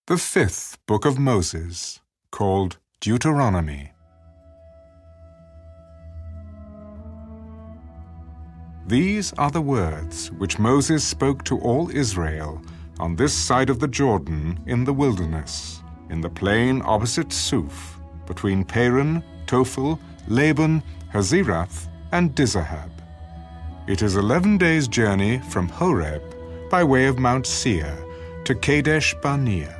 the fifth book of Moses, called Deuteronomy. These are the words which Moses spoke to all Israel on this side of the Jordan in the wilderness, in the plain opposite Suf, between Paran, Tophel, Laban, Hazirath, and Dizahab. It is 11 days' journey from Horeb by way of Mount Seir to Kadesh Barnea.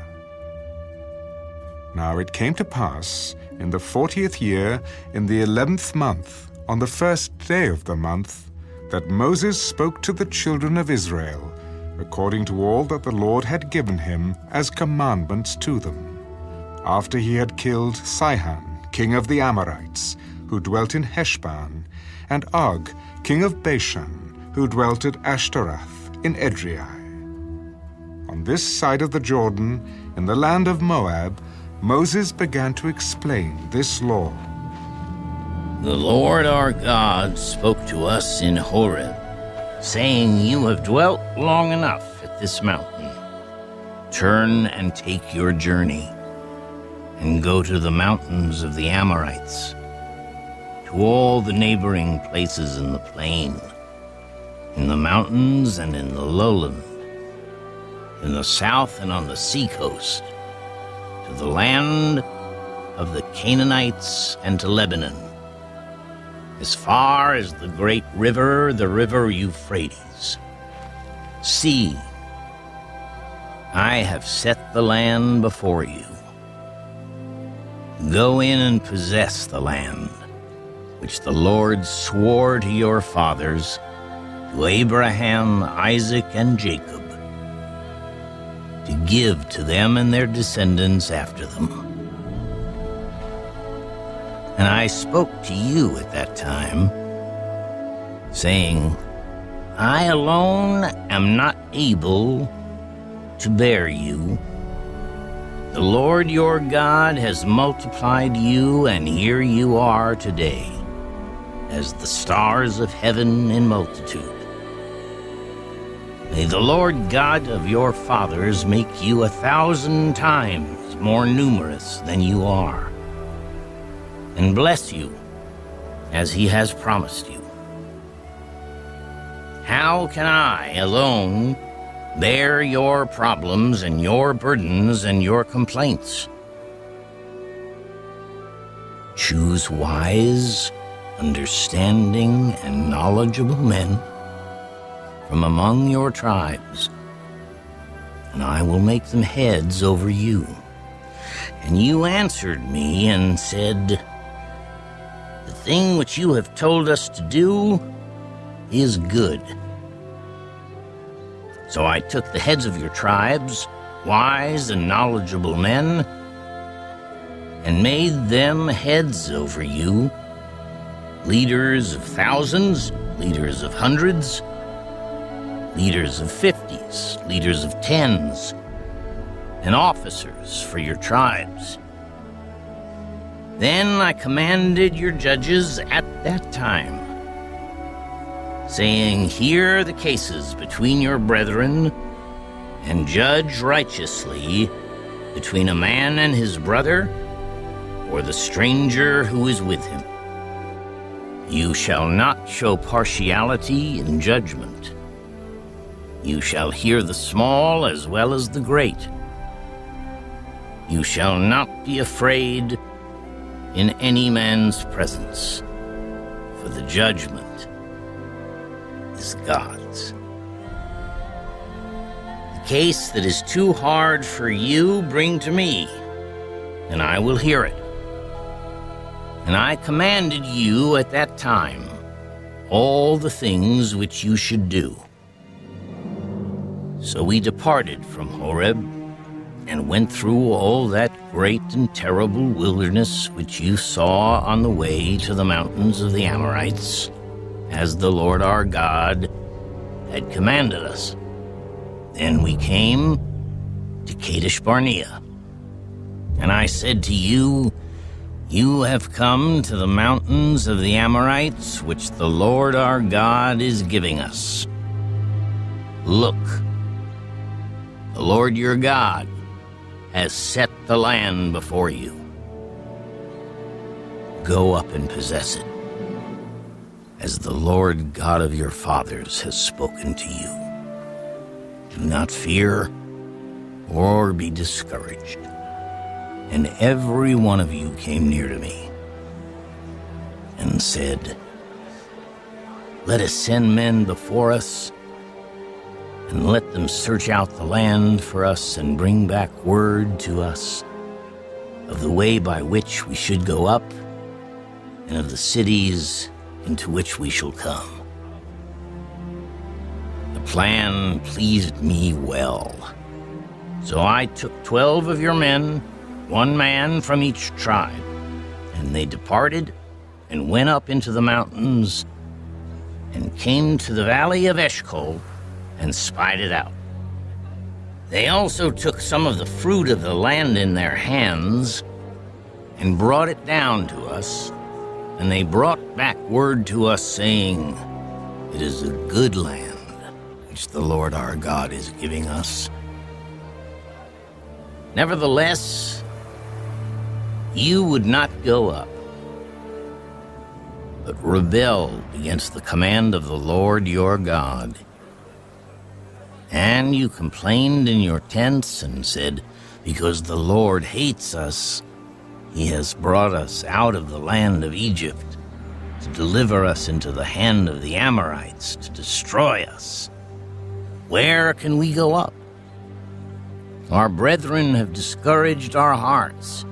Now it came to pass in the 40th year, in the 11th month, on the first day of the month, that Moses spoke to the children of Israel, according to all that the Lord had given him as commandments to them, after he had killed Sihon, king of the Amorites, who dwelt in Heshbon, and Og, king of Bashan, who dwelt at Ashtaroth in Edrei. On this side of the Jordan, in the land of Moab, Moses began to explain this law. The Lord our God spoke to us in Horeb, saying, "You have dwelt long enough at this mountain. Turn and take your journey, and go to the mountains of the Amorites, to all the neighboring places in the plain, in the mountains and in the lowland, in the south and on the seacoast, to the land of the Canaanites and to Lebanon, as far as the great river, the river Euphrates. See, I have set the land before you. Go in and possess the land, which the Lord swore to your fathers, to Abraham, Isaac, and Jacob, to give to them and their descendants after them. And I spoke to you at that time, saying, I alone am not able to bear you. The Lord your God has multiplied you, and here you are today, as the stars of heaven in multitude. May the Lord God of your fathers make you 1,000 times more numerous than you are, and bless you as he has promised you. How can I alone bear your problems and your burdens and your complaints? Choose wise, understanding, and knowledgeable men from among your tribes, and I will make them heads over you. And you answered me and said, The thing which you have told us to do is good. So I took the heads of your tribes, wise and knowledgeable men, and made them heads over you, leaders of thousands, leaders of hundreds, leaders of 50s, leaders of 10s, and officers for your tribes. Then I commanded your judges at that time, saying, Hear the cases between your brethren, and judge righteously between a man and his brother, or the stranger who is with him. You shall not show partiality in judgment. You shall hear the small as well as the great. You shall not be afraid in any man's presence, for the judgment is God's. The case that is too hard for you, bring to me, and I will hear it. And I commanded you at that time all the things which you should do. So we departed from Horeb and went through all that great and terrible wilderness which you saw on the way to the mountains of the Amorites, as the Lord our God had commanded us. Then we came to Kadesh Barnea, and I said to you, You have come to the mountains of the Amorites, which the Lord our God is giving us. Look, the Lord your God has set the land before you. Go up and possess it, as the Lord God of your fathers has spoken to you. Do not fear or be discouraged. And every one of you came near to me and said, let us send men before us, and let them search out the land for us and bring back word to us of the way by which we should go up and of the cities into which we shall come. The plan pleased me well. So I took 12 of your men, 1 man from each tribe, and they departed and went up into the mountains and came to the valley of Eshcol and spied it out. They also took some of the fruit of the land in their hands and brought it down to us, and they brought back word to us, saying, it is a good land which the Lord our God is giving us. Nevertheless, you would not go up, but rebelled against the command of the Lord your God. And you complained in your tents and said, because the Lord hates us, he has brought us out of the land of Egypt to deliver us into the hand of the Amorites to destroy us. Where can we go up? Our brethren have discouraged our hearts,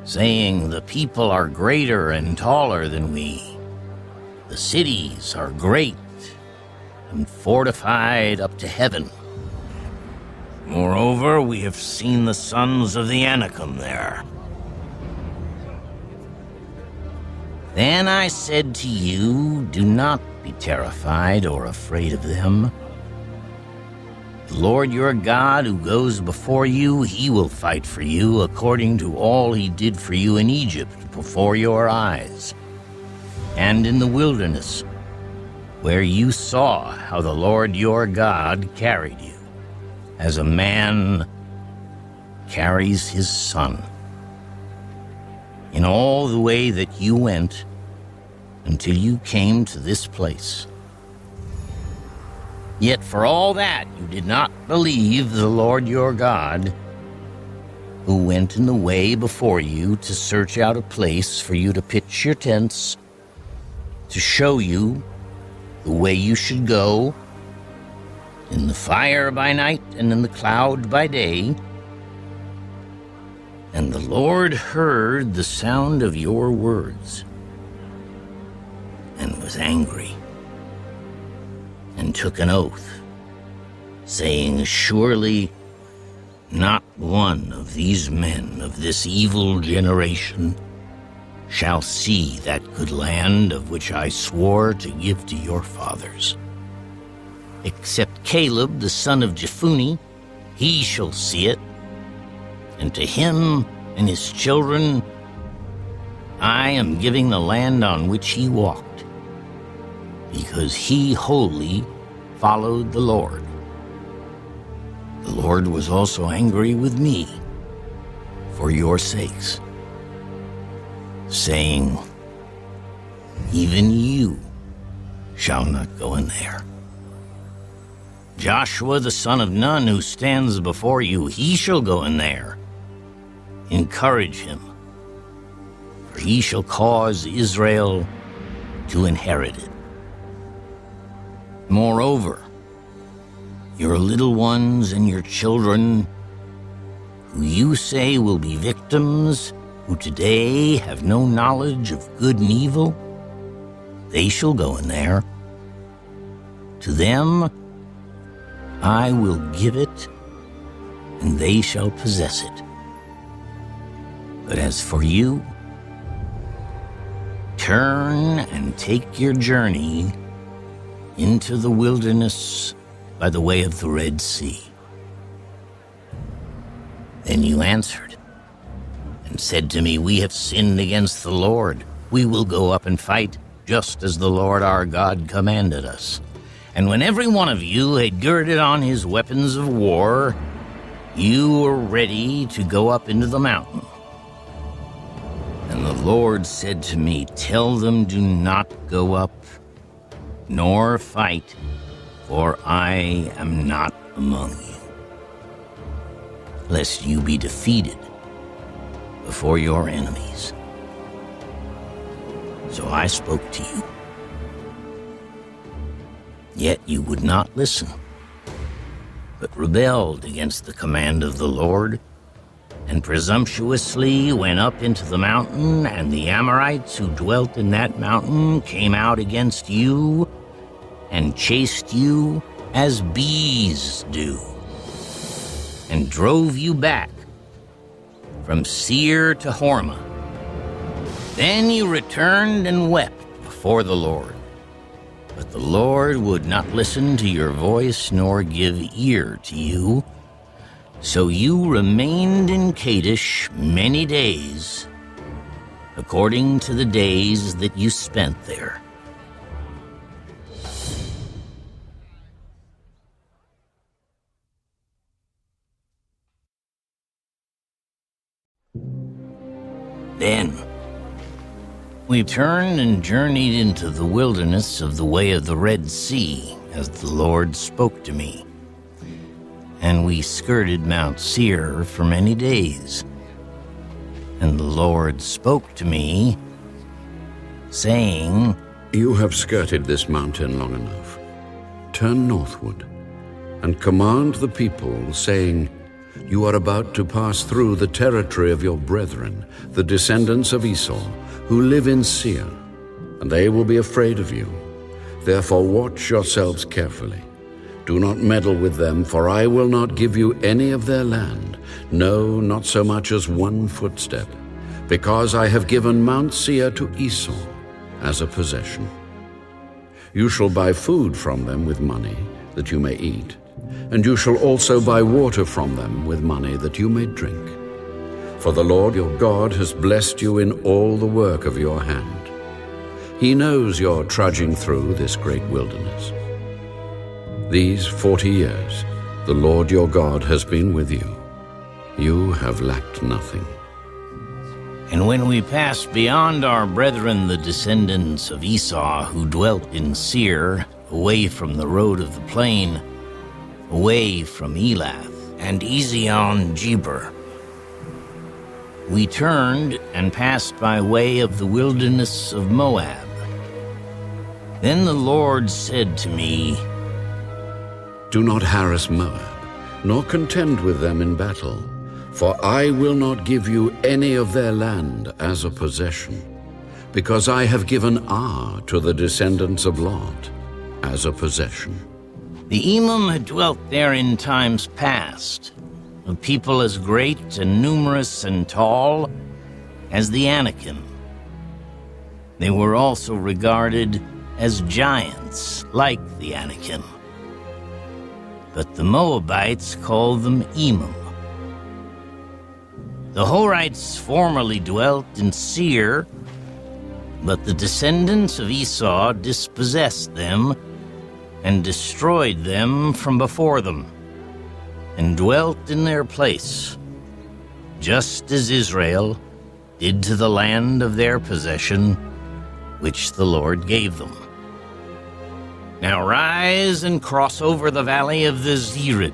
saying, the people are greater and taller than we. The cities are great and fortified up to heaven. Moreover, we have seen the sons of the Anakim there. Then I said to you, do not be terrified or afraid of them. The Lord your God, who goes before you, he will fight for you according to all he did for you in Egypt before your eyes, and in the wilderness, where you saw how the Lord your God carried you, as a man carries his son, in all the way that you went until you came to this place. Yet for all that you did not believe the Lord your God, who went in the way before you to search out a place for you to pitch your tents, to show you the way you should go, in the fire by night and in the cloud by day. And the Lord heard the sound of your words, and was angry, and took an oath, saying, surely not one of these men of this evil generation shall see that good land of which I swore to give to your fathers. Except Caleb, the son of Jephunneh, he shall see it, and to him and his children I am giving the land on which he walked, because he wholly followed the Lord. The Lord was also angry with me for your sakes, saying, even you shall not go in there. Joshua the son of Nun, who stands before you, he shall go in there. Encourage him, for he shall cause Israel to inherit it. Moreover, your little ones and your children, who you say will be victims, who today have no knowledge of good and evil, they shall go in there. To them I will give it, and they shall possess it. But as for you, turn and take your journey into the wilderness by the way of the Red Sea. Then you answered and said to me, we have sinned against the Lord. We will go up and fight, just as the Lord our God commanded us. And when every one of you had girded on his weapons of war, you were ready to go up into the mountain. And the Lord said to me, tell them, do not go up, nor fight, for I am not among you, lest you be defeated before your enemies. So I spoke to you, yet you would not listen, but rebelled against the command of the Lord, and presumptuously went up into the mountain, and the Amorites who dwelt in that mountain came out against you and chased you as bees do, and drove you back from Seir to Hormah. Then you returned and wept before the Lord. But the Lord would not listen to your voice nor give ear to you. So you remained in Kadesh many days, according to the days that you spent there. Then we turned and journeyed into the wilderness of the way of the Red Sea, as the Lord spoke to me. And we skirted Mount Seir for many days. And the Lord spoke to me, saying, You have skirted this mountain long enough. Turn northward, and command the people, saying, You are about to pass through the territory of your brethren, the descendants of Esau, who live in Seir, and they will be afraid of you. Therefore watch yourselves carefully. Do not meddle with them, for I will not give you any of their land, no, not so much as one footstep, because I have given Mount Seir to Esau as a possession. You shall buy food from them with money that you may eat, and you shall also buy water from them with money that you may drink. For the Lord your God has blessed you in all the work of your hand. He knows you're trudging through this great wilderness. These 40 years the Lord your God has been with you. You have lacked nothing. And when we passed beyond our brethren, the descendants of Esau, who dwelt in Seir, away from the road of the plain, away from Elath and Ezion-Geber, we turned and passed by way of the wilderness of Moab. Then the Lord said to me, Do not harass Moab, nor contend with them in battle, for I will not give you any of their land as a possession, because I have given Ar to the descendants of Lot as a possession. The Emim had dwelt there in times past, a people as great and numerous and tall as the Anakim. They were also regarded as giants like the Anakim. But the Moabites called them Emim. The Horites formerly dwelt in Seir, but the descendants of Esau dispossessed them and destroyed them from before them, and dwelt in their place, just as Israel did to the land of their possession, which the Lord gave them. Now rise and cross over the valley of the Zered.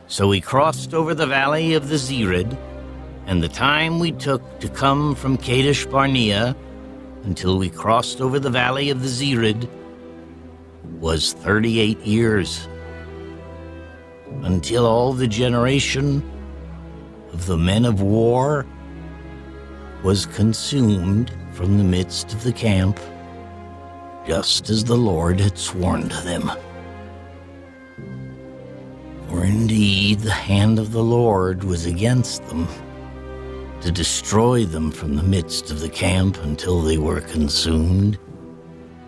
So we crossed over the valley of the Zered, and the time we took to come from Kadesh Barnea until we crossed over the valley of the Zered was 38 years, until all the generation of the men of war was consumed from the midst of the camp, just as the Lord had sworn to them. For indeed the hand of the Lord was against them, to destroy them from the midst of the camp until they were consumed.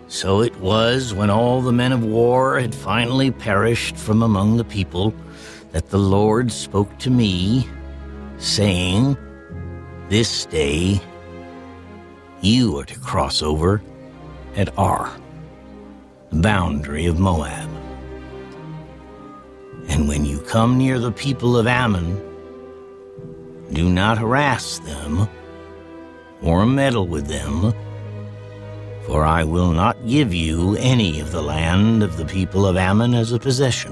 So it was, when all the men of war had finally perished from among the people, that the Lord spoke to me, saying, This day you are to cross over at Ar, the boundary of Moab. And when you come near the people of Ammon, do not harass them or meddle with them, for I will not give you any of the land of the people of Ammon as a possession,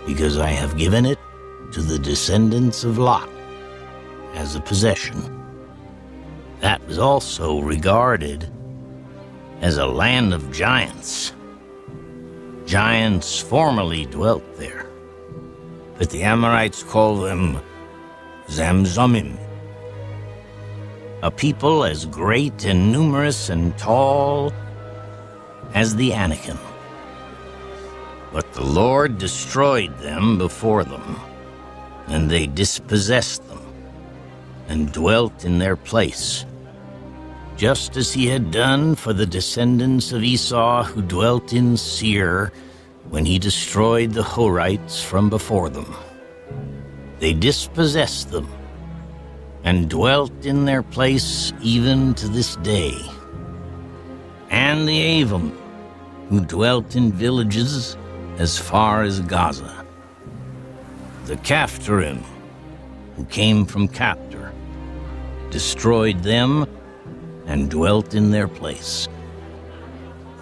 because I have given it to the descendants of Lot as a possession. That was also regarded as a land of giants. Giants formerly dwelt there, but the Amorites call them Zamzumim, a people as great and numerous and tall as the Anakim. But the Lord destroyed them before them, and they dispossessed them and dwelt in their place, just as he had done for the descendants of Esau who dwelt in Seir when he destroyed the Horites from before them. They dispossessed them and dwelt in their place even to this day. And the Avim, who dwelt in villages as far as Gaza. The Caphtorim, who came from Captor, destroyed them and dwelt in their place.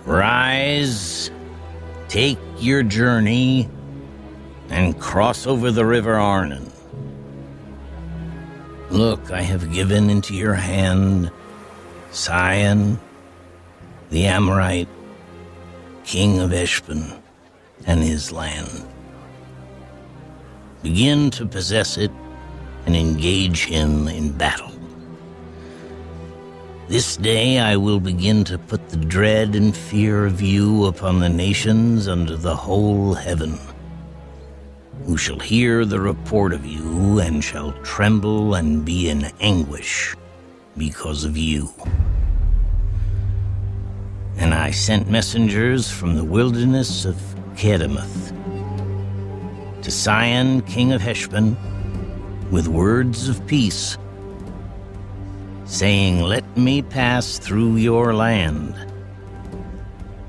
Rise, take your journey, and cross over the river Arnon. Look, I have given into your hand Sihon, the Amorite, king of Heshbon, and his land. Begin to possess it and engage him in battle. This day I will begin to put the dread and fear of you upon the nations under the whole heaven, who shall hear the report of you and shall tremble and be in anguish because of you. And I sent messengers from the wilderness of Kedemoth to Sihon, king of Heshbon, with words of peace, saying, "Let me pass through your land.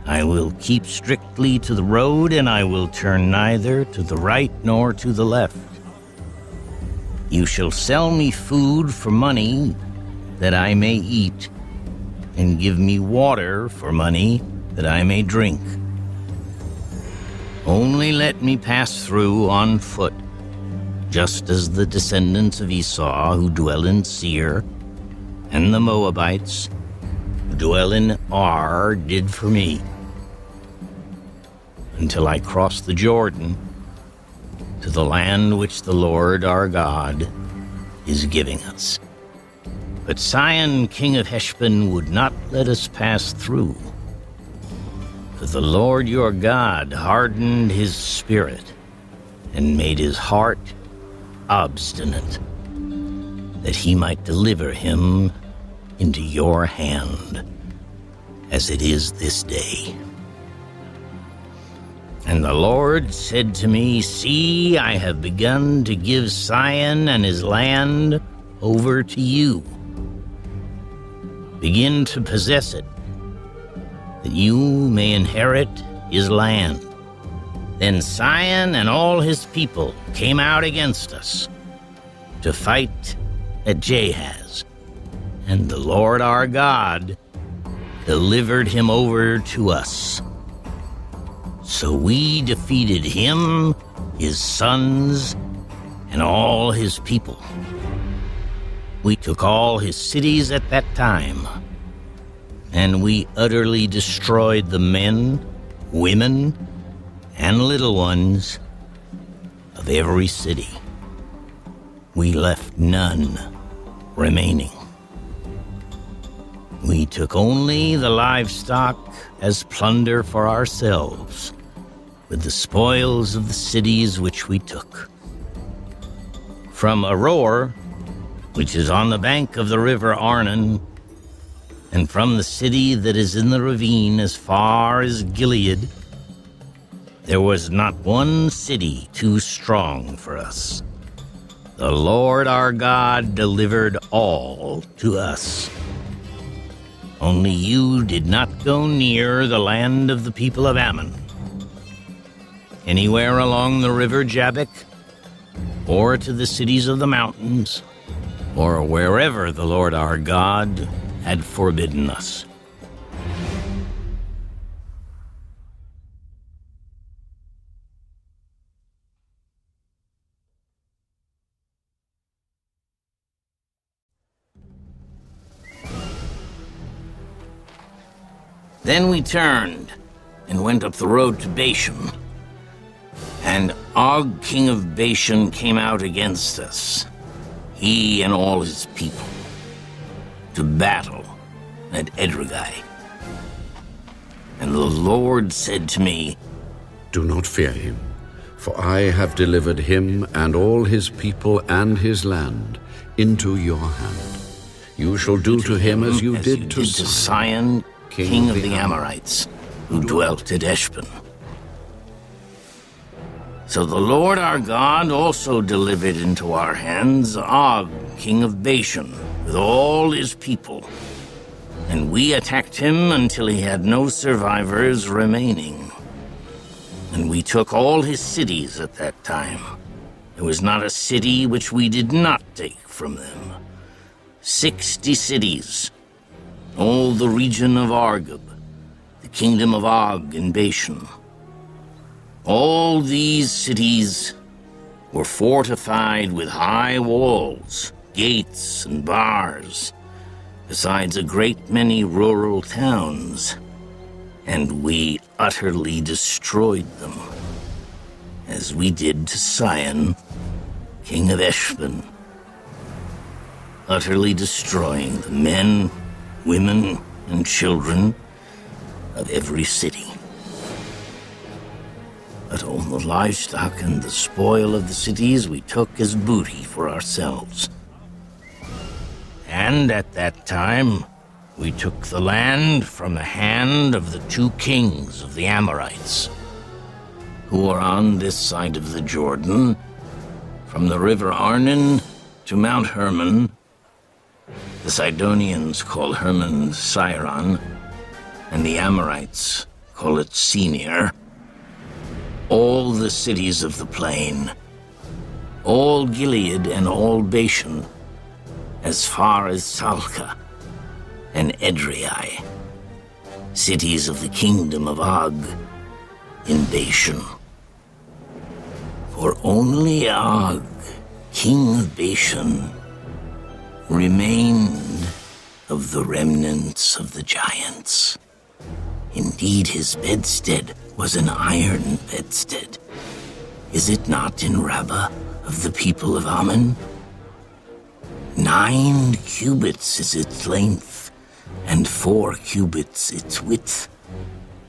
I will keep strictly to the road, and I will turn neither to the right nor to the left. You shall sell me food for money that I may eat, and give me water for money that I may drink. Only let me pass through on foot, just as the descendants of Esau who dwell in Seir, and the Moabites who dwell in Ar did for me, until I cross the Jordan to the land which the Lord our God is giving us." But Sihon, king of Heshbon, would not let us pass through, for the Lord your God hardened his spirit and made his heart obstinate, that he might deliver him into your hand, as it is this day. And the Lord said to me, "See, I have begun to give Sihon and his land over to you. Begin to possess it, that you may inherit his land." Then Sihon and all his people came out against us to fight at Jahaz, and the Lord our God delivered him over to us. So we defeated him, his sons, and all his people. We took all his cities at that time, and we utterly destroyed the men, women, and little ones of every city. We left none remaining. We took only the livestock as plunder for ourselves, with the spoils of the cities which we took. From Aroer, which is on the bank of the river Arnon, and from the city that is in the ravine as far as Gilead, there was not one city too strong for us. The Lord our God delivered all to us. Only you did not go near the land of the people of Ammon. anywhere along the river Jabbok, or to the cities of the mountains, or wherever the Lord our God had forbidden us. Then we turned and went up the road to Bashan. And Og, king of Bashan, came out against us, he and all his people, to battle at Edrei. And the Lord said to me, Do not fear him, for I have delivered him and all his people and his land into your hand. You shall do to him as you did to Sihon, king of the Amorites, who dwelt at Heshbon. So the Lord our God also delivered into our hands Og, king of Bashan, with all his people. And we attacked him until he had no survivors remaining. And we took all his cities at that time. There was not a city which we did not take from them. 60 cities, all the region of Argob, the kingdom of Og in Bashan. All these cities were fortified with high walls, gates, and bars, besides a great many rural towns, and we utterly destroyed them, as we did to Sihon, king of Heshbon, utterly destroying the men, women, and children of every city. But all the livestock and the spoil of the cities we took as booty for ourselves. And at that time, we took the land from the hand of the 2 kings of the Amorites, who are on this side of the Jordan, from the river Arnon to Mount Hermon. The Sidonians call Hermon Siron, and the Amorites call it Senir. All the cities of the plain, all Gilead and all Bashan, as far as Salcah and Edrei, cities of the kingdom of Og in Bashan. For only Og, king of Bashan, remained of the remnants of the giants. Indeed, his bedstead was an iron bedstead. Is it not in Rabbah of the people of Ammon? 9 cubits is its length, and 4 cubits its width,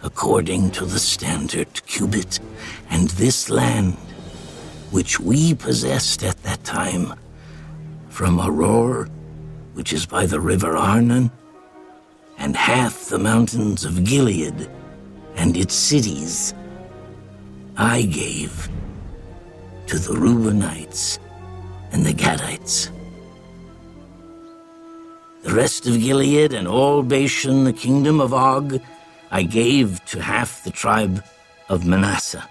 according to the standard cubit. And this land, which we possessed at that time, from Aroer, which is by the river Arnon, and half the mountains of Gilead and its cities, I gave to the Reubenites and the Gadites. The rest of Gilead and all Bashan, the kingdom of Og, I gave to half the tribe of Manasseh.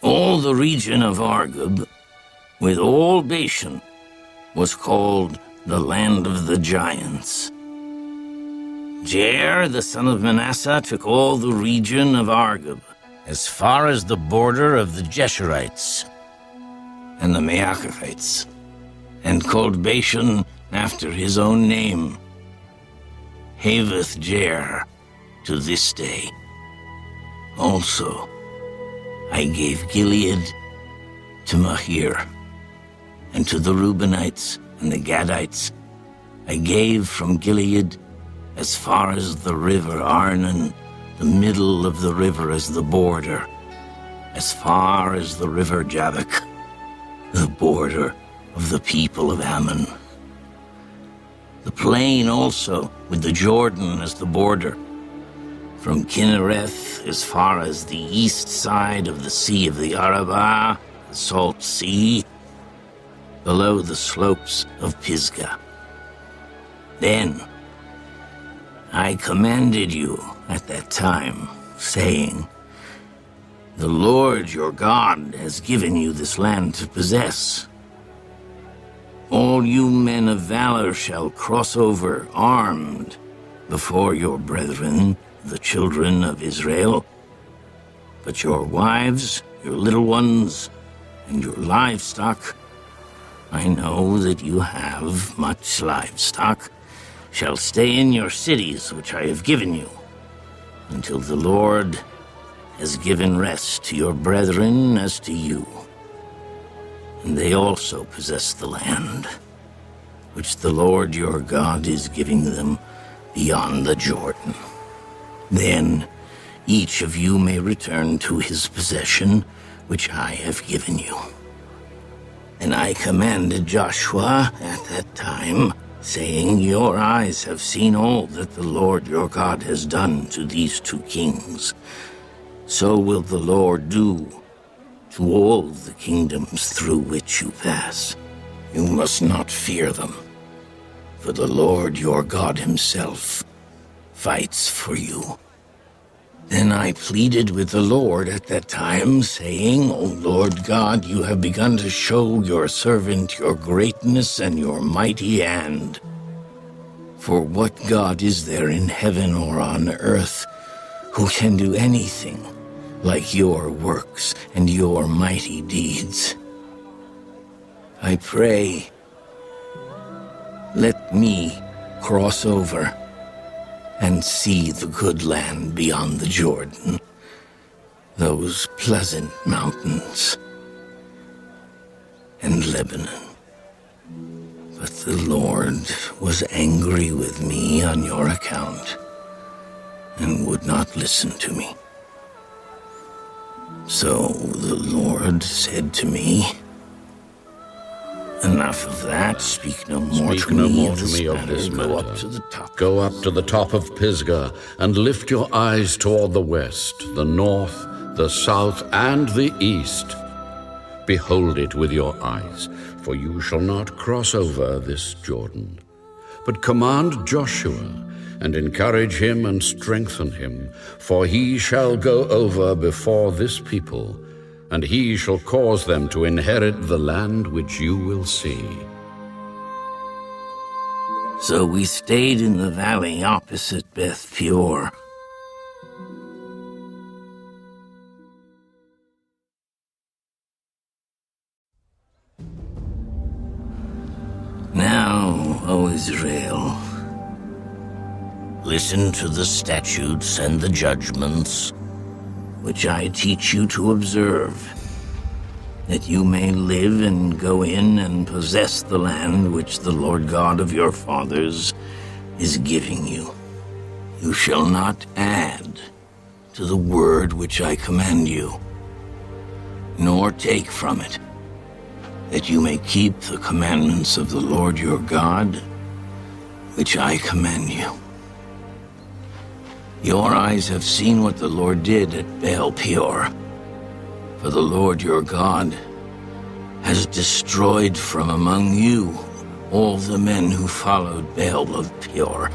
All the region of Argob, with all Bashan, was called the land of the giants. Jair, the son of Manasseh, took all the region of Argob, as far as the border of the Jeshurites and the Maacathites, and called Bashan after his own name, Haveth Jair, to this day. Also, I gave Gilead to Mahir, and to the Reubenites and the Gadites I gave from Gilead as far as the river Arnon, the middle of the river as the border, as far as the river Jabbok, the border of the people of Ammon. The plain also, with the Jordan as the border, from Kinnereth as far as the east side of the Sea of the Arabah, the Salt Sea, below the slopes of Pisgah. Then I commanded you at that time, saying, The Lord your God has given you this land to possess. All you men of valor shall cross over armed before your brethren, the children of Israel. But your wives, your little ones, and your livestock, I know that you have much livestock, shall stay in your cities which I have given you, until the Lord has given rest to your brethren as to you. And they also possess the land, which the Lord your God is giving them beyond the Jordan. Then each of you may return to his possession, which I have given you. And I commanded Joshua at that time, saying, your eyes have seen all that the Lord your God has done to these two kings. So will the Lord do to all the kingdoms through which you pass. You must not fear them, for the Lord your God himself fights for you. Then I pleaded with the Lord at that time, saying, O Lord God, you have begun to show your servant your greatness and your mighty hand. For what God is there in heaven or on earth who can do anything like your works and your mighty deeds? I pray, let me cross over and see the good land beyond the Jordan, those pleasant mountains, and Lebanon. But the Lord was angry with me on your account and would not listen to me. So the Lord said to me, enough of that. Speak no more to me of this matter. Go up to the top. Go up to the top of Pisgah, and lift your eyes toward the west, the north, the south, and the east. Behold it with your eyes, for you shall not cross over this Jordan. But command Joshua, and encourage him and strengthen him, for he shall go over before this people, and he shall cause them to inherit the land which you will see. So we stayed in the valley opposite Beth Peor. Now, O Israel, listen to the statutes and the judgments which I teach you to observe, that you may live and go in and possess the land which the Lord God of your fathers is giving you. You shall not add to the word which I command you, nor take from it, that you may keep the commandments of the Lord your God, which I command you. Your eyes have seen what the Lord did at Baal Peor, for the Lord your God has destroyed from among you all the men who followed Baal of Peor.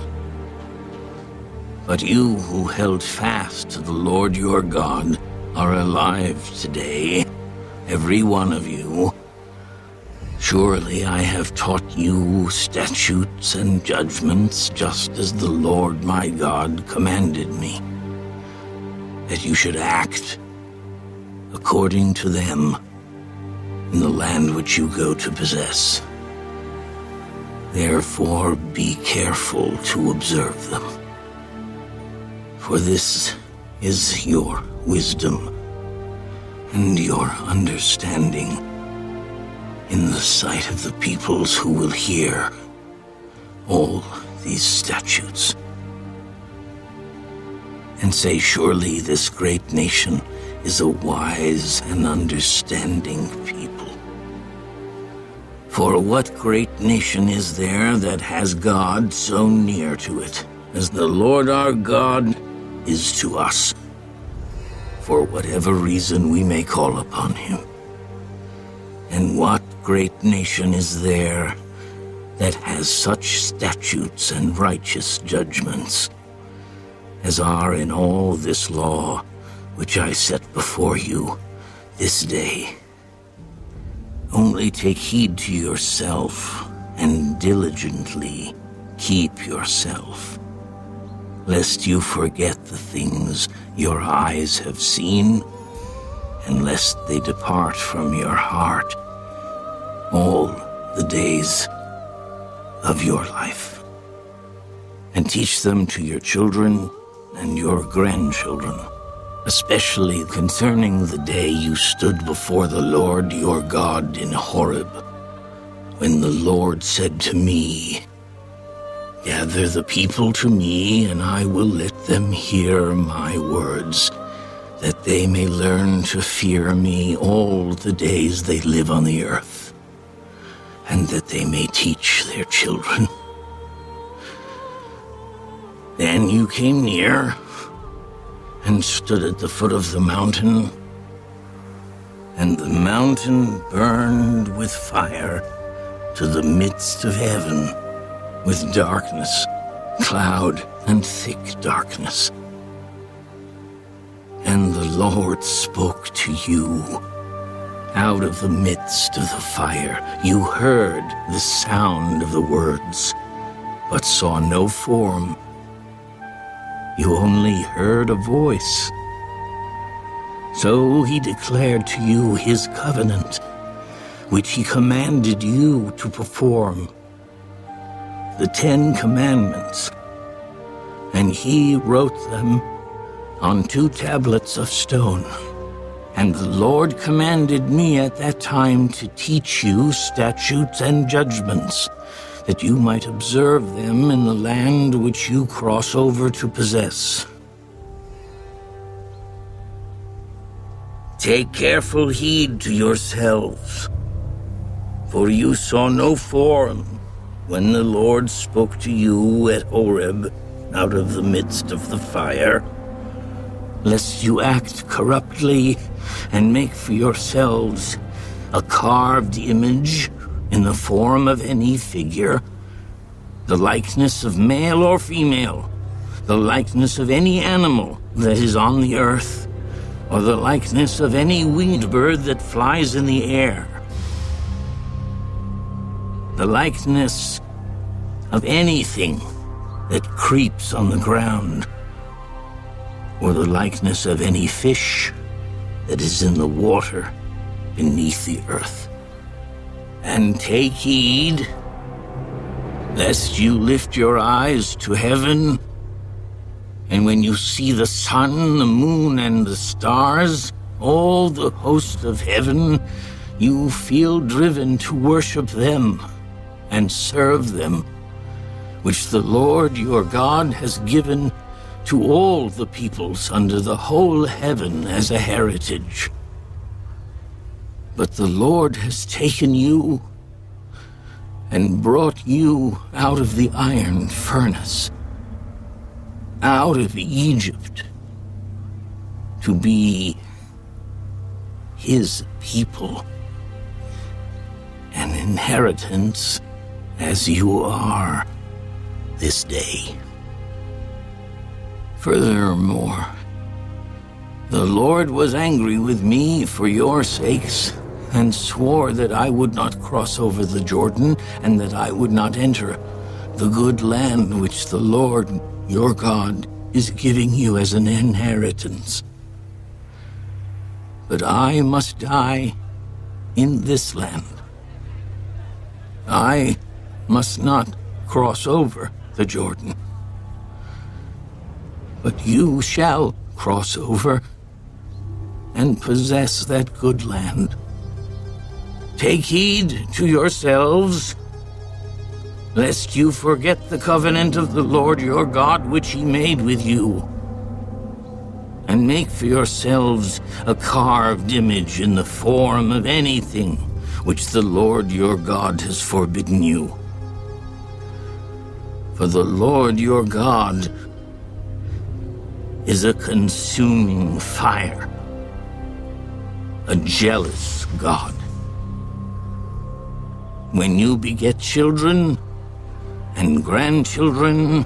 But you who held fast to the Lord your God are alive today, every one of you. Surely I have taught you statutes and judgments, just as the Lord my God commanded me, that you should act according to them in the land which you go to possess. Therefore be careful to observe them, for this is your wisdom and your understanding in the sight of the peoples who will hear all these statutes and say, surely this great nation is a wise and understanding people. For what great nation is there that has God so near to it as the Lord our God is to us, for whatever reason we may call upon him? And what great nation is there that has such statutes and righteous judgments as are in all this law which I set before you this day. Only take heed to yourself and diligently keep yourself, lest you forget the things your eyes have seen, and lest they depart from your heart all the days of your life. And teach them to your children and your grandchildren, especially concerning the day you stood before the Lord your God in Horeb, when the Lord said to me, "Gather the people to me, and I will let them hear my words, that they may learn to fear me all the days they live on the earth, and that they may teach their children." Then you came near and stood at the foot of the mountain, and the mountain burned with fire to the midst of heaven, with darkness, cloud, and thick darkness. And the Lord spoke to you out of the midst of the fire. You heard the sound of the words, but saw no form. You only heard a voice. So he declared to you his covenant, which he commanded you to perform, the 10 Commandments, and he wrote them on 2 tablets of stone. And the Lord commanded me at that time to teach you statutes and judgments, that you might observe them in the land which you cross over to possess. Take careful heed to yourselves, for you saw no form when the Lord spoke to you at Horeb out of the midst of the fire, lest you act corruptly and make for yourselves a carved image in the form of any figure, the likeness of male or female, the likeness of any animal that is on the earth, or the likeness of any winged bird that flies in the air, the likeness of anything that creeps on the ground, or the likeness of any fish that is in the water beneath the earth. And take heed, lest you lift your eyes to heaven, and when you see the sun, the moon, and the stars, all the host of heaven, you feel driven to worship them and serve them, which the Lord your God has given to all the peoples under the whole heaven as a heritage. But the Lord has taken you and brought you out of the iron furnace, out of Egypt, to be his people, an inheritance as you are this day. Furthermore, the Lord was angry with me for your sakes, and swore that I would not cross over the Jordan, and that I would not enter the good land which the Lord your God is giving you as an inheritance. But I must die in this land. I must not cross over the Jordan. But you shall cross over and possess that good land. Take heed to yourselves, lest you forget the covenant of the Lord your God which he made with you, and make for yourselves a carved image in the form of anything which the Lord your God has forbidden you. For the Lord your God is a consuming fire, a jealous God. When you beget children and grandchildren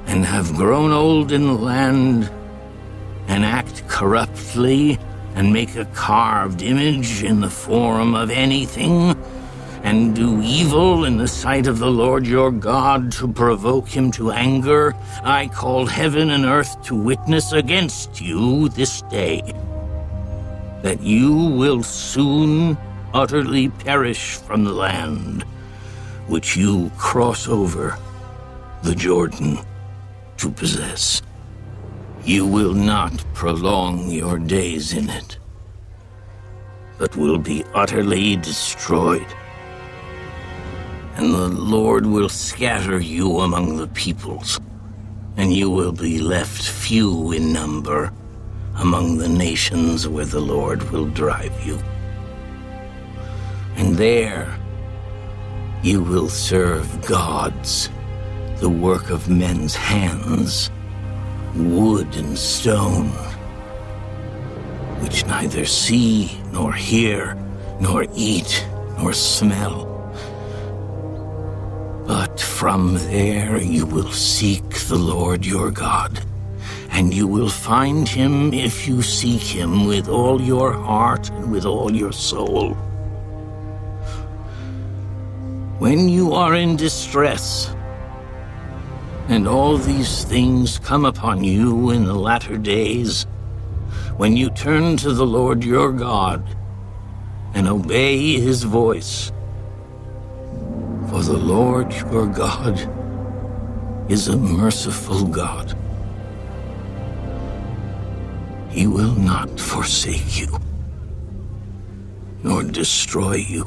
and have grown old in the land, and act corruptly, and make a carved image in the form of anything, and do evil in the sight of the Lord your God to provoke him to anger, I call heaven and earth to witness against you this day, that you will soon utterly perish from the land which you cross over the Jordan to possess. You will not prolong your days in it, but will be utterly destroyed. And the Lord will scatter you among the peoples, and you will be left few in number among the nations where the Lord will drive you. And there you will serve gods, the work of men's hands, wood and stone, which neither see, nor hear, nor eat, nor smell. But from there you will seek the Lord your God, and you will find him if you seek him with all your heart and with all your soul. When you are in distress, and all these things come upon you in the latter days, when you turn to the Lord your God and obey his voice, for the Lord your God is a merciful God. He will not forsake you, nor destroy you,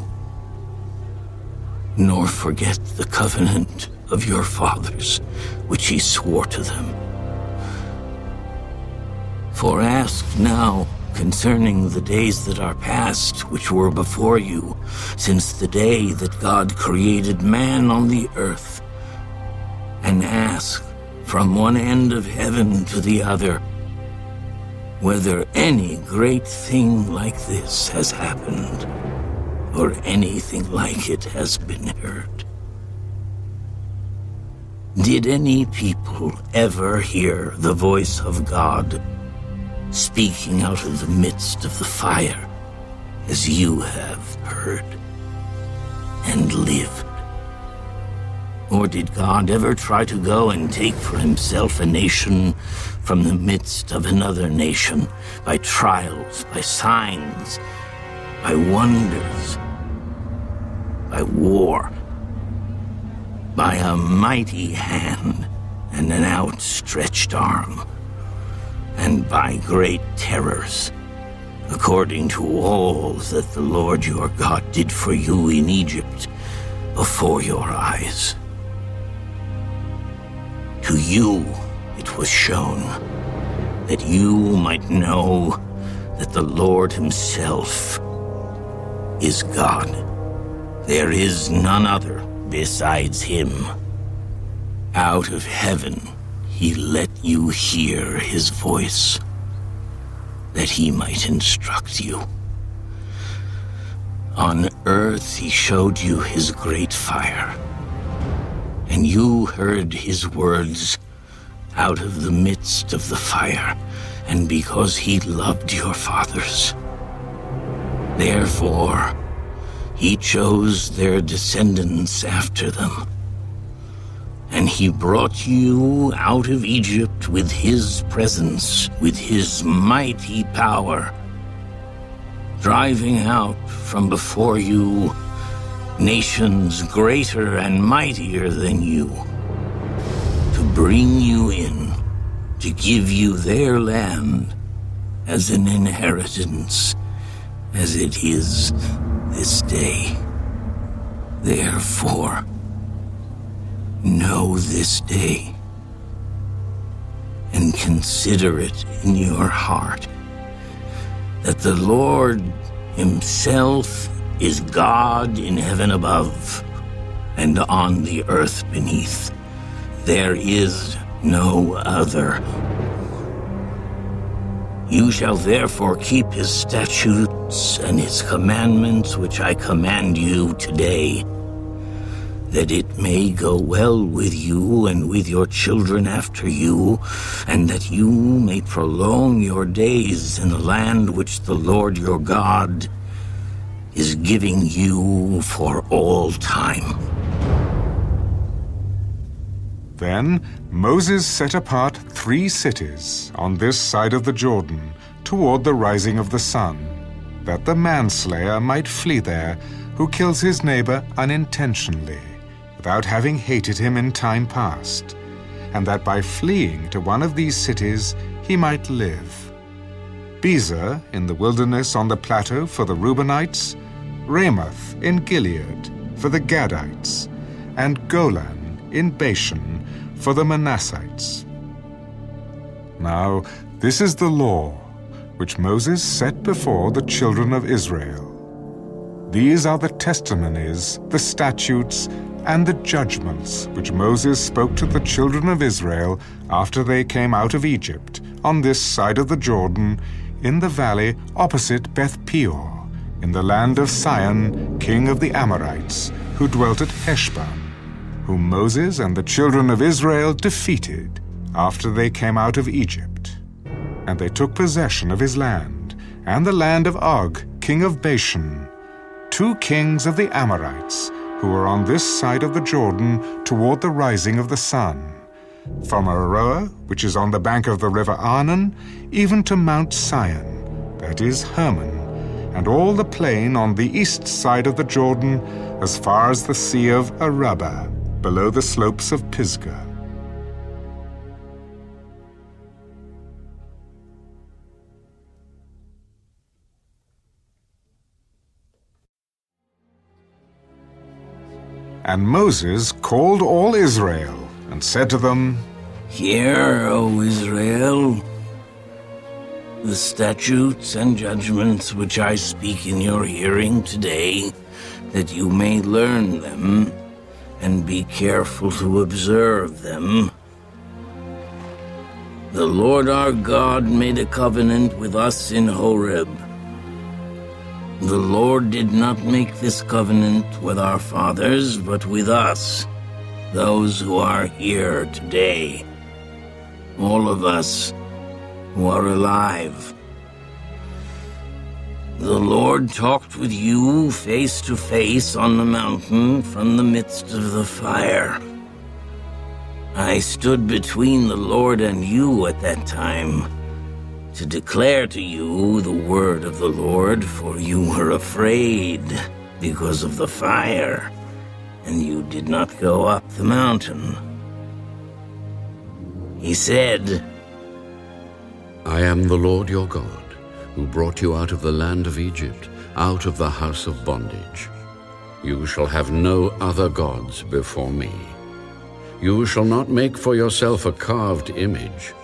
nor forget the covenant of your fathers, which he swore to them. For ask now concerning the days that are past, which were before you, since the day that God created man on the earth, and ask from one end of heaven to the other, whether any great thing like this has happened, or anything like it has been heard. Did any people ever hear the voice of God speaking out of the midst of the fire, as you have heard and lived? Or did God ever try to go and take for himself a nation from the midst of another nation, by trials, by signs, by wonders, by war, by a mighty hand and an outstretched arm, and by great terrors, according to all that the Lord your God did for you in Egypt before your eyes? To you it was shown, that you might know that the Lord himself is God. There is none other besides him. Out of heaven he let you hear his voice, that he might instruct you. On earth he showed you his great fire, and you heard his words out of the midst of the fire, and because he loved your fathers, therefore he chose their descendants after them. And he brought you out of Egypt with his presence, with his mighty power, driving out from before you nations greater and mightier than you, to bring you in, to give you their land as an inheritance, as it is this day. Therefore, know this day, and consider it in your heart, that the Lord himself is God in heaven above, and on the earth beneath. There is no other. You shall therefore keep his statutes and his commandments, which I command you today, that it may go well with you and with your children after you, and that you may prolong your days in the land which the Lord your God is giving you for all time." Then Moses set apart 3 cities on this side of the Jordan toward the rising of the sun, that the manslayer might flee there who kills his neighbor unintentionally, without having hated him in time past, and that by fleeing to one of these cities he might live. Bezer in the wilderness on the plateau for the Reubenites, Ramoth in Gilead for the Gadites, and Golan in Bashan for the Manassites. Now this is the law which Moses set before the children of Israel. These are the testimonies, the statutes, and the judgments which Moses spoke to the children of Israel after they came out of Egypt, on this side of the Jordan, in the valley opposite Beth Peor, in the land of Sihon, king of the Amorites, who dwelt at Heshbon, whom Moses and the children of Israel defeated after they came out of Egypt. And they took possession of his land, and the land of Og, king of Bashan, 2 kings of the Amorites, who were on this side of the Jordan toward the rising of the sun, from Aroer, which is on the bank of the river Arnon, even to Mount Sion, that is Hermon, and all the plain on the east side of the Jordan, as far as the sea of Arabah, below the slopes of Pisgah. And Moses called all Israel, and said to them, "Hear, O Israel, the statutes and judgments which I speak in your hearing today, that you may learn them, and be careful to observe them. The Lord our God made a covenant with us in Horeb. The Lord did not make this covenant with our fathers, but with us, those who are here today, all of us who are alive. The Lord talked with you face to face on the mountain from the midst of the fire. I stood between the Lord and you at that time, to declare to you the word of the Lord, for you were afraid because of the fire, and you did not go up the mountain." He said, I am the Lord your God, who brought you out of the land of Egypt, out of the house of bondage. You shall have no other gods before me. You shall not make for yourself a carved image,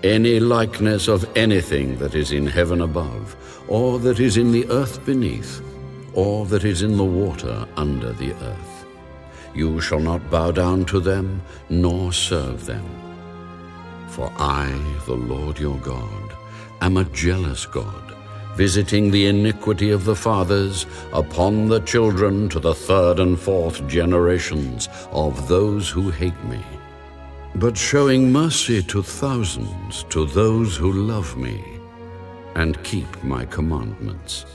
any likeness of anything that is in heaven above, or that is in the earth beneath, or that is in the water under the earth. You shall not bow down to them, nor serve them. For I, the Lord your God, am a jealous God, visiting the iniquity of the fathers upon the children to the 3rd and 4th generations of those who hate me, but showing mercy to thousands, to those who love me and keep my commandments.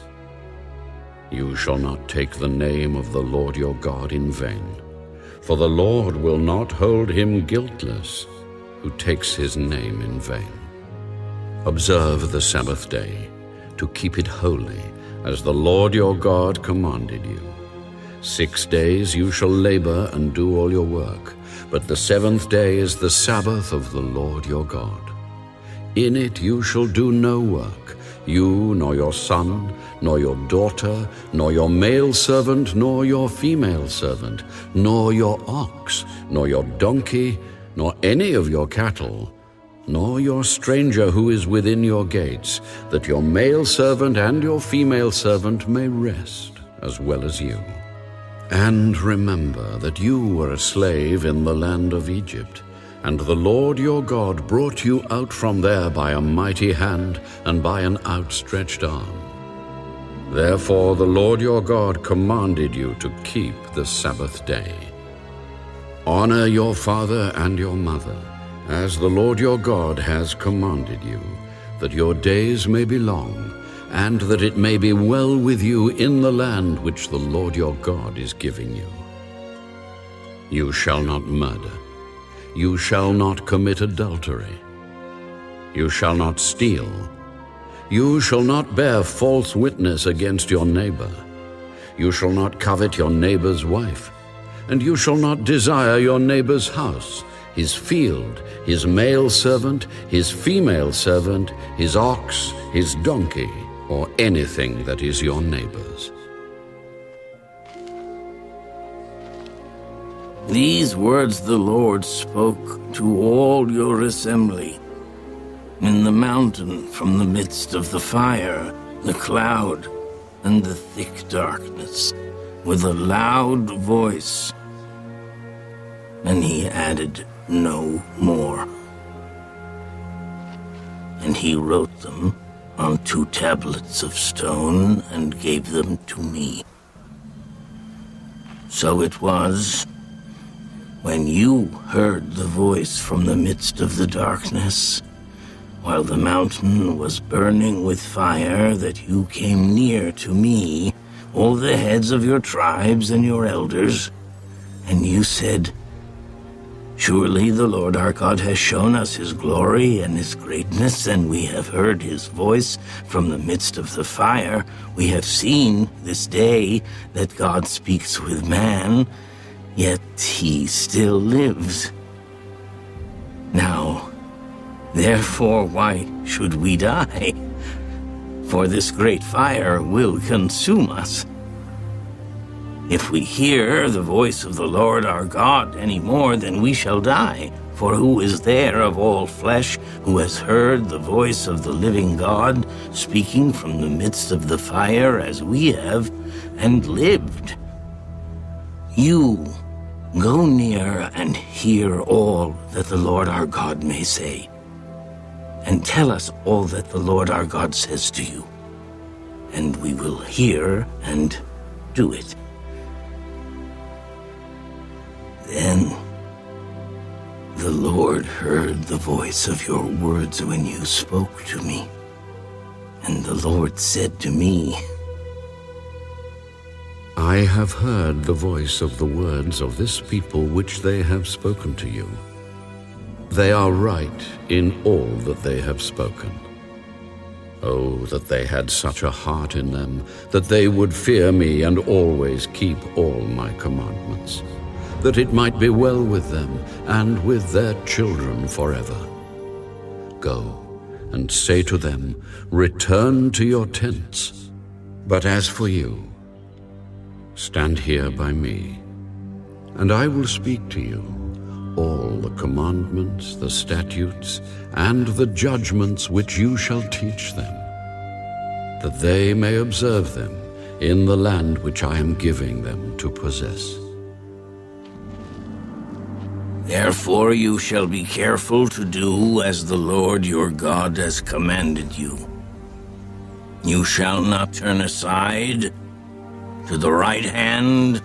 You shall not take the name of the Lord your God in vain, for the Lord will not hold him guiltless who takes his name in vain. Observe the Sabbath day, to keep it holy, as the Lord your God commanded you. 6 days you shall labor and do all your work, but the 7th day is the Sabbath of the Lord your God. In it you shall do no work, you, nor your son, nor your daughter, nor your male servant, nor your female servant, nor your ox, nor your donkey, nor any of your cattle, nor your stranger who is within your gates, that your male servant and your female servant may rest as well as you. And remember that you were a slave in the land of Egypt, and the Lord your God brought you out from there by a mighty hand and by an outstretched arm. Therefore the Lord your God commanded you to keep the Sabbath day. Honor your father and your mother, as the Lord your God has commanded you, that your days may be long, and that it may be well with you in the land which the Lord your God is giving you. You shall not murder. You shall not commit adultery. You shall not steal. You shall not bear false witness against your neighbor. You shall not covet your neighbor's wife. And you shall not desire your neighbor's house, his field, his male servant, his female servant, his ox, his donkey, or anything that is your neighbor's. These words the Lord spoke to all your assembly in the mountain from the midst of the fire, the cloud, and the thick darkness, with a loud voice. And he added no more. And he wrote them on 2 tablets of stone and gave them to me. So it was, when you heard the voice from the midst of the darkness, while the mountain was burning with fire, that you came near to me, all the heads of your tribes and your elders, and you said, Surely the Lord our God has shown us his glory and his greatness, and we have heard his voice from the midst of the fire. We have seen this day that God speaks with man, yet he still lives. Now, therefore, why should we die? For this great fire will consume us. If we hear the voice of the Lord our God any more, then we shall die. For who is there of all flesh who has heard the voice of the living God speaking from the midst of the fire as we have, and lived? You go near and hear all that the Lord our God may say, and tell us all that the Lord our God says to you, and we will hear and do it. Then the Lord heard the voice of your words when you spoke to me, and the Lord said to me, I have heard the voice of the words of this people which they have spoken to you. They are right in all that they have spoken. Oh, that they had such a heart in them, that they would fear me and always keep all my commandments, that it might be well with them and with their children forever. Go and say to them, Return to your tents. But as for you, stand here by me, and I will speak to you all the commandments, the statutes, and the judgments which you shall teach them, that they may observe them in the land which I am giving them to possess. Therefore you shall be careful to do as the Lord your God has commanded you. You shall not turn aside to the right hand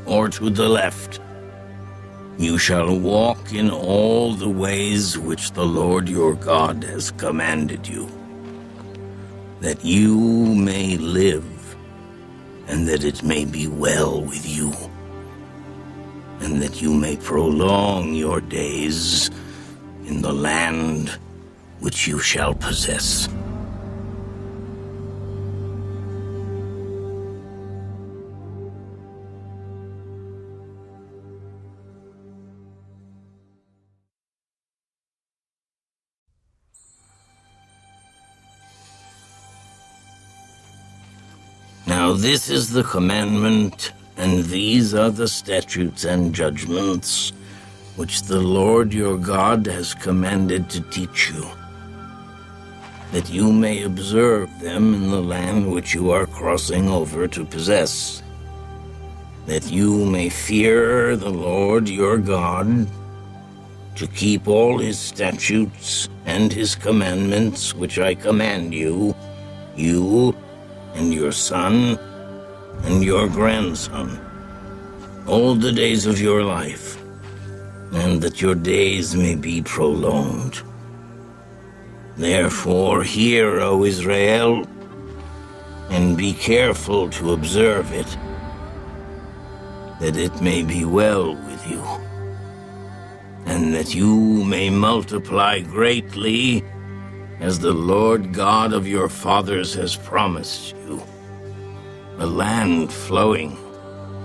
or to the left. You shall walk in all the ways which the Lord your God has commanded you, that you may live, and that it may be well with you, and that you may prolong your days in the land which you shall possess. Now this is the commandment, and these are the statutes and judgments which the Lord your God has commanded to teach you, that you may observe them in the land which you are crossing over to possess, that you may fear the Lord your God, to keep all his statutes and his commandments which I command you, you and your son and your grandson, all the days of your life, and that your days may be prolonged. Therefore, hear, O Israel, and be careful to observe it, that it may be well with you, and that you may multiply greatly, as the Lord God of your fathers has promised you, a land flowing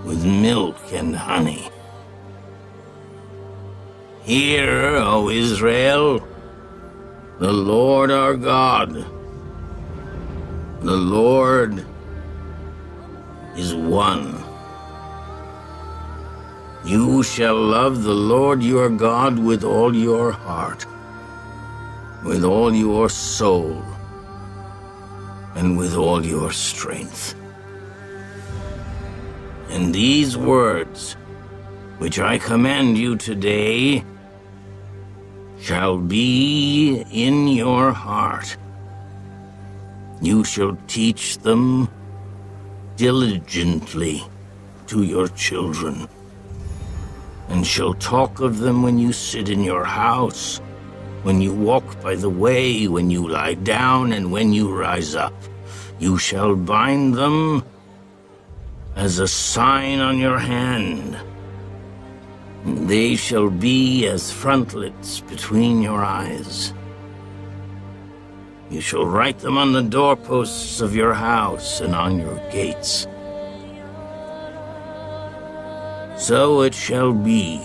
with milk and honey. Hear, O Israel, the Lord our God, the Lord is one. You shall love the Lord your God with all your heart, with all your soul, and with all your strength. And these words, which I command you today, shall be in your heart. You shall teach them diligently to your children, and shall talk of them when you sit in your house, when you walk by the way, when you lie down, and when you rise up. You shall bind them as a sign on your hand. They shall be as frontlets between your eyes. You shall write them on the doorposts of your house and on your gates. So it shall be,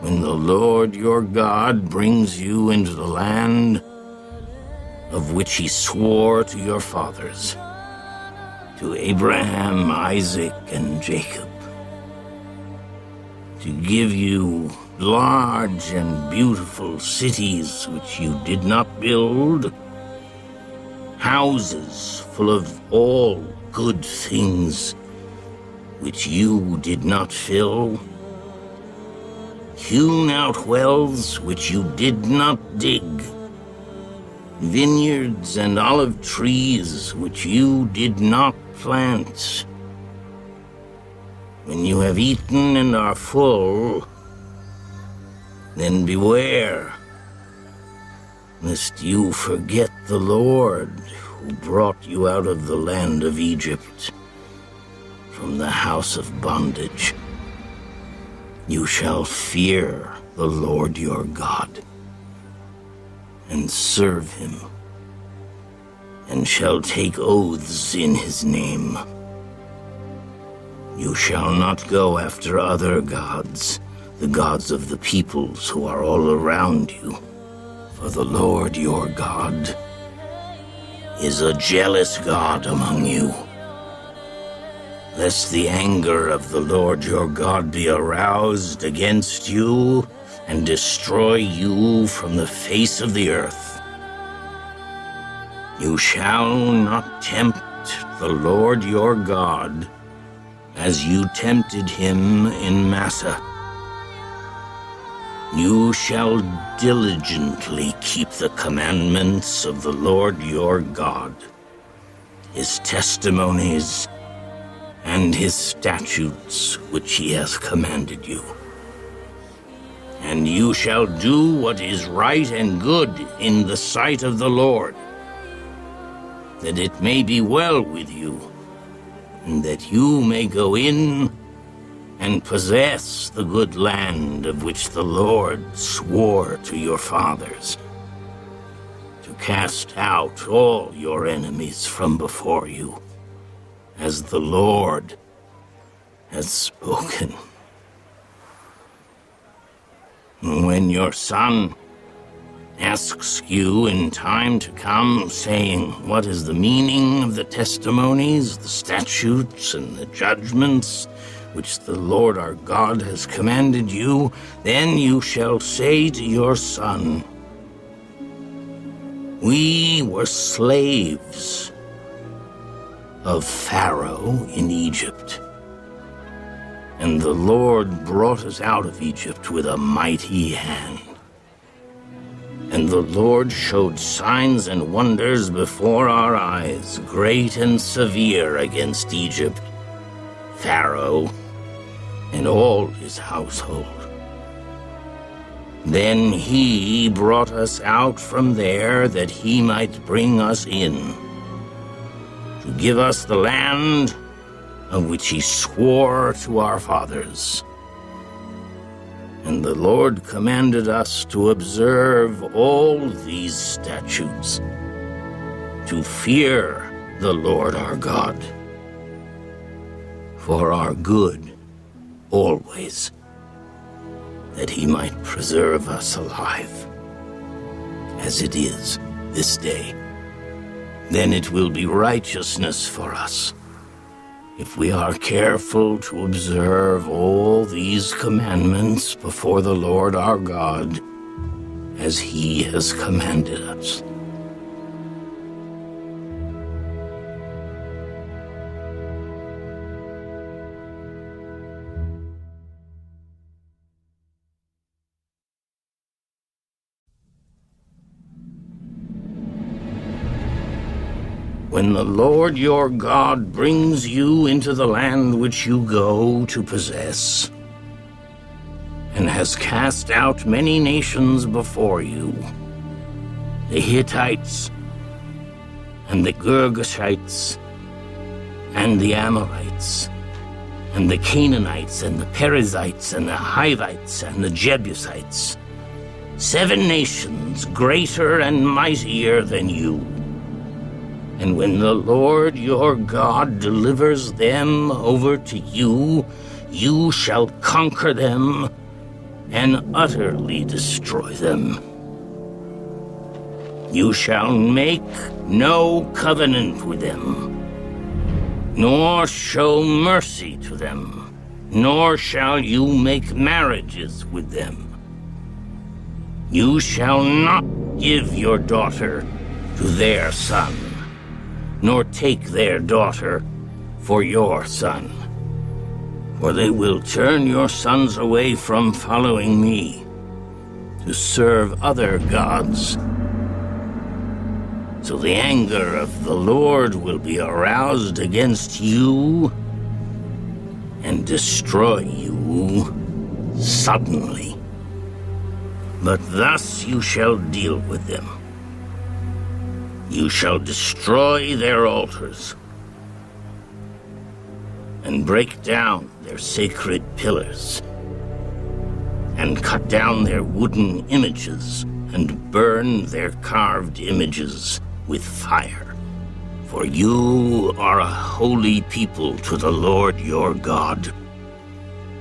when the Lord your God brings you into the land of which he swore to your fathers, to Abraham, Isaac, and Jacob, to give you large and beautiful cities which you did not build, houses full of all good things which you did not fill, hewn out wells which you did not dig, vineyards and olive trees which you did not plant. When you have eaten and are full, then beware, lest you forget the Lord who brought you out of the land of Egypt, from the house of bondage. You shall fear the Lord your God, and serve him, and shall take oaths in his name. You shall not go after other gods, the gods of the peoples who are all around you, for the Lord your God is a jealous God among you. Lest the anger of the Lord your God be aroused against you and destroy you from the face of the earth. You shall not tempt the Lord your God as you tempted him in Massa. You shall diligently keep the commandments of the Lord your God, his testimonies, and his statutes which he has commanded you. And you shall do what is right and good in the sight of the Lord, that it may be well with you, and that you may go in and possess the good land of which the Lord swore to your fathers, to cast out all your enemies from before you, as the Lord has spoken. When your son asks you in time to come, saying, "What is the meaning of the testimonies, the statutes, and the judgments which the Lord our God has commanded you?" then you shall say to your son, "We were slaves of Pharaoh in Egypt, and the Lord brought us out of Egypt with a mighty hand. And the Lord showed signs and wonders before our eyes, great and severe, against Egypt, Pharaoh, and all his household. Then he brought us out from there that he might bring us in, to give us the land of which he swore to our fathers. And the Lord commanded us to observe all these statutes, to fear the Lord our God, for our good always, that he might preserve us alive, as it is this day. Then it will be righteousness for us, if we are careful to observe all these commandments before the Lord our God, as he has commanded us. When the Lord your God brings you into the land which you go to possess, and has cast out many nations before you, the Hittites, and the Girgashites, and the Amorites, and the Canaanites, and the Perizzites, and the Hivites, and the Jebusites, 7 nations greater and mightier than you. And when the Lord your God delivers them over to you, you shall conquer them and utterly destroy them. You shall make no covenant with them, nor show mercy to them, nor shall you make marriages with them. You shall not give your daughter to their son, nor take their daughter for your son. For they will turn your sons away from following me, to serve other gods. So the anger of the Lord will be aroused against you, and destroy you suddenly. But thus you shall deal with them. You shall destroy their altars, and break down their sacred pillars, and cut down their wooden images, and burn their carved images with fire. For you are a holy people to the Lord your God.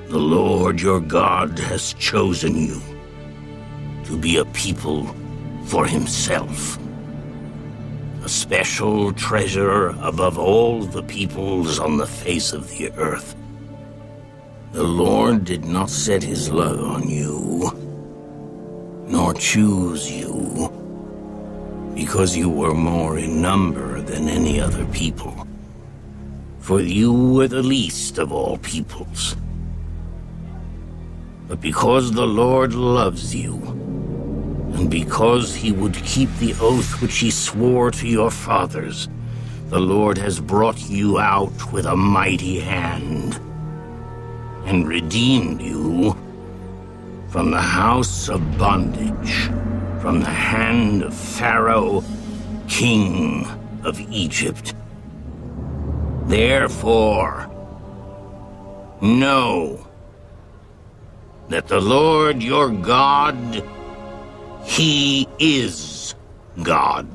The Lord your God has chosen you to be a people for himself, a special treasure above all the peoples on the face of the earth. The Lord did not set his love on you, nor choose you, because you were more in number than any other people, for you were the least of all peoples. But because the Lord loves you, and because he would keep the oath which he swore to your fathers, the Lord has brought you out with a mighty hand, and redeemed you from the house of bondage, from the hand of Pharaoh, king of Egypt. Therefore, know that the Lord your God, he is God,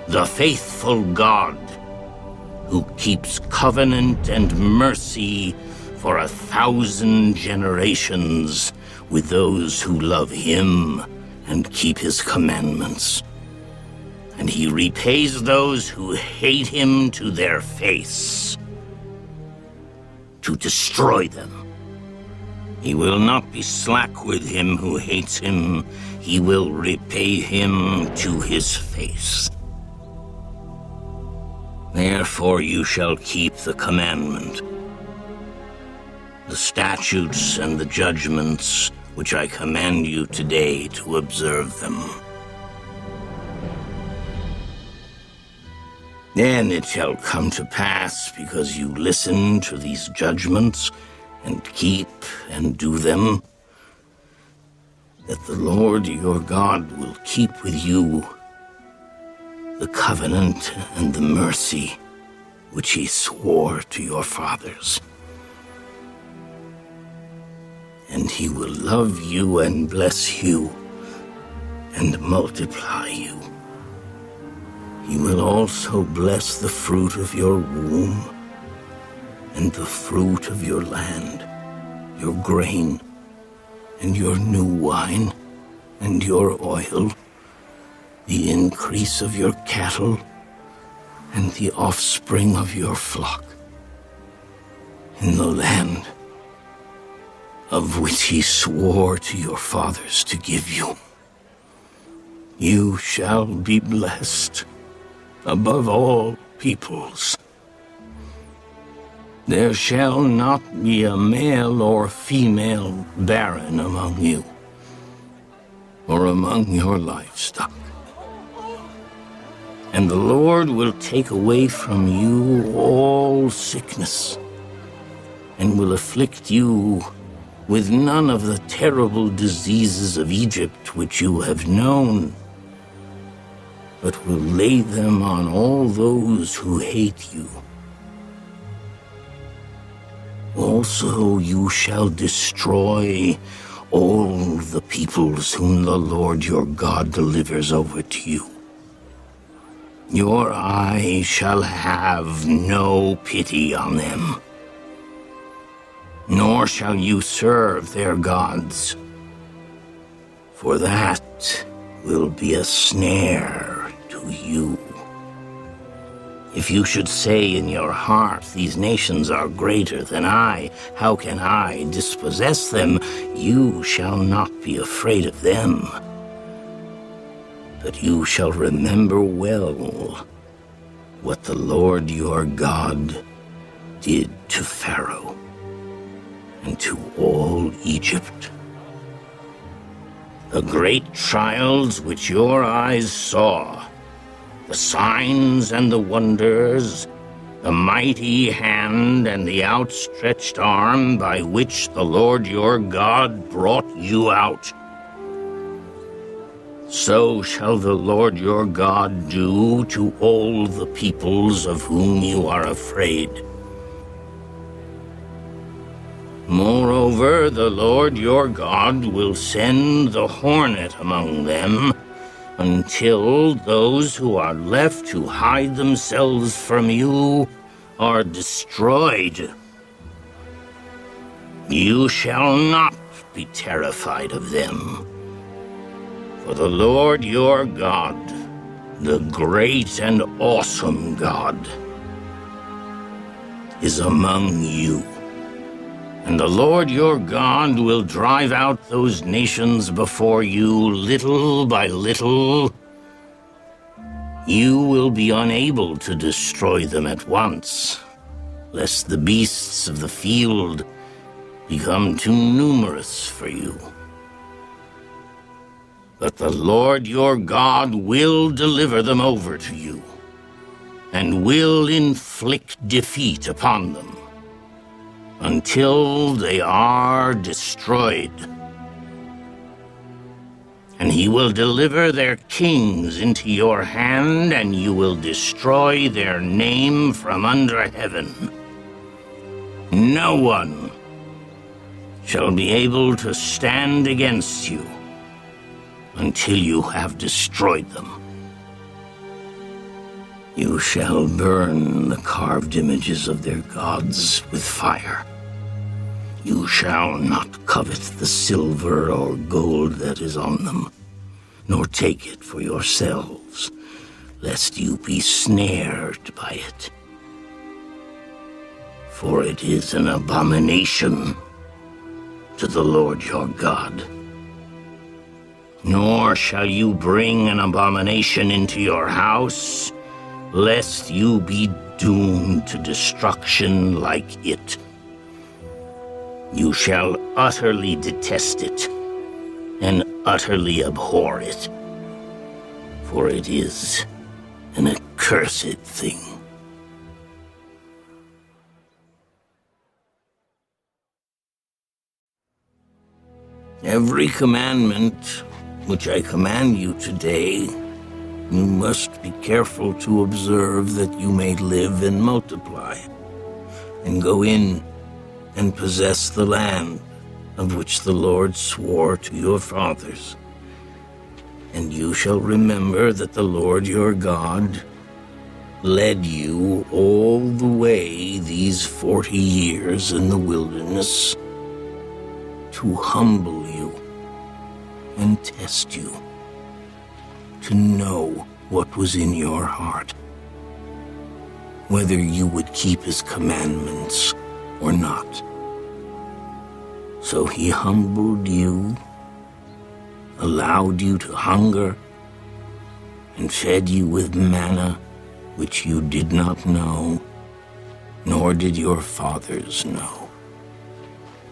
the faithful God, who keeps covenant and mercy for 1,000 generations with those who love him and keep his commandments. And he repays those who hate him to their face, to destroy them. He will not be slack with him who hates him. He will repay him to his face. Therefore you shall keep the commandment, the statutes and the judgments which I command you today to observe them. Then it shall come to pass, because you listen to these judgments and keep and do them, that the Lord your God will keep with you the covenant and the mercy which he swore to your fathers. And he will love you and bless you and multiply you. He will also bless the fruit of your womb and the fruit of your land, your grain and your new wine and your oil, the increase of your cattle and the offspring of your flock, in the land of which he swore to your fathers to give you. You shall be blessed above all peoples. There shall not be a male or female barren among you, or among your livestock. And the Lord will take away from you all sickness, and will afflict you with none of the terrible diseases of Egypt which you have known, but will lay them on all those who hate you. Also you shall destroy all the peoples whom the Lord your God delivers over to you. Your eye shall have no pity on them, nor shall you serve their gods, for that will be a snare to you. If you should say in your heart, these nations are greater than I, how can I dispossess them? You shall not be afraid of them. But you shall remember well what the Lord your God did to Pharaoh and to all Egypt. The great trials which your eyes saw, the signs and the wonders, the mighty hand and the outstretched arm by which the Lord your God brought you out. So shall the Lord your God do to all the peoples of whom you are afraid. Moreover, the Lord your God will send the hornet among them, until those who are left to hide themselves from you are destroyed. You shall not be terrified of them, for the Lord your God, the great and awesome God, is among you. And the Lord your God will drive out those nations before you little by little. You will be unable to destroy them at once, lest the beasts of the field become too numerous for you. But the Lord your God will deliver them over to you, and will inflict defeat upon them, until they are destroyed. And he will deliver their kings into your hand, and you will destroy their name from under heaven. No one shall be able to stand against you until you have destroyed them. You shall burn the carved images of their gods with fire. You shall not covet the silver or gold that is on them, nor take it for yourselves, lest you be snared by it. For it is an abomination to the Lord your God. Nor shall you bring an abomination into your house, lest you be doomed to destruction like it. You shall utterly detest it, and utterly abhor it, for it is an accursed thing. Every commandment which I command you today, you must be careful to observe, that you may live and multiply, and go in and possess the land of which the Lord swore to your fathers. And you shall remember that the Lord your God led you all the way these 40 years in the wilderness to humble you and test you, to know what was in your heart, whether you would keep his commandments or not. So he humbled you, allowed you to hunger, and fed you with manna which you did not know, nor did your fathers know,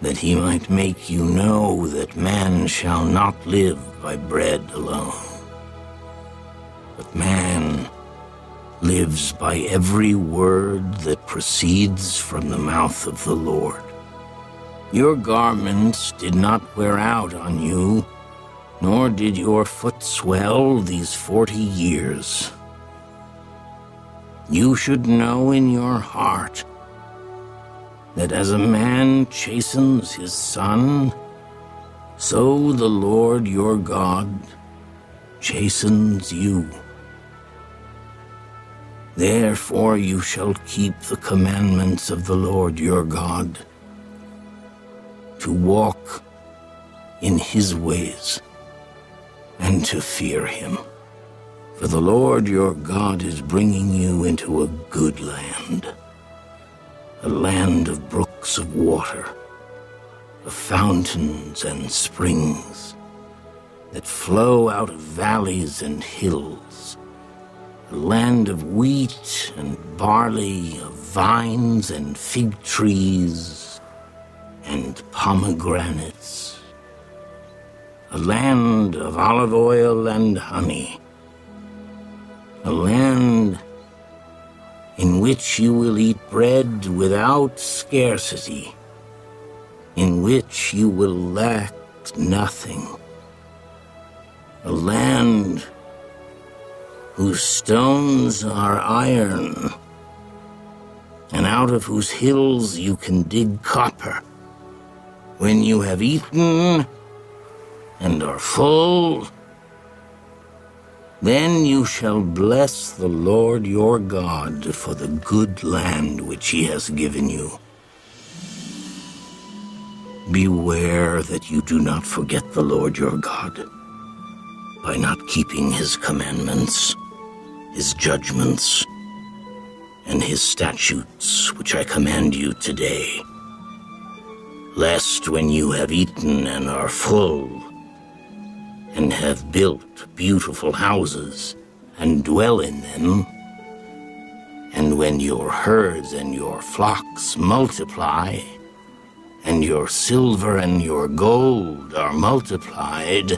that he might make you know that man shall not live by bread alone, but man lives by every word that proceeds from the mouth of the Lord. Your garments did not wear out on you, nor did your foot swell these 40 years. You should know in your heart that as a man chastens his son, so the Lord your God chastens you. Therefore you shall keep the commandments of the Lord your God, to walk in his ways and to fear him. For the Lord your God is bringing you into a good land, a land of brooks of water, of fountains and springs that flow out of valleys and hills, a land of wheat and barley, of vines and fig trees and pomegranates, a land of olive oil and honey, a land in which you will eat bread without scarcity, in which you will lack nothing, a land whose stones are iron, and out of whose hills you can dig copper. When you have eaten and are full, then you shall bless the Lord your God for the good land which he has given you. Beware that you do not forget the Lord your God by not keeping his commandments, his judgments, and his statutes which I command you today, lest when you have eaten and are full, and have built beautiful houses, and dwell in them, and when your herds and your flocks multiply, and your silver and your gold are multiplied,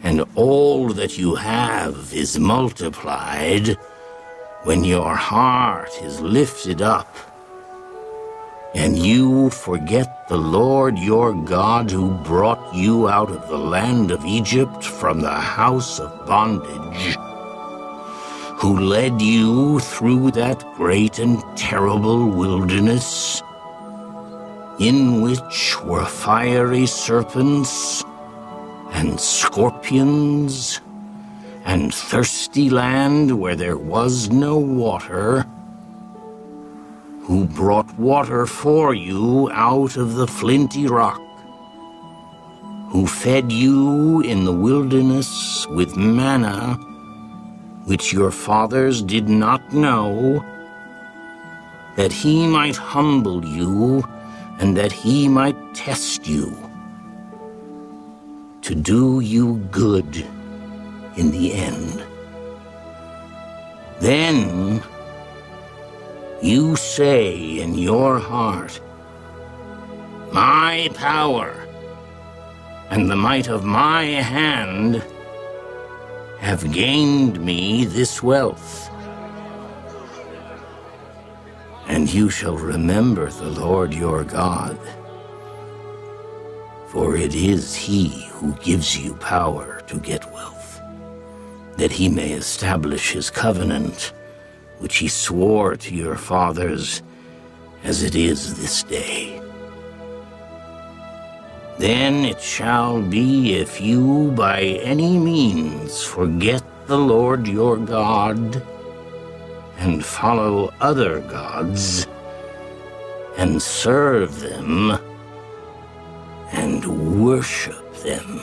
and all that you have is multiplied, when your heart is lifted up, and you forget the Lord your God, who brought you out of the land of Egypt from the house of bondage, who led you through that great and terrible wilderness, in which were fiery serpents and scorpions, and thirsty land where there was no water, who brought water for you out of the flinty rock, who fed you in the wilderness with manna, which your fathers did not know, that he might humble you, and that he might test you, to do you good in the end. Then you say in your heart, my power and the might of my hand have gained me this wealth. And you shall remember the Lord your God, For it is he who gives you power to get wealth, that he may establish his covenant, which he swore to your fathers, as it is this day. Then it shall be, if you by any means forget the Lord your God, and follow other gods, and serve them, and worship them,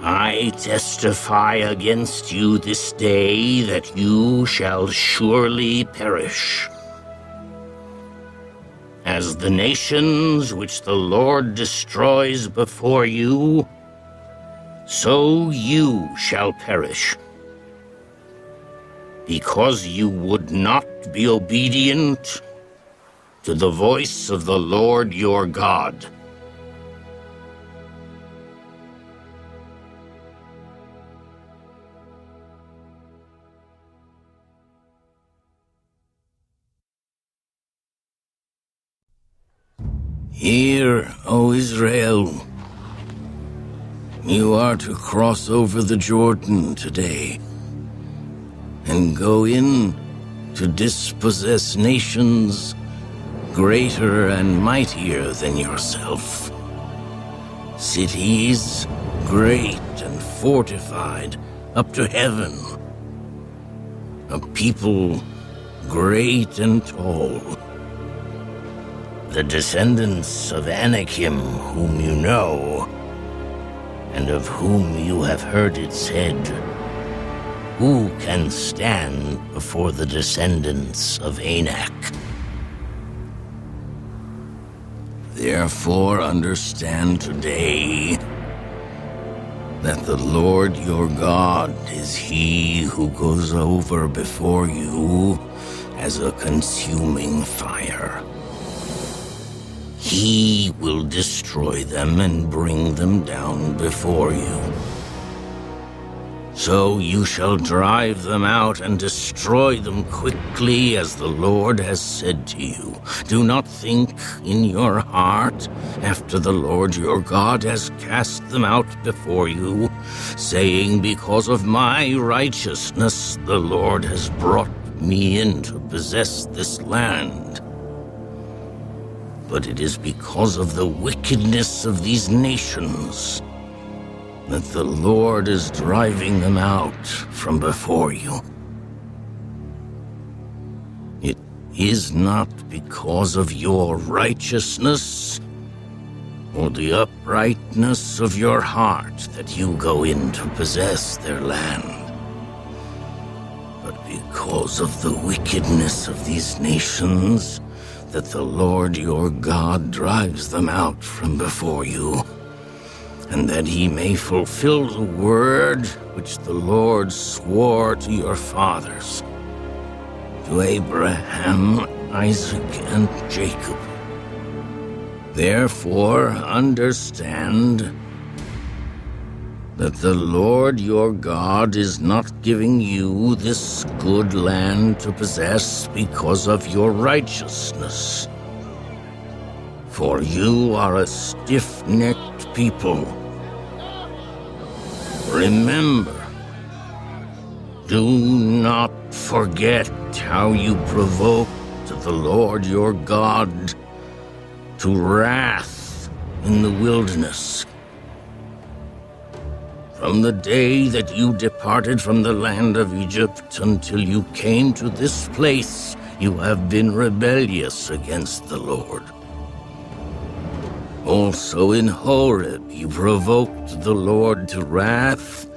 I testify against you this day that you shall surely perish. As the nations which the Lord destroys before you, so you shall perish, because you would not be obedient to the voice of the Lord your God. Hear, O Israel, you are to cross over the Jordan today and go in to dispossess nations greater and mightier than yourself, cities great and fortified up to heaven, a people great and tall. The descendants of Anakim, whom you know, and of whom you have heard it said, who can stand before the descendants of Anak? Therefore understand today that the Lord your God is he who goes over before you as a consuming fire. He will destroy them and bring them down before you. So you shall drive them out and destroy them quickly, as the Lord has said to you. Do not think in your heart, after the Lord your God has cast them out before you, saying, because of my righteousness the Lord has brought me in to possess this land. But it is because of the wickedness of these nations that the Lord is driving them out from before you. It is not because of your righteousness or the uprightness of your heart that you go in to possess their land, but because of the wickedness of these nations that the Lord your God drives them out from before you, and that he may fulfill the word which the Lord swore to your fathers, to Abraham, Isaac, and Jacob. Therefore understand that the Lord your God is not giving you this good land to possess because of your righteousness. For you are a stiff-necked people. Remember, do not forget how you provoked the Lord your God to wrath in the wilderness. From the day that you departed from the land of Egypt until you came to this place, you have been rebellious against the Lord. Also in Horeb you provoked the Lord to wrath,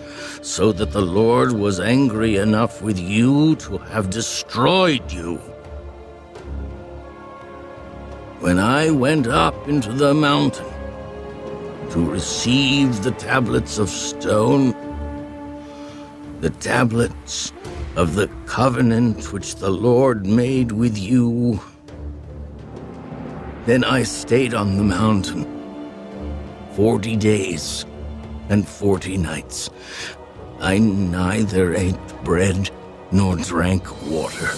so that the Lord was angry enough with you to have destroyed you. When I went up into the mountain to receive the tablets of stone, the tablets of the covenant which the Lord made with you, then I stayed on the mountain 40 days and 40 nights. I neither ate bread nor drank water.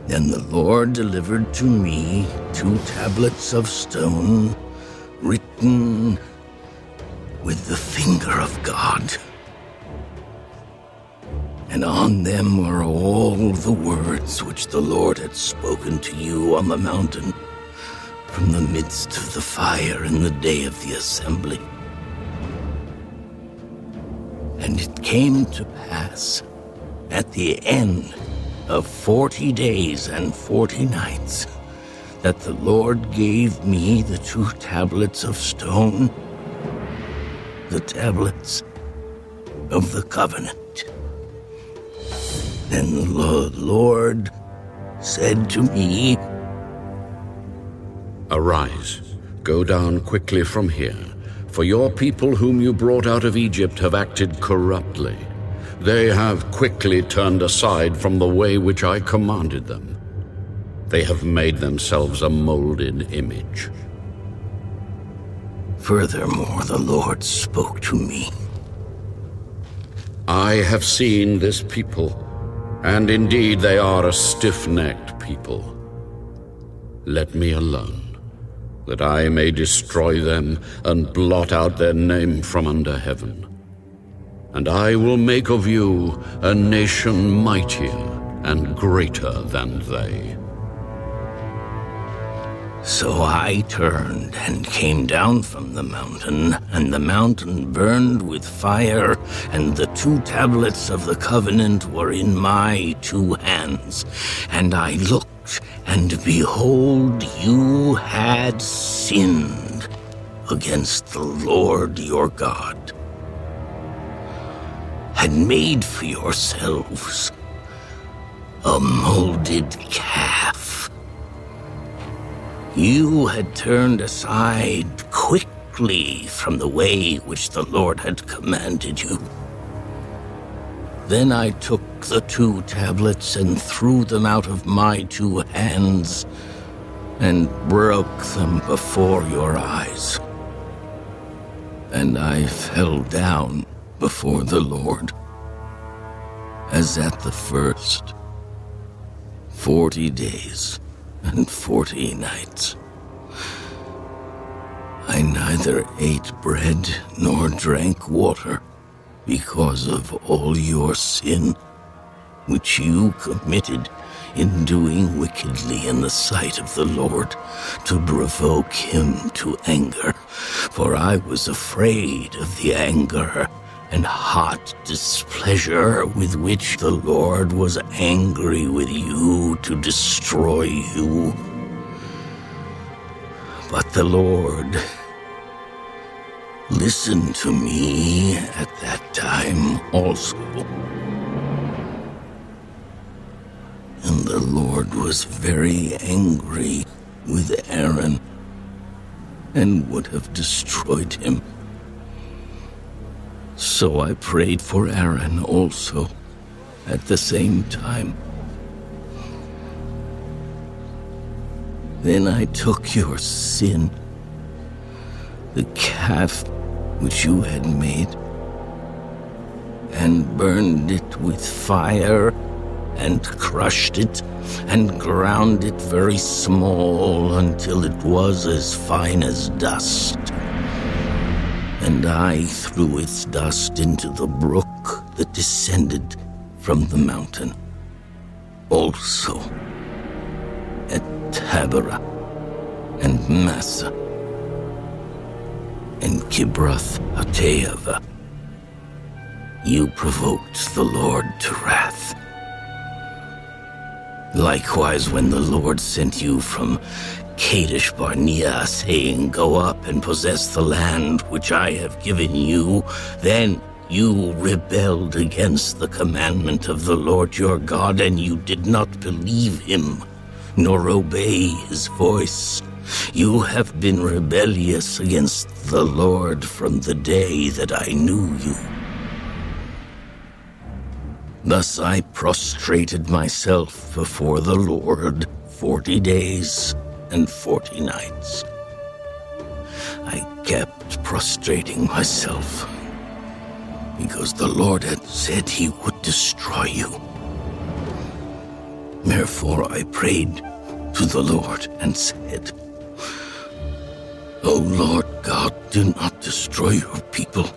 Then the Lord delivered to me 2 tablets of stone, written with the finger of God. And on them were all the words which the Lord had spoken to you on the mountain from the midst of the fire in the day of the assembly. And it came to pass at the end of 40 days and 40 nights that the Lord gave me the 2 tablets of stone, the tablets of the covenant. Then the Lord said to me, Arise, go down quickly from here, for your people whom you brought out of Egypt have acted corruptly. They have quickly turned aside from the way which I commanded them. They have made themselves a molded image. Furthermore, the Lord spoke to me. I have seen this people, and indeed they are a stiff-necked people. Let me alone, that I may destroy them and blot out their name from under heaven. And I will make of you a nation mightier and greater than they. So I turned and came down from the mountain, and the mountain burned with fire, and the 2 tablets of the covenant were in my 2 hands. And I looked, and behold, you had sinned against the Lord your God, had made for yourselves a molded calf. You had turned aside quickly from the way which the Lord had commanded you. Then I took the 2 tablets and threw them out of my 2 hands and broke them before your eyes. And I fell down before the Lord, as at the first 40 days and 40 nights. I neither ate bread nor drank water because of all your sin, which you committed in doing wickedly in the sight of the Lord, to provoke him to anger. For I was afraid of the anger and hot displeasure with which the Lord was angry with you to destroy you. But the Lord listened to me at that time also. And the Lord was very angry with Aaron and would have destroyed him. So I prayed for Aaron also at the same time. Then I took your sin, the calf which you had made, and burned it with fire, and crushed it, and ground it very small until it was as fine as dust. And I threw its dust into the brook that descended from the mountain. Also at Taberah and Massa and Kibroth Hattaavah, you provoked the Lord to wrath. Likewise, when the Lord sent you from Kadesh Barnea, saying, "Go up and possess the land which I have given you," then you rebelled against the commandment of the Lord your God, and you did not believe him, nor obey his voice. You have been rebellious against the Lord from the day that I knew you. Thus I prostrated myself before the Lord 40 days and 40 nights. I kept prostrating myself because the Lord had said he would destroy you. Therefore I prayed to the Lord and said, O Lord God, do not destroy your people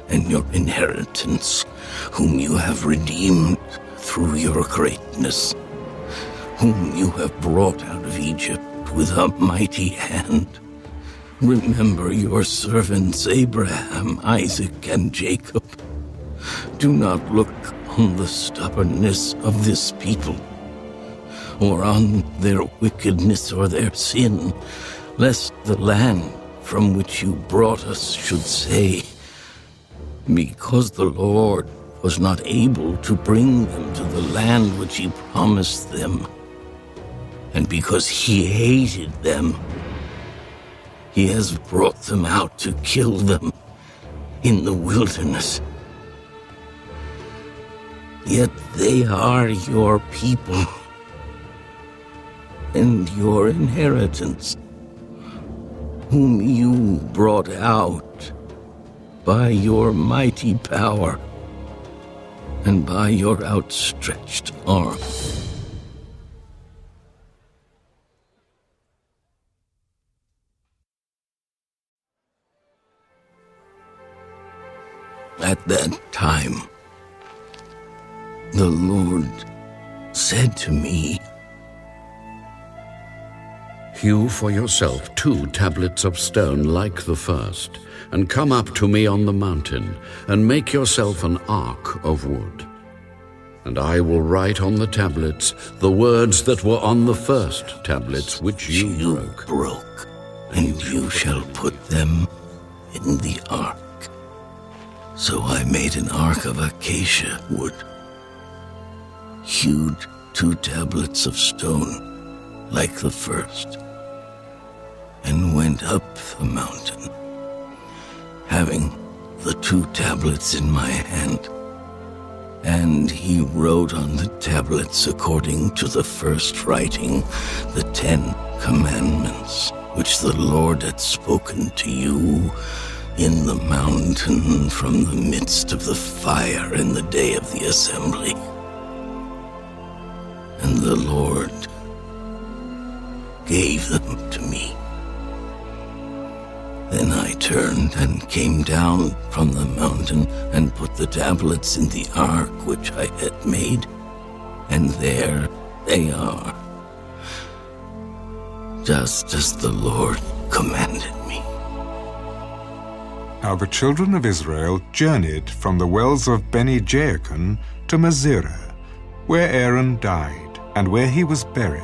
and your inheritance, whom you have redeemed through your greatness, whom you have brought out of Egypt with a mighty hand. Remember your servants Abraham, Isaac, and Jacob. Do not look on the stubbornness of this people, or on their wickedness or their sin, lest the land from which you brought us should say, because the Lord was not able to bring them to the land which he promised them, and because he hated them, he has brought them out to kill them in the wilderness. Yet they are your people and your inheritance, whom you brought out by your mighty power and by your outstretched arm. At that time, the Lord said to me, Hew for yourself 2 tablets of stone like the first, and come up to me on the mountain, and make yourself an ark of wood. And I will write on the tablets the words that were on the first tablets which you broke. And you shall put them in the ark. So I made an ark of acacia wood, hewed 2 tablets of stone like the first, and went up the mountain, having the 2 tablets in my hand. And he wrote on the tablets according to the first writing the 10 commandments, which the Lord had spoken to you in the mountain from the midst of the fire in the day of the assembly. And the Lord gave them to me. Then I turned and came down from the mountain and put the tablets in the ark which I had made, and there they are, just as the Lord commanded me. Now the children of Israel journeyed from the wells of Beni-Jaakon to Masirah, where Aaron died, and where he was buried.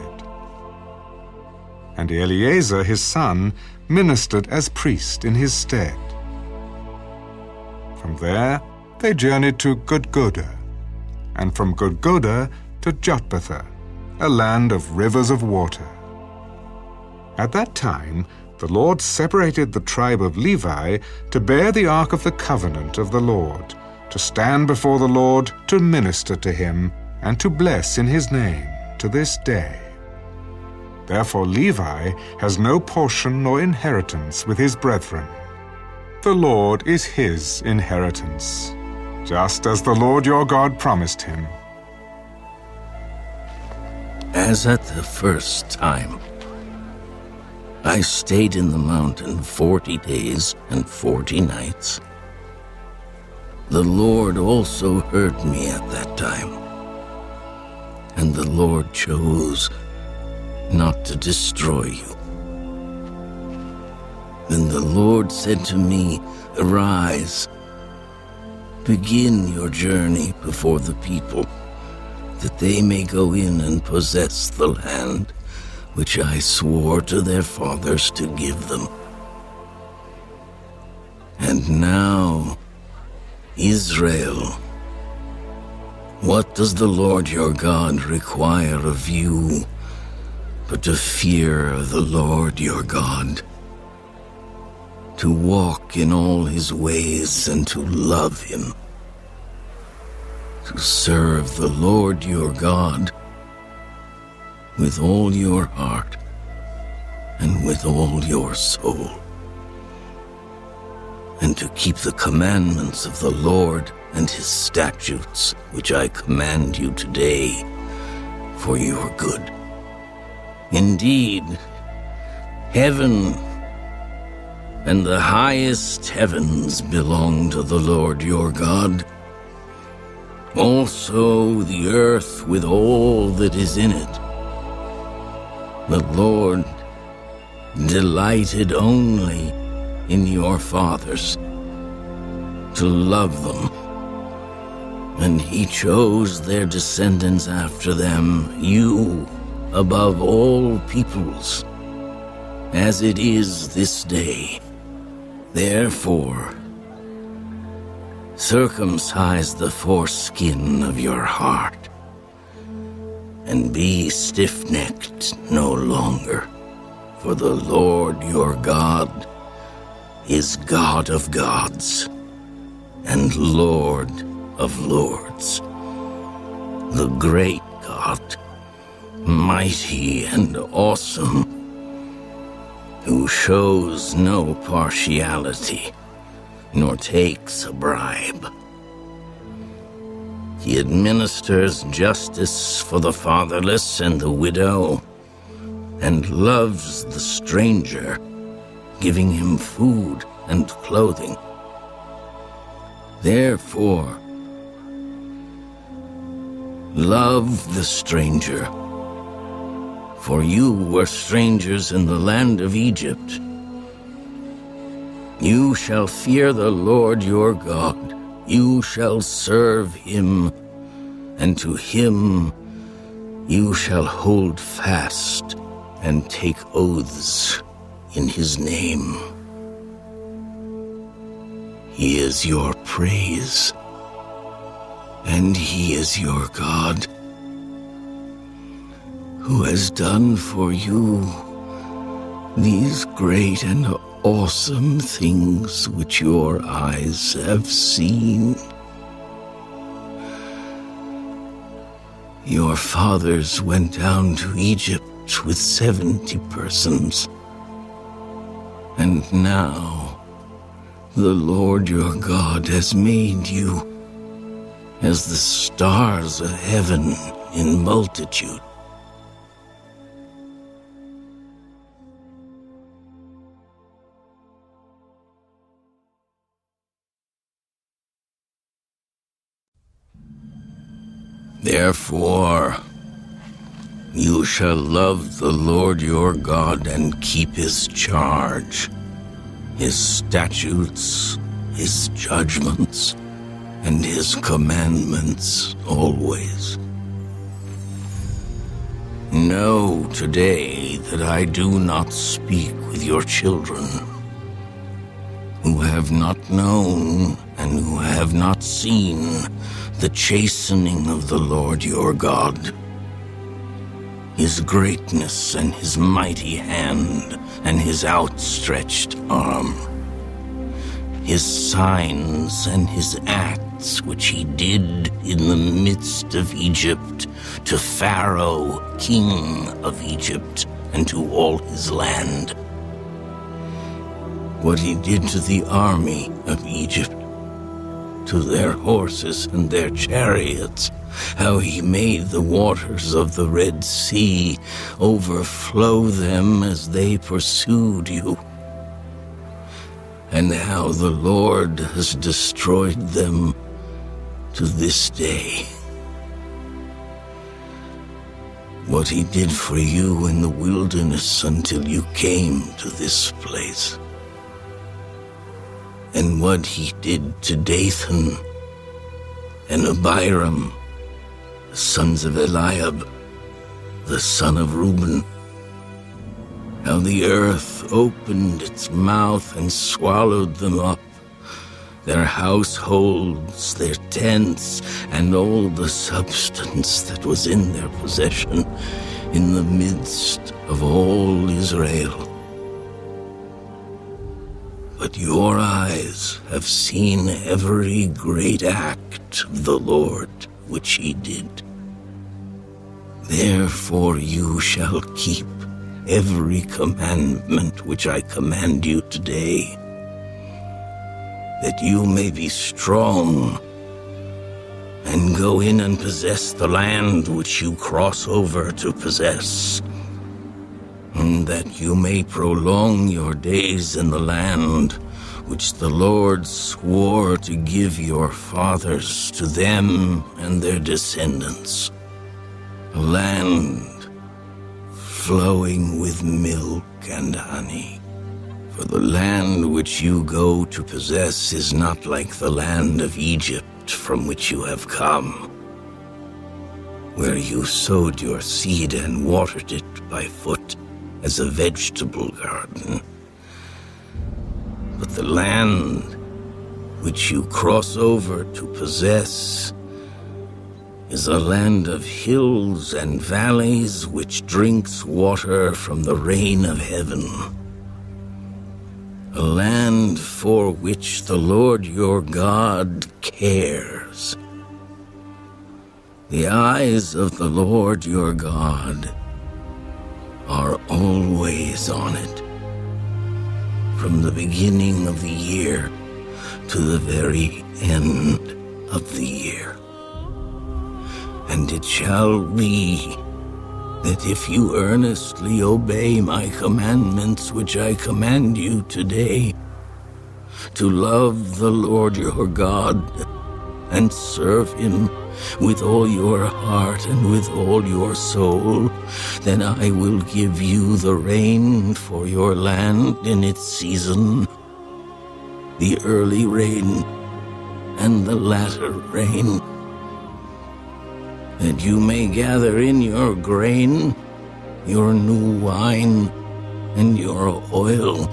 And Eleazar his son ministered as priest in his stead. From there they journeyed to Gudgodah, and from Gudgodah to Jotbatha, a land of rivers of water. At that time the Lord separated the tribe of Levi to bear the ark of the covenant of the Lord, to stand before the Lord to minister to him, and to bless in his name to this day. Therefore Levi has no portion nor inheritance with his brethren. The Lord is his inheritance, just as the Lord your God promised him. As at the first time, I stayed in the mountain 40 days and 40 nights. The Lord also heard me at that time, and the Lord chose not to destroy you. Then the Lord said to me, Arise, begin your journey before the people, that they may go in and possess the land which I swore to their fathers to give them. And now, Israel, what does the Lord your God require of you but to fear the Lord your God, to walk in all his ways and to love him, to serve the Lord your God with all your heart and with all your soul, and to keep the commandments of the Lord and his statutes, which I command you today, for your good. Indeed, heaven and the highest heavens belong to the Lord your God. Also the earth with all that is in it. The Lord delighted only in your fathers, to love them, and he chose their descendants after them, you above all peoples, as it is this day. Therefore, circumcise the foreskin of your heart, and be stiff-necked no longer, for the Lord your God is God of gods and Lord of lords, the great God, mighty and awesome, who shows no partiality, nor takes a bribe. He administers justice for the fatherless and the widow, and loves the stranger, giving him food and clothing. Therefore, love the stranger, for you were strangers in the land of Egypt. You shall fear the Lord your God. You shall serve him, and to him you shall hold fast and take oaths in his name. He is your praise, and he is your God, who has done for you these great and awesome things which your eyes have seen. Your fathers went down to Egypt with 70 persons, and now the Lord your God has made you as the stars of heaven in multitude. Therefore, you shall love the Lord your God and keep his charge, his statutes, his judgments, and his commandments always. Know today that I do not speak with your children, who have not known and who have not seen the chastening of the Lord your God, his greatness and his mighty hand and his outstretched arm, his signs and his acts which he did in the midst of Egypt to Pharaoh, king of Egypt, and to all his land. What he did to the army of Egypt, to their horses and their chariots, how he made the waters of the Red Sea overflow them as they pursued you, and how the Lord has destroyed them to this day. What he did for you in the wilderness until you came to this place, and what he did to Dathan and Abiram, the sons of Eliab, the son of Reuben, how the earth opened its mouth and swallowed them up, their households, their tents, and all the substance that was in their possession, in the midst of all Israel. But your eyes have seen every great act of the Lord which he did. Therefore you shall keep every commandment which I command you today, that you may be strong and go in and possess the land which you cross over to possess, and that you may prolong your days in the land which the Lord swore to give your fathers to them and their descendants, a land flowing with milk and honey. For the land which you go to possess is not like the land of Egypt from which you have come, where you sowed your seed and watered it by foot as a vegetable garden. But the land which you cross over to possess is a land of hills and valleys which drinks water from the rain of heaven, a land for which the Lord your God cares. The eyes of the Lord your God are always on it, from the beginning of the year to the very end of the year. And it shall be that if you earnestly obey my commandments which I command you today, to love the Lord your God and serve him with all your heart and with all your soul, then I will give you the rain for your land in its season, the early rain and the latter rain, that you may gather in your grain, your new wine, and your oil,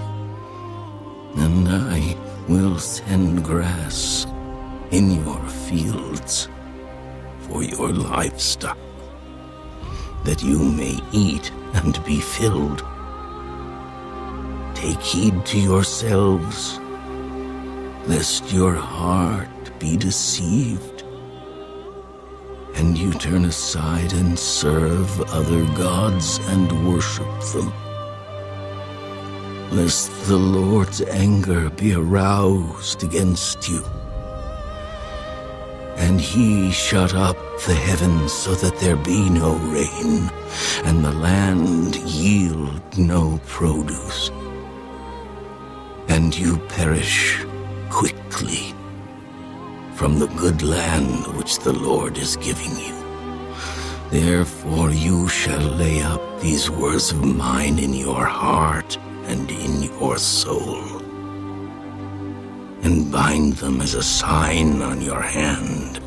and I will send grass in your fields for your livestock, that you may eat and be filled. Take heed to yourselves, lest your heart be deceived, and you turn aside and serve other gods and worship them, lest the Lord's anger be aroused against you, and he shut up the heavens so that there be no rain, and the land yield no produce, and you perish quickly from the good land which the Lord is giving you. Therefore you shall lay up these words of mine in your heart and in your soul, and bind them as a sign on your hand,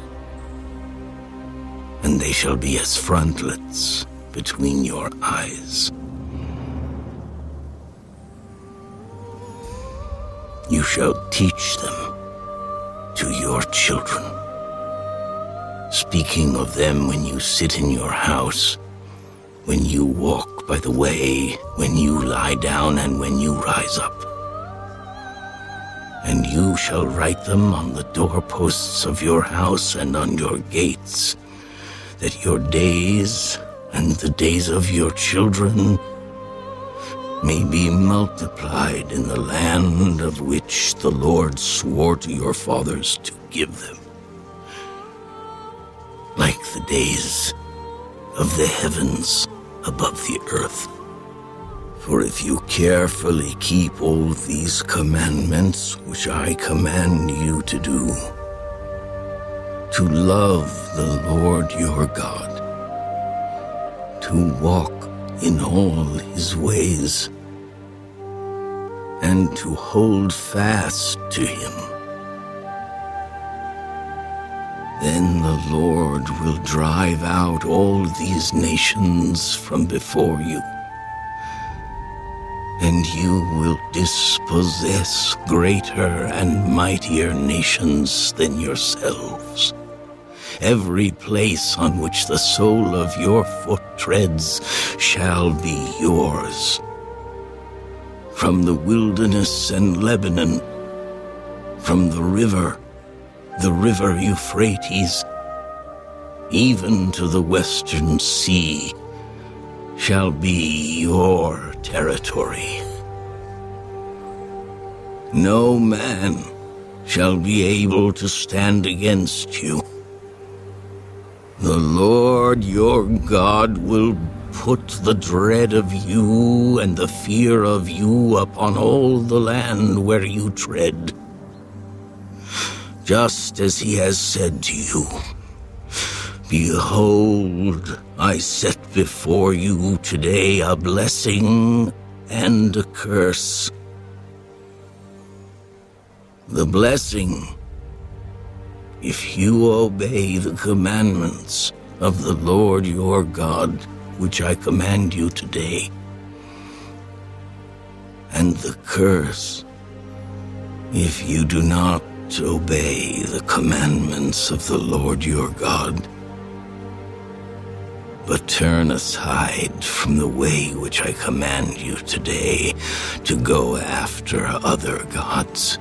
and they shall be as frontlets between your eyes. You shall teach them to your children, speaking of them when you sit in your house, when you walk by the way, when you lie down, and when you rise up. And you shall write them on the doorposts of your house and on your gates, that your days and the days of your children may be multiplied in the land of which the Lord swore to your fathers to give them, like the days of the heavens above the earth. For if you carefully keep all these commandments which I command you to do, to love the Lord your God, to walk in all his ways, and to hold fast to him, then the Lord will drive out all these nations from before you, and you will dispossess greater and mightier nations than yourselves. Every place on which the sole of your foot treads shall be yours. From the wilderness and Lebanon, from the river Euphrates, even to the western sea, shall be your territory. No man shall be able to stand against you, The Lord your God will put the dread of you and the fear of you upon all the land where you tread, just as he has said to you. Behold, I set before you today a blessing and a curse. The blessing, if you obey the commandments of the Lord your God, which I command you today. And the curse, if you do not obey the commandments of the Lord your God, but turn aside from the way which I command you today to go after other gods,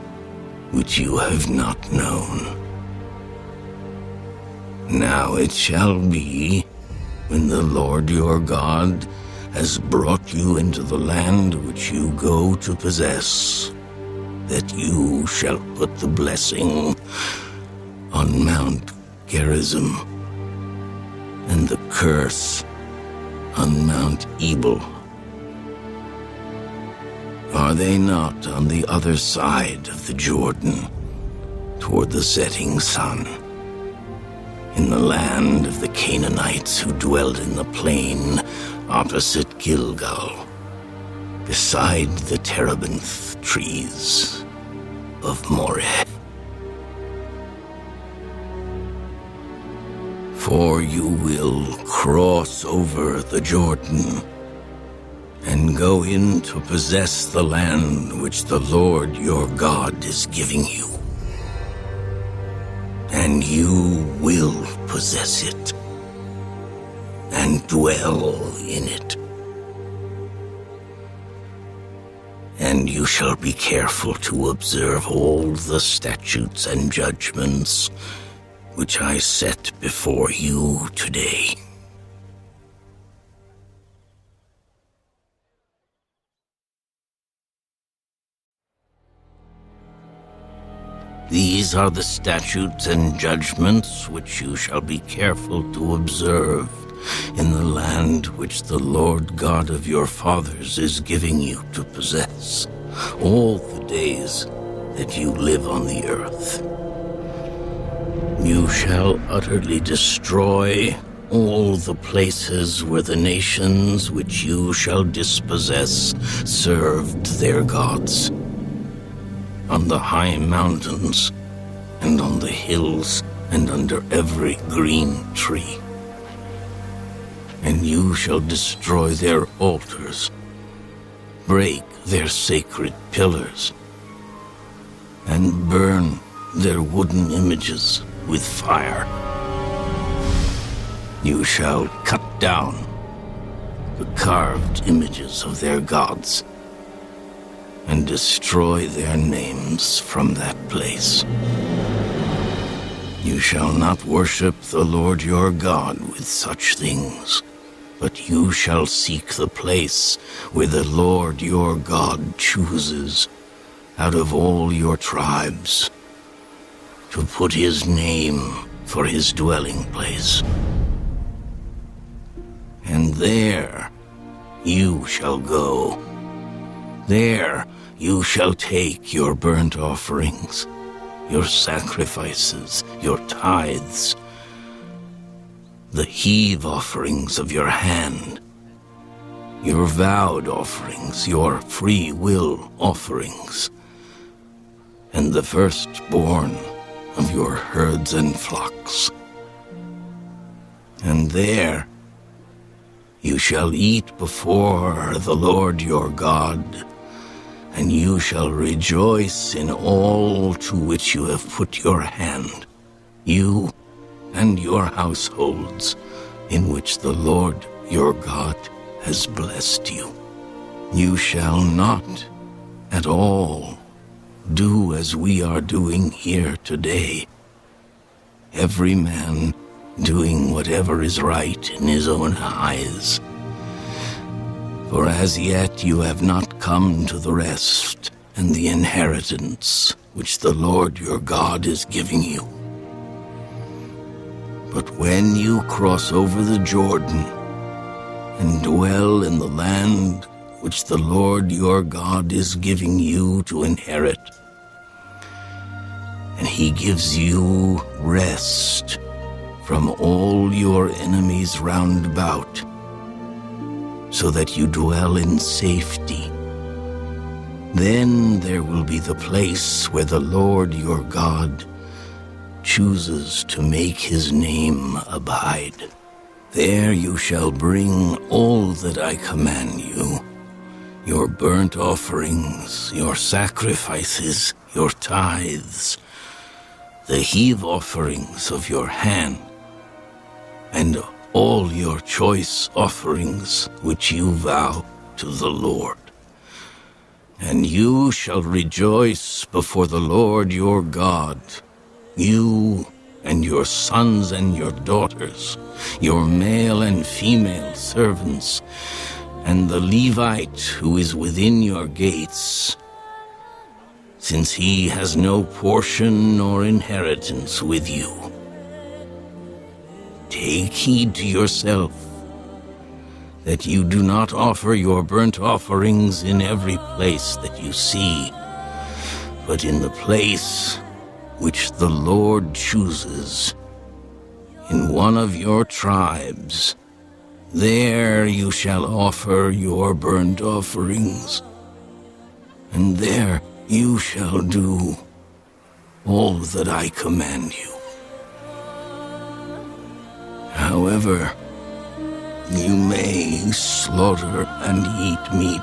which you have not known. Now it shall be, when the Lord your God has brought you into the land which you go to possess, that you shall put the blessing on Mount Gerizim, and the curse on Mount Ebal. Are they not on the other side of the Jordan, toward the setting sun, in the land of the Canaanites who dwelled in the plain opposite Gilgal, beside the terebinth trees of Moreh? For you will cross over the Jordan and go in to possess the land which the Lord your God is giving you. And you will possess it and dwell in it. And you shall be careful to observe all the statutes and judgments which I set before you today. These are the statutes and judgments which you shall be careful to observe in the land which the Lord God of your fathers is giving you to possess, all the days that you live on the earth. You shall utterly destroy all the places where the nations which you shall dispossess served their gods, on the high mountains, and on the hills, and under every green tree. And you shall destroy their altars, break their sacred pillars, and burn their wooden images with fire. You shall cut down the carved images of their gods, and destroy their names from that place. You shall not worship the Lord your God with such things, but you shall seek the place where the Lord your God chooses out of all your tribes to put his name for his dwelling place. And there you shall go. There you shall take your burnt offerings, your sacrifices, your tithes, the heave offerings of your hand, your vowed offerings, your free will offerings, and the firstborn of your herds and flocks. And there you shall eat before the Lord your God, and you shall rejoice in all to which you have put your hand, you and your households, in which the Lord your God has blessed you. You shall not at all do as we are doing here today, every man doing whatever is right in his own eyes. For as yet you have not come to the rest and the inheritance which the Lord your God is giving you. But when you cross over the Jordan and dwell in the land which the Lord your God is giving you to inherit, and he gives you rest from all your enemies round about, so that you dwell in safety, then there will be the place where the Lord your God chooses to make his name abide. There you shall bring all that I command you, your burnt offerings, your sacrifices, your tithes, the heave offerings of your hand, and all your choice offerings which you vow to the Lord. And you shall rejoice before the Lord your God, you and your sons and your daughters, your male and female servants, and the Levite who is within your gates, since he has no portion nor inheritance with you. Take heed to yourself that you do not offer your burnt offerings in every place that you see, but in the place which the Lord chooses, in one of your tribes. There you shall offer your burnt offerings, and there you shall do all that I command you. However, you may slaughter and eat meat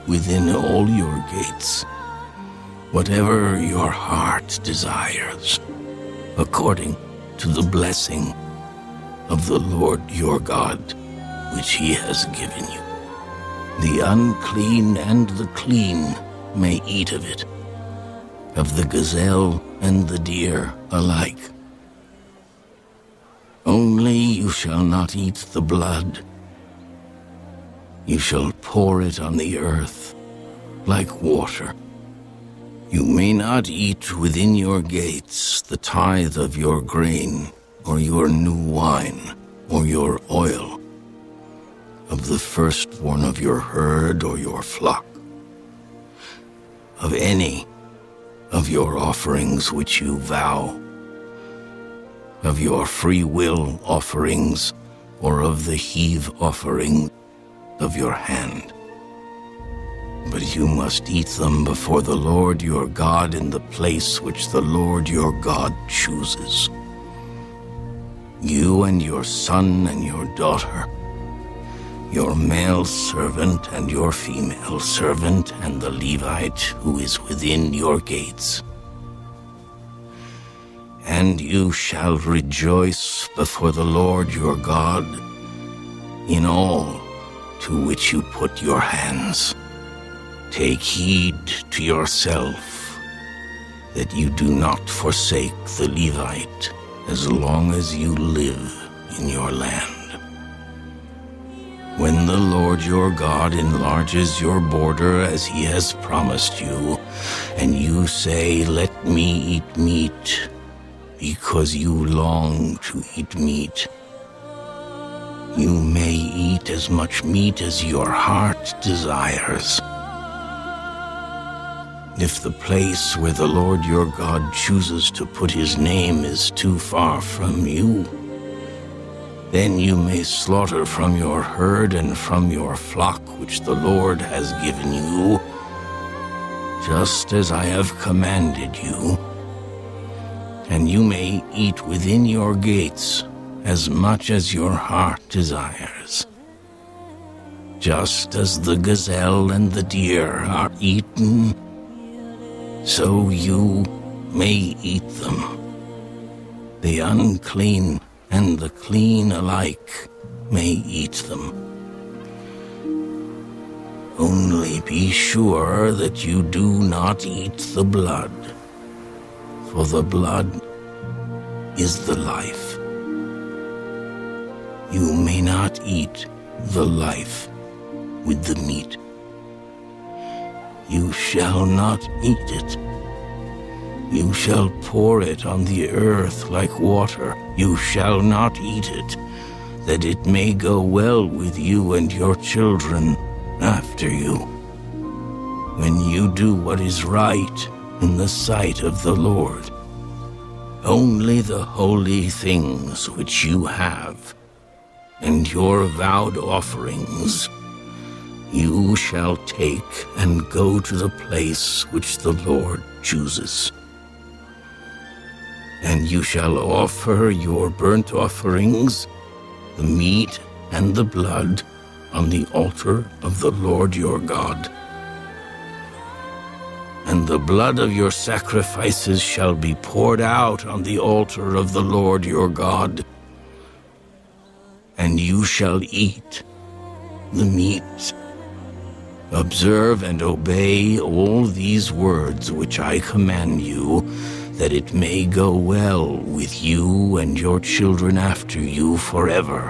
within all your gates, whatever your heart desires, according to the blessing of the Lord your God, which he has given you. The unclean and the clean may eat of it, of the gazelle and the deer alike. Only you shall not eat the blood. You shall pour it on the earth like water. You may not eat within your gates the tithe of your grain, or your new wine, or your oil, of the firstborn of your herd or your flock, of any of your offerings which you vow, of your free will offerings, or of the heave offering of your hand. But you must eat them before the Lord your God in the place which the Lord your God chooses. You and your son and your daughter, your male servant and your female servant, and the Levite who is within your gates. And you shall rejoice before the Lord your God in all to which you put your hands. Take heed to yourself that you do not forsake the Levite as long as you live in your land. When the Lord your God enlarges your border as he has promised you, and you say, "Let me eat meat," because you long to eat meat, you may eat as much meat as your heart desires. If the place where the Lord your God chooses to put his name is too far from you, then you may slaughter from your herd and from your flock which the Lord has given you, just as I have commanded you. And you may eat within your gates as much as your heart desires. Just as the gazelle and the deer are eaten, so you may eat them. The unclean and the clean alike may eat them. Only be sure that you do not eat the blood, for the blood is the life. You may not eat the life with the meat. You shall not eat it, You shall pour it on the earth like water. You shall not eat it, that it may go well with you and your children after you. When you do what is right in the sight of the Lord, only the holy things which you have, and your vowed offerings, you shall take and go to the place which the Lord chooses. And you shall offer your burnt offerings, the meat and the blood, on the altar of the Lord your God. And the blood of your sacrifices shall be poured out on the altar of the Lord your God. And you shall eat the meat. Observe and obey all these words which I command you, that it may go well with you and your children after you forever.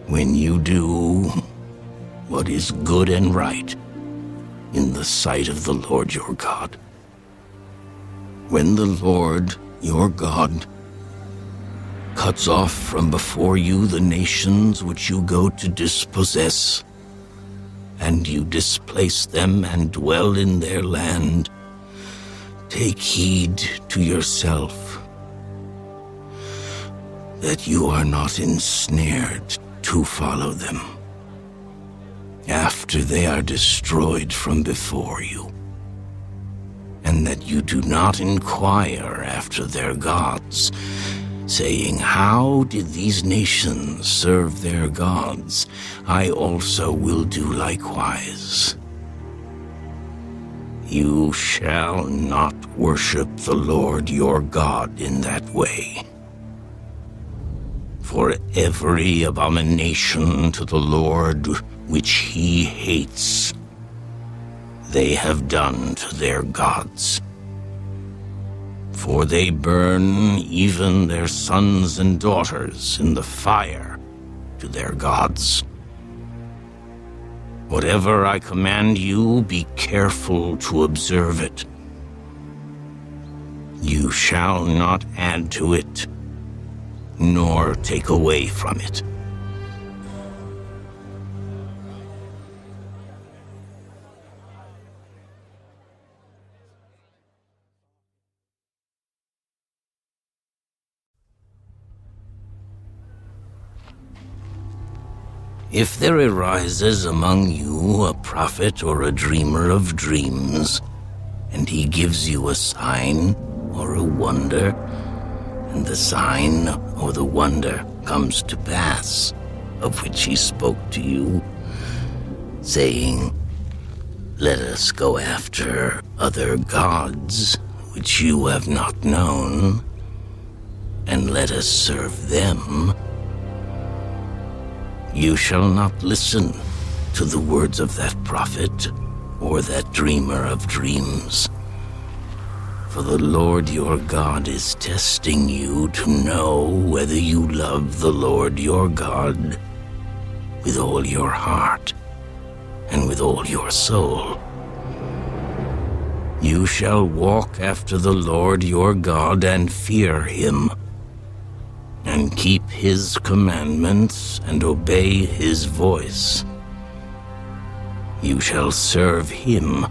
When you do what is good and right in the sight of the Lord your God. When the Lord your God cuts off from before you the nations which you go to dispossess, and you displace them and dwell in their land, take heed to yourself that you are not ensnared to follow them after they are destroyed from before you, and that you do not inquire after their gods, saying, how did these nations serve their gods? I also will do likewise. You shall not worship the Lord your God in that way. For every abomination to the Lord which he hates, they have done to their gods. For they burn even their sons and daughters in the fire to their gods. Whatever I command you, be careful to observe it. You shall not add to it, nor take away from it. If there arises among you a prophet or a dreamer of dreams, and he gives you a sign or a wonder, and the sign or the wonder comes to pass, of which he spoke to you, saying, let us go after other gods which you have not known, and let us serve them, you shall not listen to the words of that prophet or that dreamer of dreams. For the Lord your God is testing you to know whether you love the Lord your God with all your heart and with all your soul. You shall walk after the Lord your God and fear him, and keep his commandments and obey his voice. You shall serve him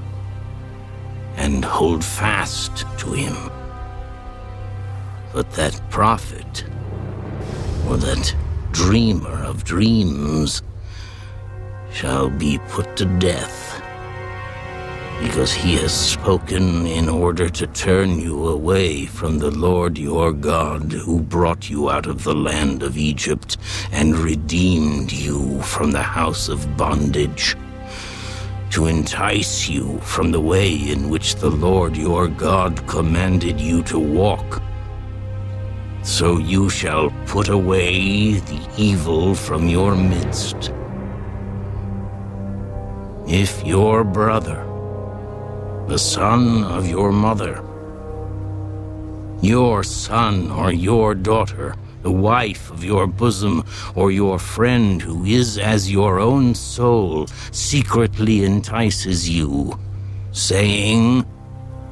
and hold fast to him. But that prophet or that dreamer of dreams shall be put to death, because he has spoken in order to turn you away from the Lord your God, who brought you out of the land of Egypt and redeemed you from the house of bondage, to entice you from the way in which the Lord your God commanded you to walk. So you shall put away the evil from your midst. If your brother, the son of your mother, your son or your daughter, the wife of your bosom, or your friend who is as your own soul, secretly entices you, saying,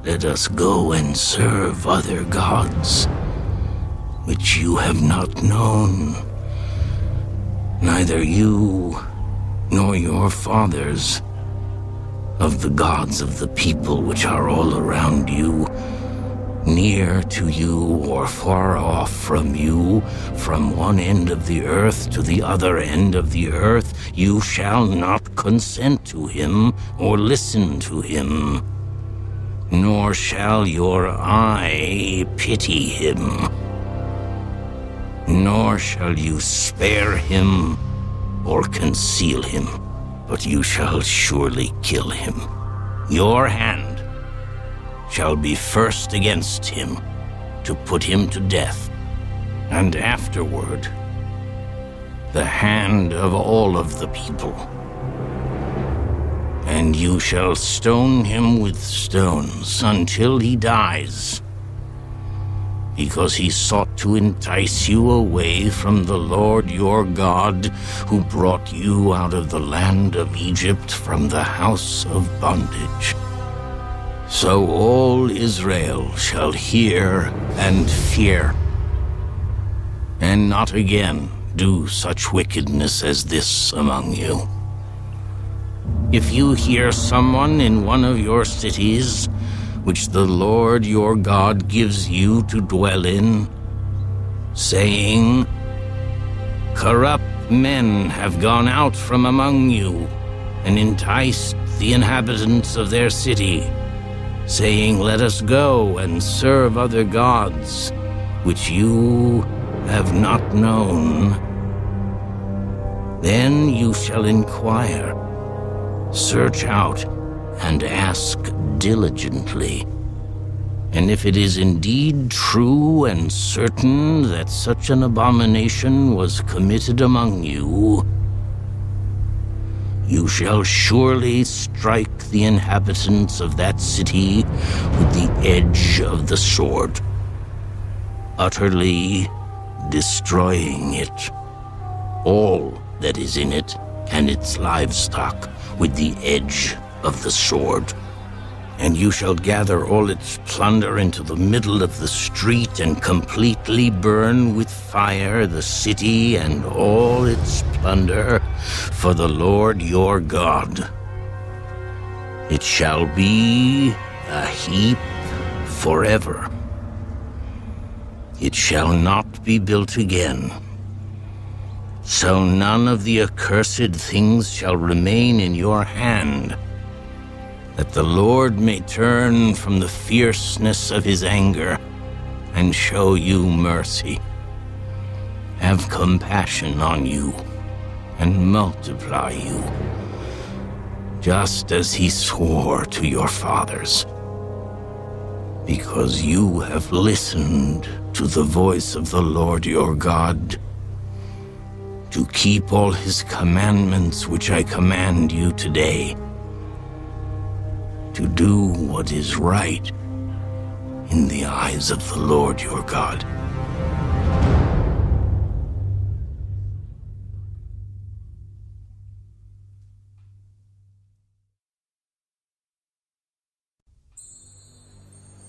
Let us go and serve other gods, which you have not known, neither you nor your fathers, of the gods of the people which are all around you, near to you or far off from you, from one end of the earth to the other end of the earth. You shall not consent to him or listen to him, nor shall your eye pity him, nor shall you spare him or conceal him, but you shall surely kill him. Your hand shall be first against him, to put him to death, and afterward the hand of all of the people. And you shall stone him with stones until he dies, because he sought to entice you away from the Lord your God, who brought you out of the land of Egypt from the house of bondage. So all Israel shall hear and fear, and not again do such wickedness as this among you. If you hear someone in one of your cities, which the Lord your God gives you to dwell in, saying, corrupt men have gone out from among you and enticed the inhabitants of their city, saying, let us go and serve other gods, which you have not known, then you shall inquire, search out, and ask diligently. And if it is indeed true and certain that such an abomination was committed among you, you shall surely strike the inhabitants of that city with the edge of the sword, utterly destroying it, all that is in it and its livestock, with the edge of the sword. And you shall gather all its plunder into the middle of the street and completely burn with fire the city and all its plunder for the Lord your God. It shall be a heap forever. It shall not be built again. So none of the accursed things shall remain in your hand, that the Lord may turn from the fierceness of his anger and show you mercy, have compassion on you, and multiply you, just as he swore to your fathers, because you have listened to the voice of the Lord your God, to keep all his commandments which I command you today, to do what is right in the eyes of the Lord your God.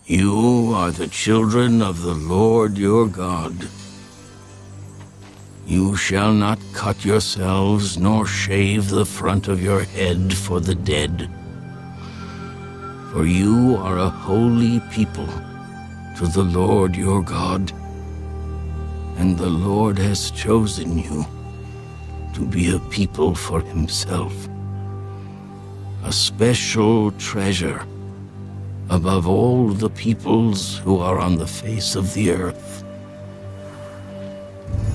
You are the children of the Lord your God. You shall not cut yourselves nor shave the front of your head for the dead, for you are a holy people to the Lord your God, and the Lord has chosen you to be a people for himself, a special treasure above all the peoples who are on the face of the earth.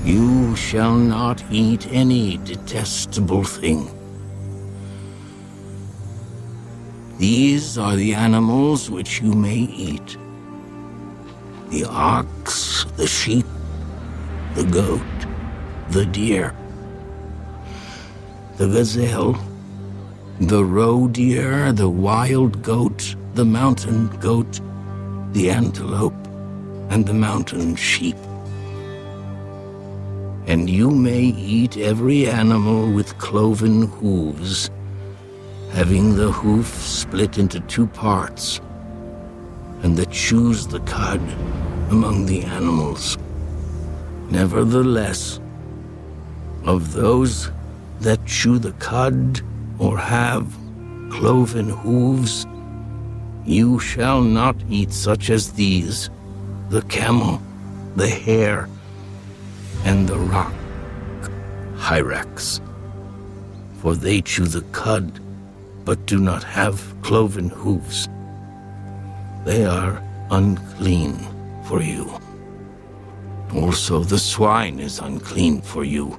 You shall not eat any detestable thing. These are the animals which you may eat: the ox, the sheep, the goat, the deer, the gazelle, the roe deer, the wild goat, the mountain goat, the antelope, and the mountain sheep. And you may eat every animal with cloven hooves, having the hoof split into two parts, and that chews the cud among the animals. Nevertheless, of those that chew the cud or have cloven hooves, you shall not eat such as these: the camel, the hare, and the rock hyrax. For they chew the cud, but do not have cloven hooves. They are unclean for you. Also the swine is unclean for you,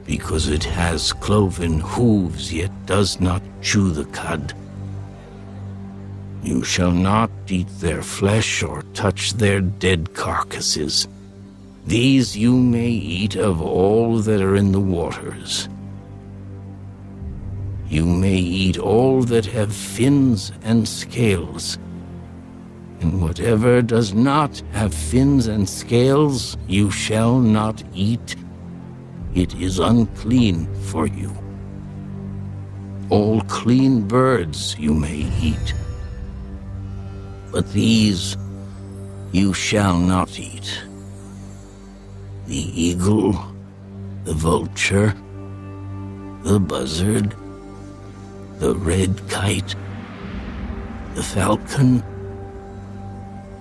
because it has cloven hooves, yet does not chew the cud. You shall not eat their flesh or touch their dead carcasses. These you may eat of all that are in the waters. You may eat all that have fins and scales, and whatever does not have fins and scales you shall not eat. It is unclean for you. All clean birds you may eat, but these you shall not eat: the eagle, the vulture, the buzzard, the red kite, the falcon,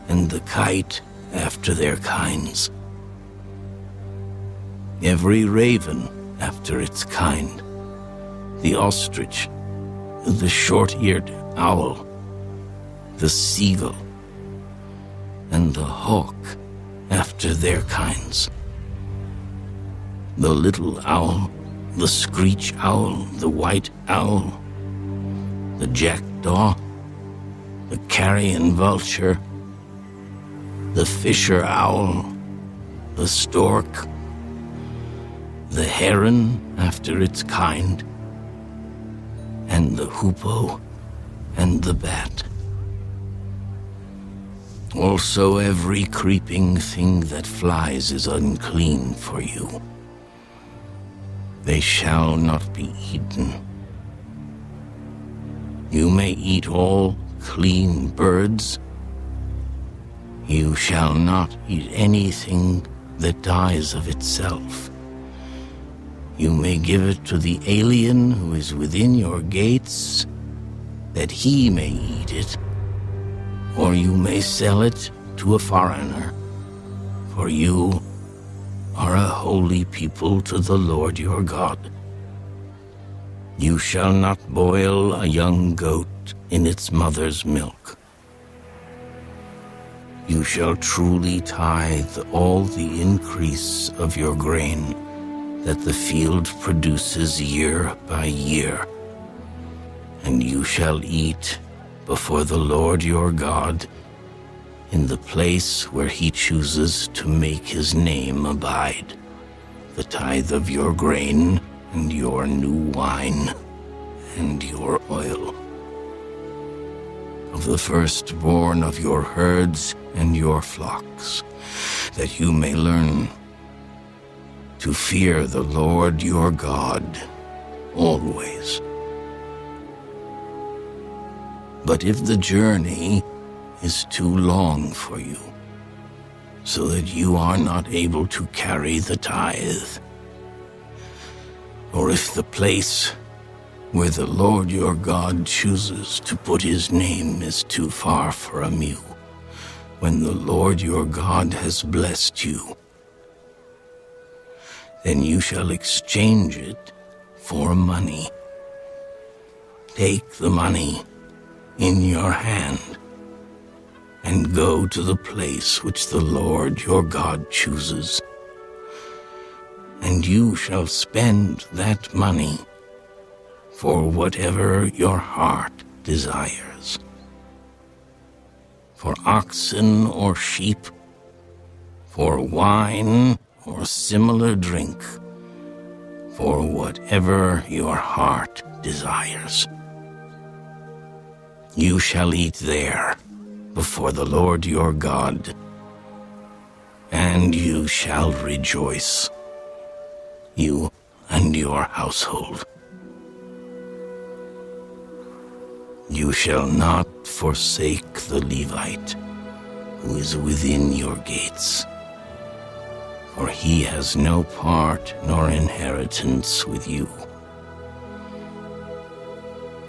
and the kite after their kinds. Every raven after its kind, the ostrich, the short-eared owl, the seagull, and the hawk after their kinds. The little owl, the screech owl, the white owl, the jackdaw, the carrion vulture, the fisher owl, the stork, the heron after its kind, and the hoopoe and the bat. Also every creeping thing that flies is unclean for you. They shall not be eaten. You may eat all clean birds. You shall not eat anything that dies of itself. You may give it to the alien who is within your gates, that he may eat it, or you may sell it to a foreigner, for you are a holy people to the Lord your God. You shall not boil a young goat in its mother's milk. You shall truly tithe all the increase of your grain that the field produces year by year, and you shall eat before the Lord your God in the place where he chooses to make his name abide, the tithe of your grain and your new wine and your oil, of the firstborn of your herds and your flocks, that you may learn to fear the Lord your God always. But if the journey is too long for you, so that you are not able to carry the tithe, or if the place where the Lord your God chooses to put his name is too far from you, when the Lord your God has blessed you, then you shall exchange it for money. Take the money in your hand and go to the place which the Lord your God chooses, and you shall spend that money for whatever your heart desires, for oxen or sheep, for wine or similar drink, for whatever your heart desires. You shall eat there before the Lord your God, and you shall rejoice, you and your household. You shall not forsake the Levite who is within your gates, for he has no part nor inheritance with you.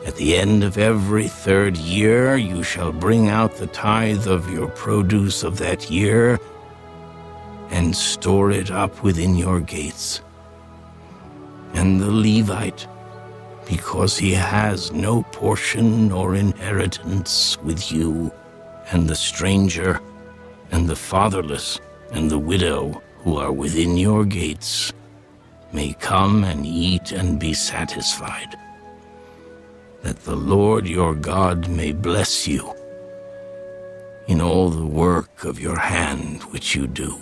At the end of every 3rd year you shall bring out the tithe of your produce of that year and store it up within your gates. And the Levite, because he has no portion nor inheritance with you, and the stranger, and the fatherless, and the widow who are within your gates, may come and eat and be satisfied, that the Lord your God may bless you in all the work of your hand which you do.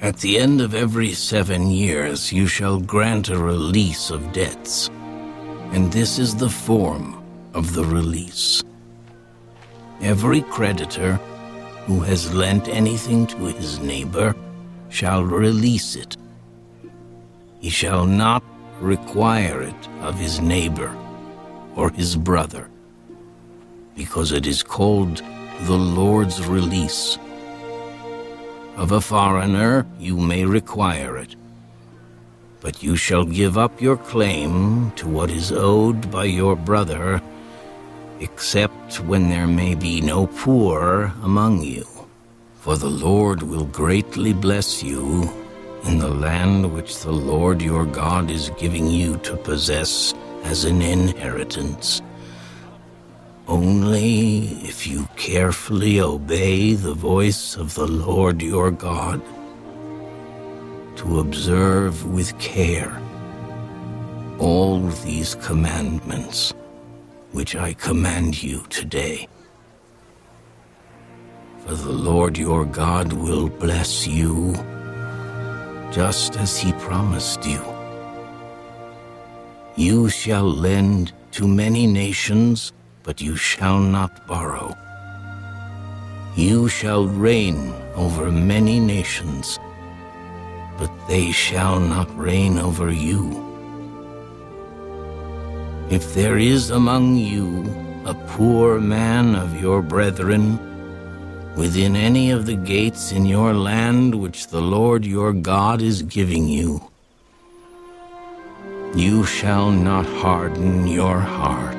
At the end of every 7 years you shall grant a release of debts, and this is the form of the release. Every creditor who has lent anything to his neighbor shall release it. He shall not require it of his neighbor or his brother, because it is called the Lord's release. Of a foreigner you may require it, but you shall give up your claim to what is owed by your brother, except when there may be no poor among you. For the Lord will greatly bless you in the land which the Lord your God is giving you to possess as an inheritance, only if you carefully obey the voice of the Lord your God, to observe with care all these commandments which I command you today. For the Lord your God will bless you just as he promised you. You shall lend to many nations, but you shall not borrow. You shall reign over many nations, but they shall not reign over you. If there is among you a poor man of your brethren, within any of the gates in your land which the Lord your God is giving you, you shall not harden your heart,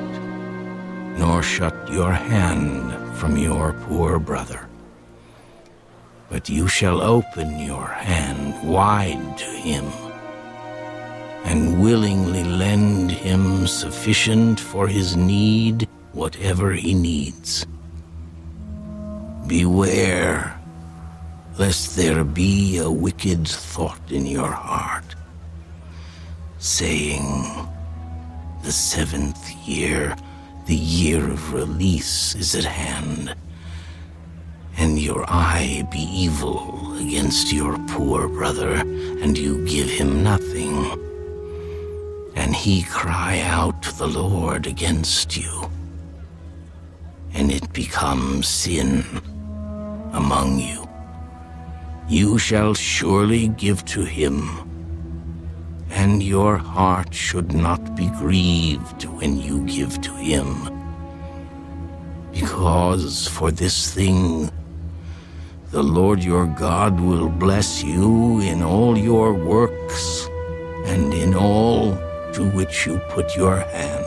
nor shut your hand from your poor brother, but you shall open your hand wide to him, and willingly lend him sufficient for his need, whatever he needs. Beware, lest there be a wicked thought in your heart, saying, the 7th year, the year of release, is at hand, and your eye be evil against your poor brother, and you give him nothing, and he cry out to the Lord against you, and it becomes sin among you. You shall surely give to him, and your heart should not be grieved when you give to him, because for this thing the Lord your God will bless you in all your works and in all to which you put your hand.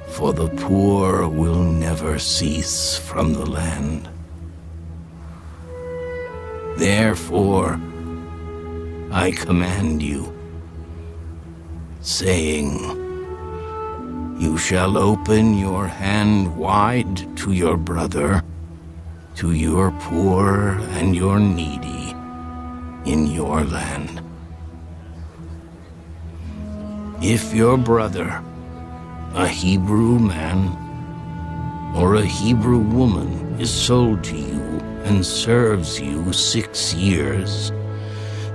For the poor will never cease from the land. Therefore, I command you, saying, you shall open your hand wide to your brother, to your poor and your needy in your land. If your brother, a Hebrew man or a Hebrew woman, is sold to you and serves you 6 years,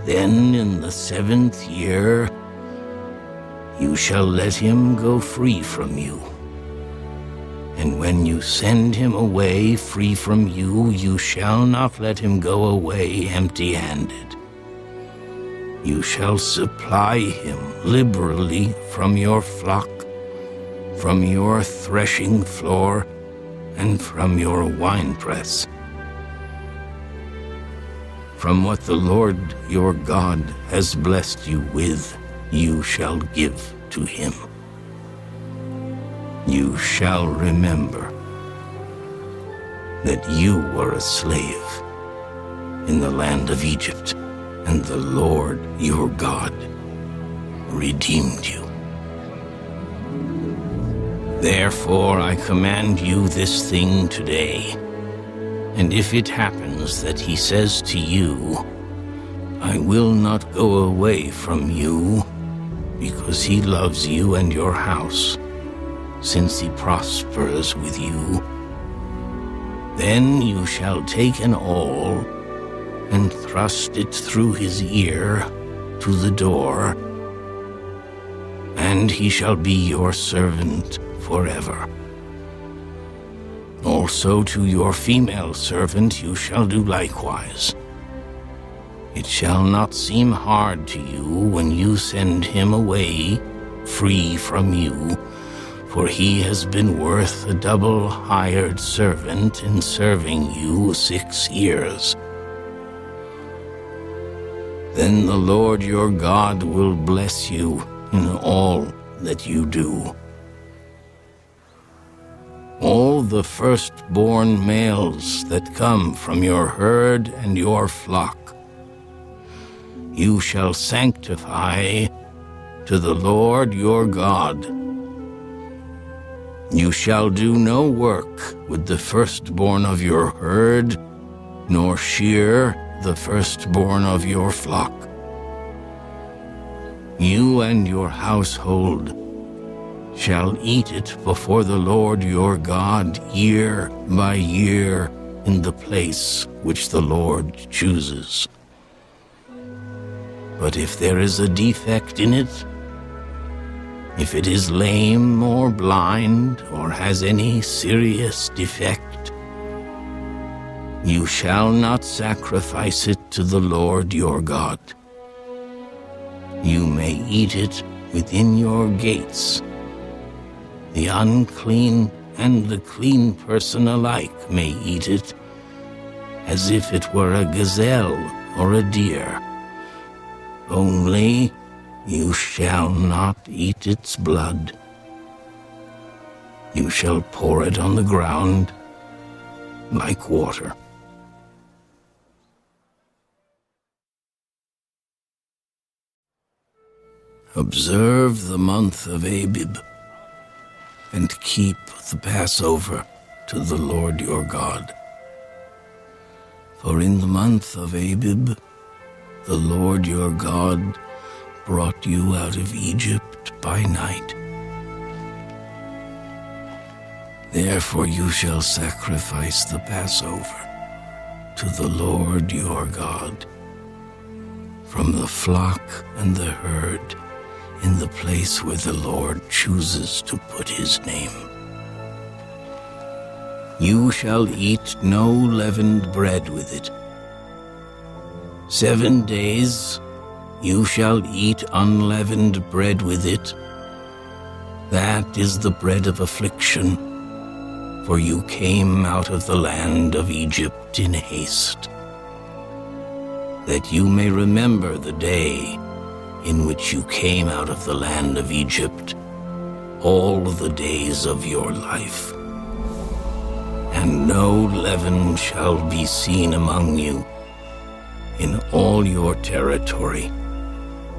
then in the 7th year you shall let him go free from you. And when you send him away free from you, you shall not let him go away empty-handed. You shall supply him liberally from your flock, from your threshing floor, and from your winepress. From what the Lord your God has blessed you with, you shall give to him. You shall remember that you were a slave in the land of Egypt, and the Lord your God redeemed you. Therefore I command you this thing today, and if it happens that he says to you, I will not go away from you, because he loves you and your house, since he prospers with you, then you shall take an awl and thrust it through his ear to the door, and he shall be your servant forever. Also to your female servant you shall do likewise. It shall not seem hard to you when you send him away free from you, for he has been worth a double hired servant in serving you 6 years. Then the Lord your God will bless you in all that you do. All the firstborn males that come from your herd and your flock you shall sanctify to the Lord your God. You shall do no work with the firstborn of your herd, nor shear the firstborn of your flock. You and your household shall eat it before the Lord your God year by year in the place which the Lord chooses. But if there is a defect in it, if it is lame or blind or has any serious defect, you shall not sacrifice it to the Lord your God. You may eat it within your gates. The unclean and the clean person alike may eat it, as if it were a gazelle or a deer. Only you shall not eat its blood. You shall pour it on the ground like water. Observe the month of Abib, and keep the Passover to the Lord your God. For in the month of Abib, the Lord your God brought you out of Egypt by night. Therefore you shall sacrifice the Passover to the Lord your God from the flock and the herd in the place where the Lord chooses to put his name. You shall eat no leavened bread with it. 7 days you shall eat unleavened bread with it. That is the bread of affliction, for you came out of the land of Egypt in haste, that you may remember the day in which you came out of the land of Egypt, all the days of your life. And no leaven shall be seen among you in all your territory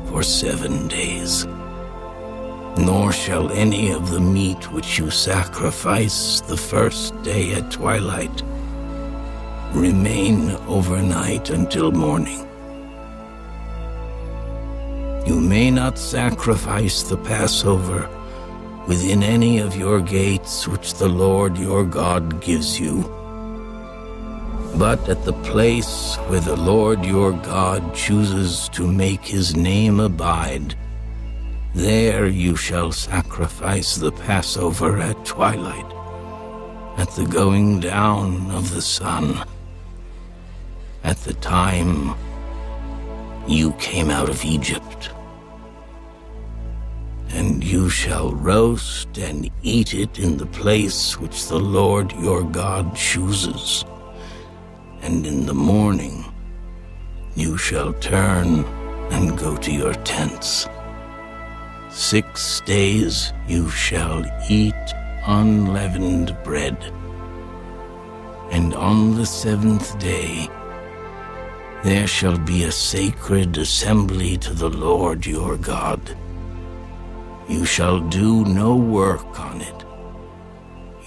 for 7 days. Nor shall any of the meat which you sacrifice the first day at twilight remain overnight until morning. You may not sacrifice the Passover within any of your gates which the Lord your God gives you, but at the place where the Lord your God chooses to make his name abide, There you shall sacrifice the Passover at twilight, at the going down of the sun, at the time you came out of Egypt. And you shall roast and eat it in the place which the Lord your God chooses. And in the morning you shall turn and go to your tents. 6 days you shall eat unleavened bread. And on the 7th day there shall be a sacred assembly to the Lord your God. You shall do no work on it.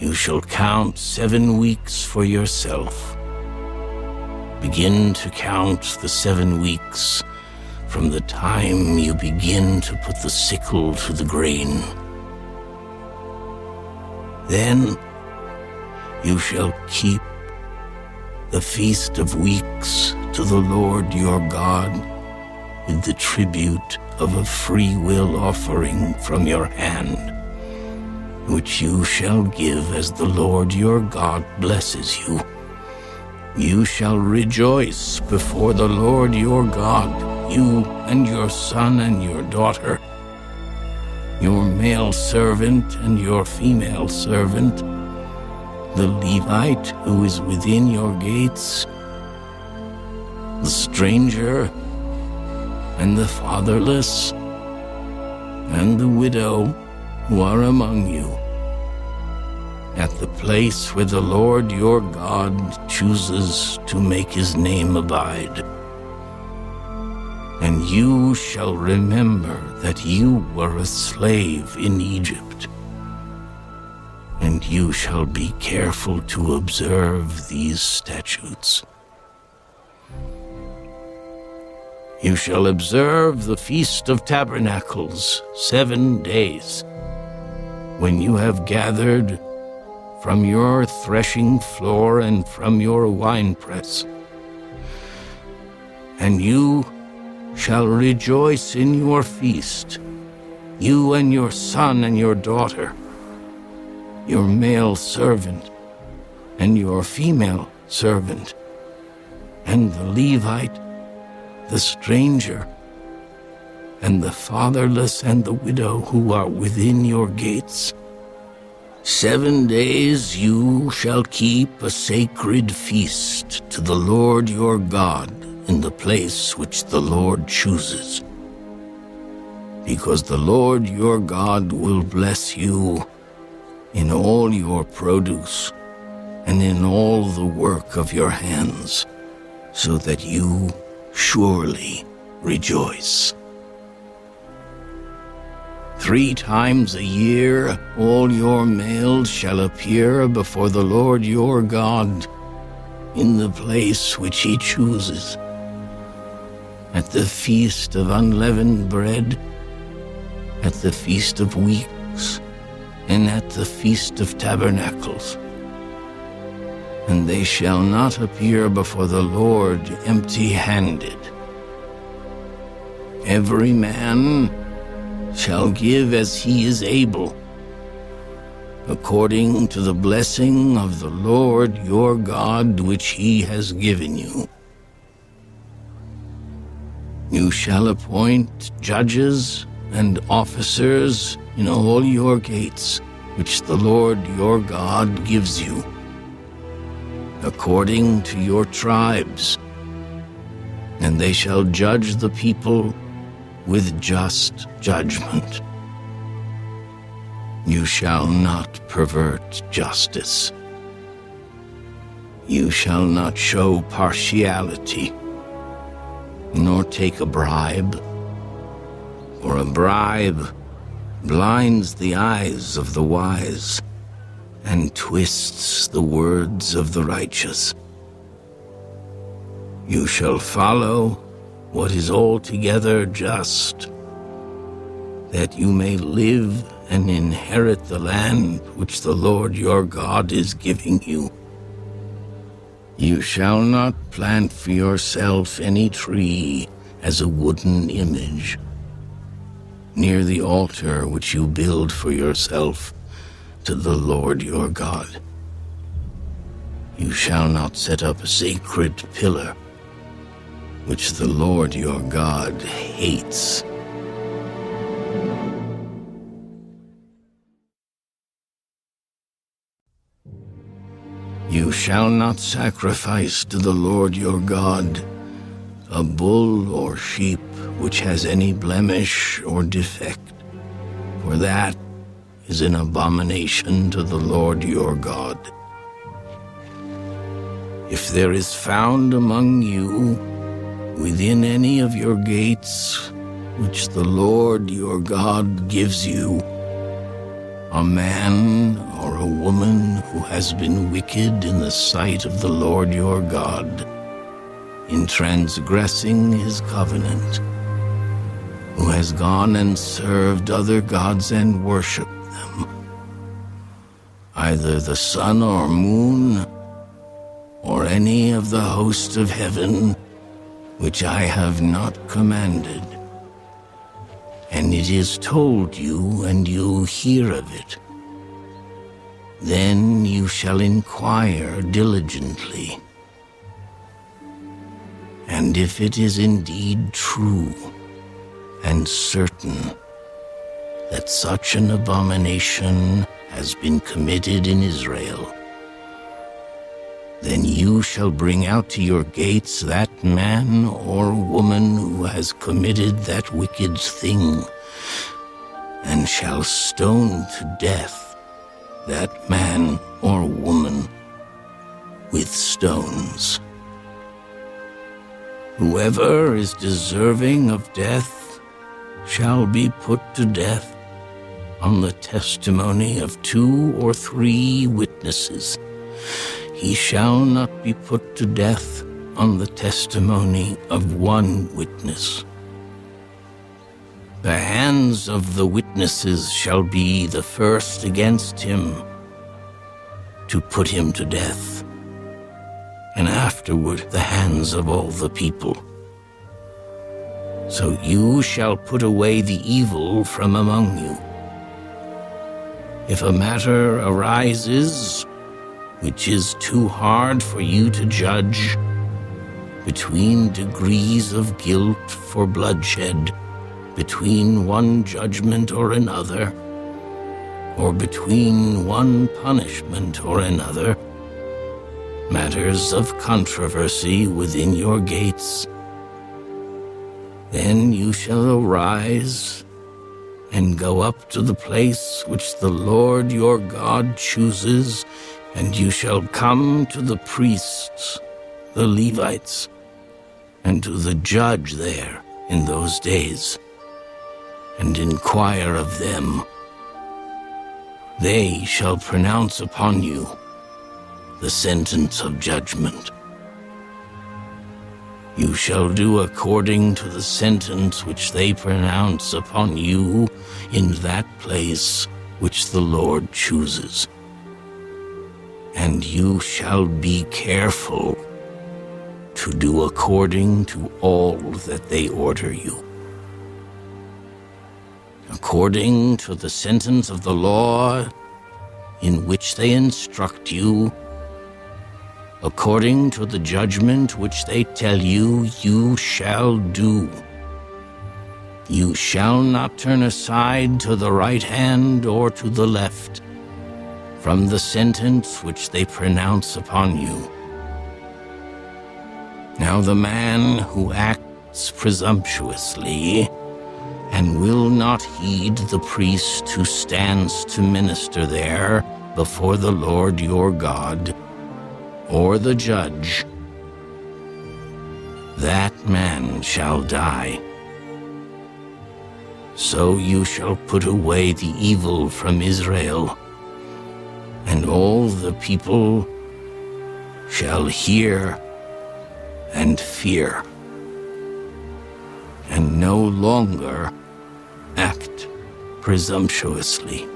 You shall count 7 weeks for yourself. Begin to count the 7 weeks from the time you begin to put the sickle to the grain. Then you shall keep the Feast of Weeks to the Lord your God with the tribute of a free will offering from your hand, which you shall give as the Lord your God blesses you. You shall rejoice before the Lord your God, you and your son and your daughter, your male servant and your female servant, the Levite who is within your gates, the stranger and the fatherless, and the widow who are among you, at the place where the Lord your God chooses to make his name abide. And you shall remember that you were a slave in Egypt, and you shall be careful to observe these statutes. You shall observe the Feast of Tabernacles 7 days, when you have gathered from your threshing floor and from your winepress. And you shall rejoice in your feast, you and your son and your daughter, your male servant and your female servant, and the Levite, the stranger, and the fatherless and the widow who are within your gates. 7 days you shall keep a sacred feast to the Lord your God in the place which the Lord chooses, because the Lord your God will bless you in all your produce and in all the work of your hands, so that you surely rejoice. 3 times a year all your males shall appear before the Lord your God in the place which he chooses, at the Feast of Unleavened Bread, at the Feast of Weeks, and at the Feast of Tabernacles. And they shall not appear before the Lord empty-handed. Every man shall give as he is able, according to the blessing of the Lord your God which he has given you. You shall appoint judges and officers in all your gates, which the Lord your God gives you, according to your tribes, and they shall judge the people with just judgment. You shall not pervert justice. You shall not show partiality, nor take a bribe, for a bribe blinds the eyes of the wise and twists the words of the righteous. You shall follow what is altogether just, that you may live and inherit the land which the Lord your God is giving you. You shall not plant for yourself any tree as a wooden image, near the altar which you build for yourself to the Lord your God. You shall not set up a sacred pillar, which the Lord your God hates. You shall not sacrifice to the Lord your God a bull or sheep which has any blemish or defect, for that is an abomination to the Lord your God. If there is found among you, within any of your gates, which the Lord your God gives you, a man or a woman who has been wicked in the sight of the Lord your God, in transgressing his covenant, who has gone and served other gods and worshipped them, either the sun or moon, or any of the host of heaven, which I have not commanded, and it is told you, and you hear of it, then you shall inquire diligently. And if it is indeed true and certain that such an abomination has been committed in Israel, then you shall bring out to your gates that man or woman who has committed that wicked thing, and shall stone to death that man or woman with stones. Whoever is deserving of death shall be put to death on the testimony of 2 or 3 witnesses. He shall not be put to death on the testimony of 1 witness. The hands of the witnesses shall be the first against him to put him to death, and afterward the hands of all the people. So you shall put away the evil from among you. If a matter arises which is too hard for you to judge, between degrees of guilt for bloodshed, between one judgment or another, or between one punishment or another, matters of controversy within your gates, then you shall arise and go up to the place which the Lord your God chooses, and you shall come to the priests, the Levites, and to the judge there in those days, and inquire of them. They shall pronounce upon you the sentence of judgment. You shall do according to the sentence which they pronounce upon you in that place which the Lord chooses. And you shall be careful to do according to all that they order you. According to the sentence of the law in which they instruct you, according to the judgment which they tell you, you shall do. You shall not turn aside to the right hand or to the left from the sentence which they pronounce upon you. Now the man who acts presumptuously and will not heed the priest who stands to minister there before the Lord your God, or the judge, that man shall die. So you shall put away the evil from Israel, and all the people shall hear and fear, and no longer act presumptuously.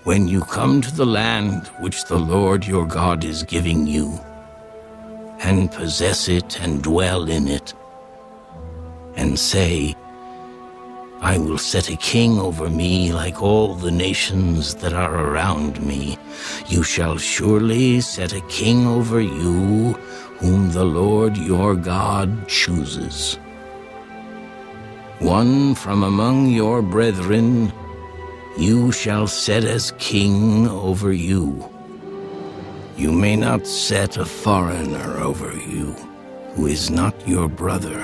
When you come to the land which the Lord your God is giving you, and possess it and dwell in it, and and say, I will set a king over me like all the nations that are around me. You shall surely set a king over you, whom the Lord your God chooses. One from among your brethren you shall set as king over you. You may not set a foreigner over you, who is not your brother.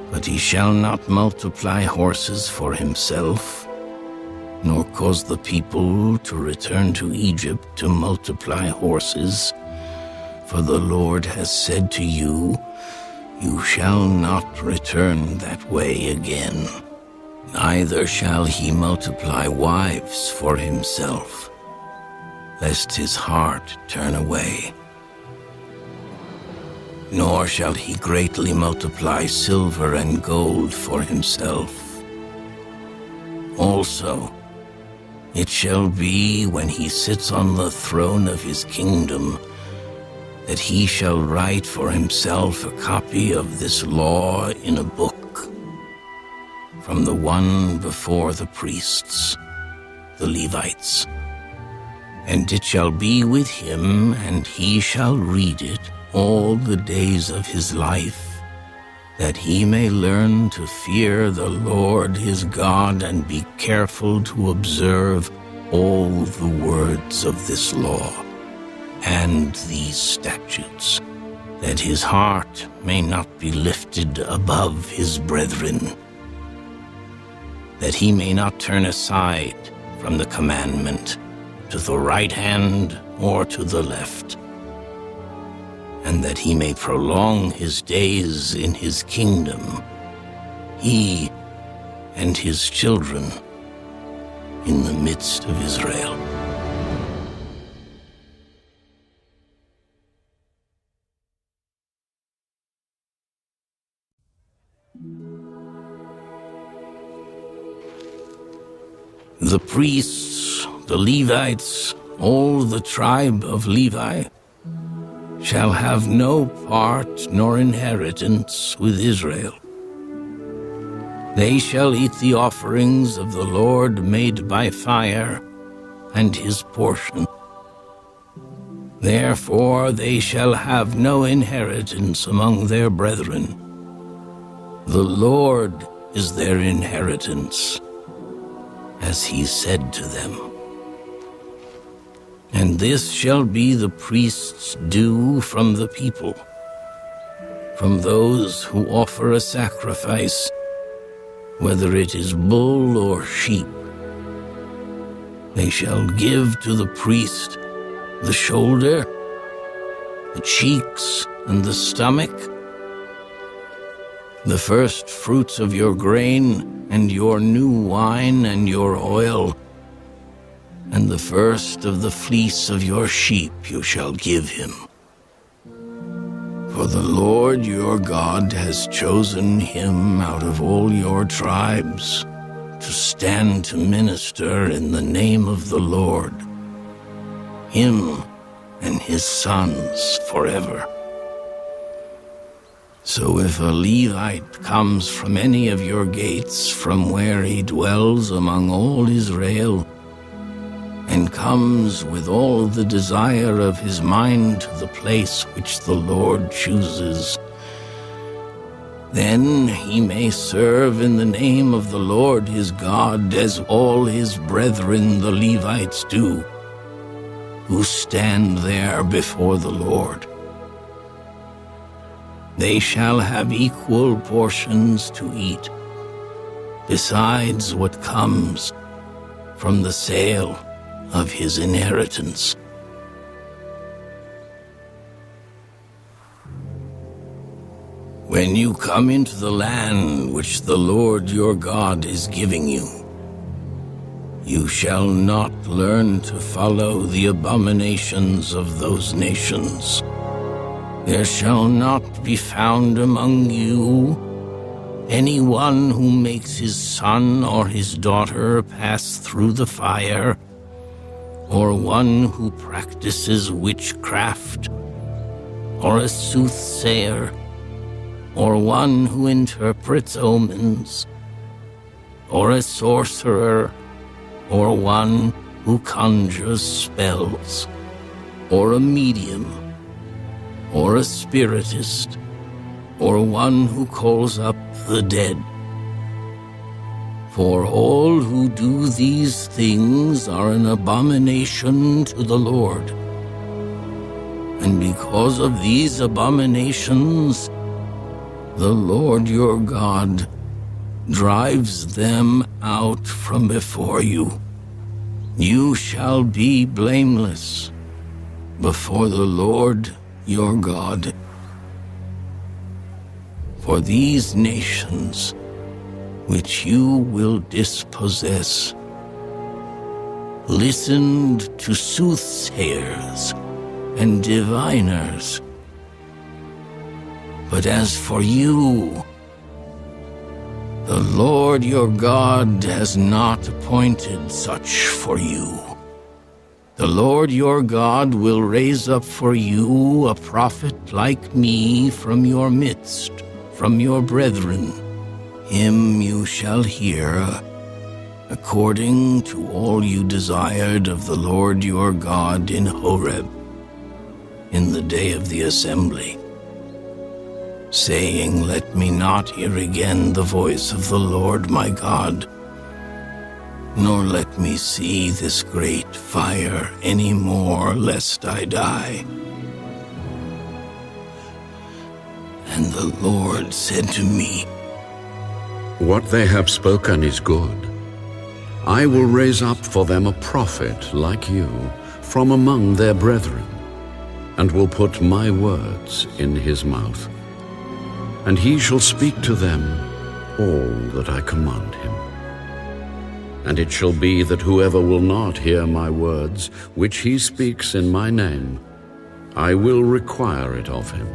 But he shall not multiply horses for himself, nor cause the people to return to Egypt to multiply horses. For the Lord has said to you, you shall not return that way again. Neither shall he multiply wives for himself, lest his heart turn away. Nor shall he greatly multiply silver and gold for himself. Also, it shall be when he sits on the throne of his kingdom, that he shall write for himself a copy of this law in a book, from the one before the priests, the Levites. And it shall be with him, and he shall read it all the days of his life, that he may learn to fear the Lord his God and be careful to observe all the words of this law and these statutes, that his heart may not be lifted above his brethren, that he may not turn aside from the commandment to the right hand or to the left, and that he may prolong his days in his kingdom, he and his children in the midst of Israel. The priests, the Levites, all the tribe of Levi, shall have no part nor inheritance with Israel. They shall eat the offerings of the Lord made by fire, and his portion. Therefore they shall have no inheritance among their brethren. The Lord is their inheritance, as he said to them. And this shall be the priest's due from the people, from those who offer a sacrifice, whether it is bull or sheep. They shall give to the priest the shoulder, the cheeks, and the stomach, the first fruits of your grain, and your new wine, and your oil, and the first of the fleece of your sheep you shall give him. For the Lord your God has chosen him out of all your tribes to stand to minister in the name of the Lord, him and his sons forever. So if a Levite comes from any of your gates, from where he dwells among all Israel, and comes with all the desire of his mind to the place which the Lord chooses, then he may serve in the name of the Lord his God, as all his brethren the Levites do, who stand there before the Lord. They shall have equal portions to eat, besides what comes from the sale of his inheritance. When you come into the land which the Lord your God is giving you, you shall not learn to follow the abominations of those nations. There shall not be found among you anyone who makes his son or his daughter pass through the fire, or one who practices witchcraft, or a soothsayer, or one who interprets omens, or a sorcerer, or one who conjures spells, or a medium, or a spiritist, or one who calls up the dead. For all who do these things are an abomination to the Lord. And because of these abominations, the Lord your God drives them out from before you. You shall be blameless before the Lord your God. For these nations which you will dispossess listened to soothsayers and diviners. But as for you, the Lord your God has not appointed such for you. The Lord your God will raise up for you a prophet like me from your midst, from your brethren. Him you shall hear, according to all you desired of the Lord your God in Horeb, in the day of the assembly, saying, Let me not hear again the voice of the Lord my God, nor let me see this great fire any more, lest I die. And the Lord said to me, What they have spoken is good. I will raise up for them a prophet like you from among their brethren, and will put my words in his mouth. And he shall speak to them all that I command him. And it shall be that whoever will not hear my words, which he speaks in my name, I will require it of him.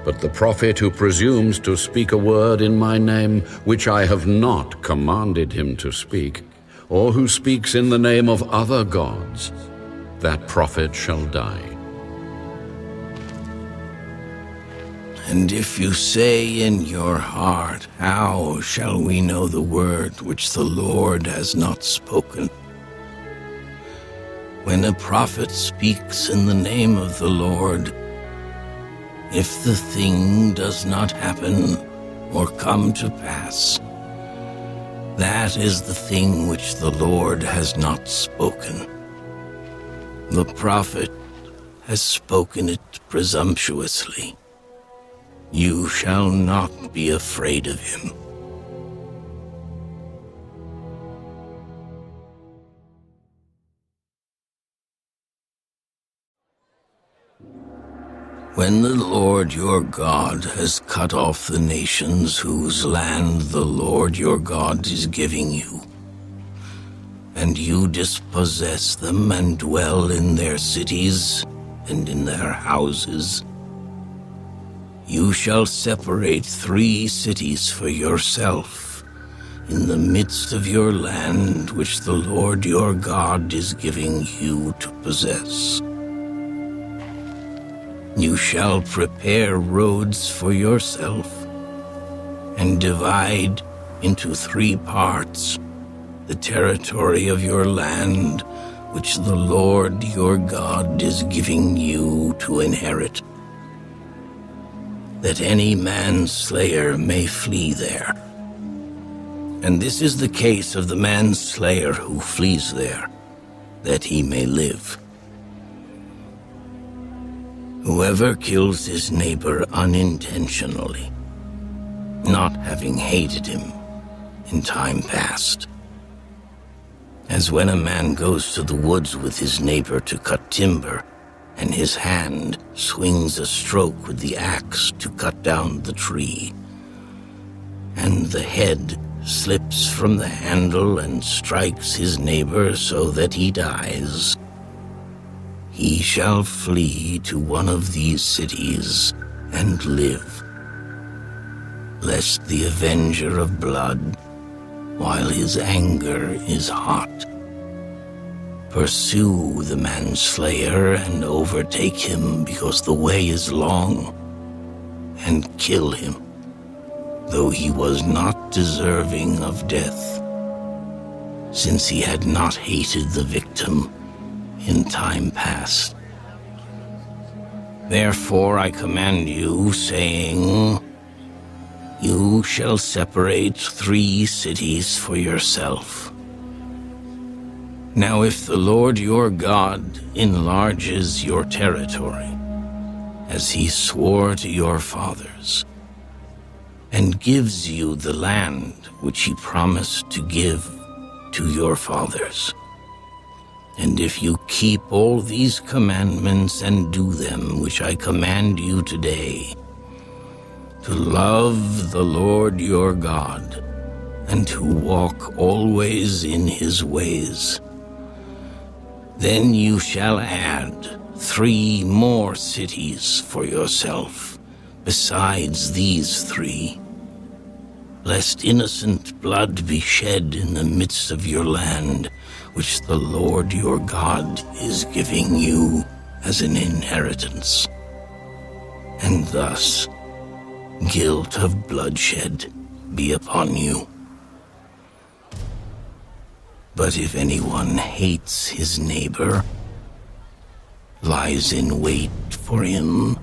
But the prophet who presumes to speak a word in my name, which I have not commanded him to speak, or who speaks in the name of other gods, that prophet shall die. And if you say in your heart, How shall we know the word which the Lord has not spoken? When a prophet speaks in the name of the Lord, if the thing does not happen or come to pass, that is the thing which the Lord has not spoken. The prophet has spoken it presumptuously. You shall not be afraid of him. When the Lord your God has cut off the nations whose land the Lord your God is giving you, and you dispossess them and dwell in their cities and in their houses, you shall separate 3 cities for yourself in the midst of your land which the Lord your God is giving you to possess. You shall prepare roads for yourself and divide into 3 parts the territory of your land which the Lord your God is giving you to inherit, that any manslayer may flee there. And this is the case of the manslayer who flees there, that he may live. Whoever kills his neighbor unintentionally, not having hated him in time past, as when a man goes to the woods with his neighbor to cut timber, and his hand swings a stroke with the axe to cut down the tree, and the head slips from the handle and strikes his neighbor so that he dies, he shall flee to one of these cities and live, lest the avenger of blood, while his anger is hot, pursue the manslayer and overtake him because the way is long, and kill him, though he was not deserving of death, since he had not hated the victim in time past. Therefore I command you, saying, you shall separate 3 cities for yourself. Now if the Lord your God enlarges your territory, as he swore to your fathers, and gives you the land which he promised to give to your fathers, and if you keep all these commandments and do them which I command you today, to love the Lord your God, and to walk always in his ways, then you shall add 3 more cities for yourself, besides these 3, lest innocent blood be shed in the midst of your land, which the Lord your God is giving you as an inheritance. And thus guilt of bloodshed be upon you. But if anyone hates his neighbor, lies in wait for him,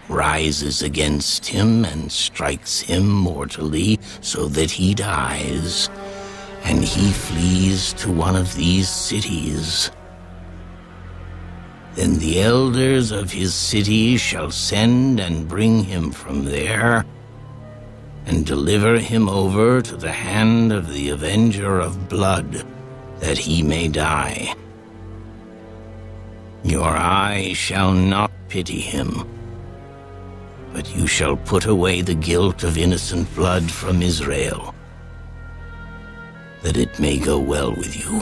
rises against him and strikes him mortally so that he dies, and he flees to one of these cities, then the elders of his city shall send and bring him from there, and deliver him over to the hand of the avenger of blood, that he may die. Your eye shall not pity him, but you shall put away the guilt of innocent blood from Israel, that it may go well with you.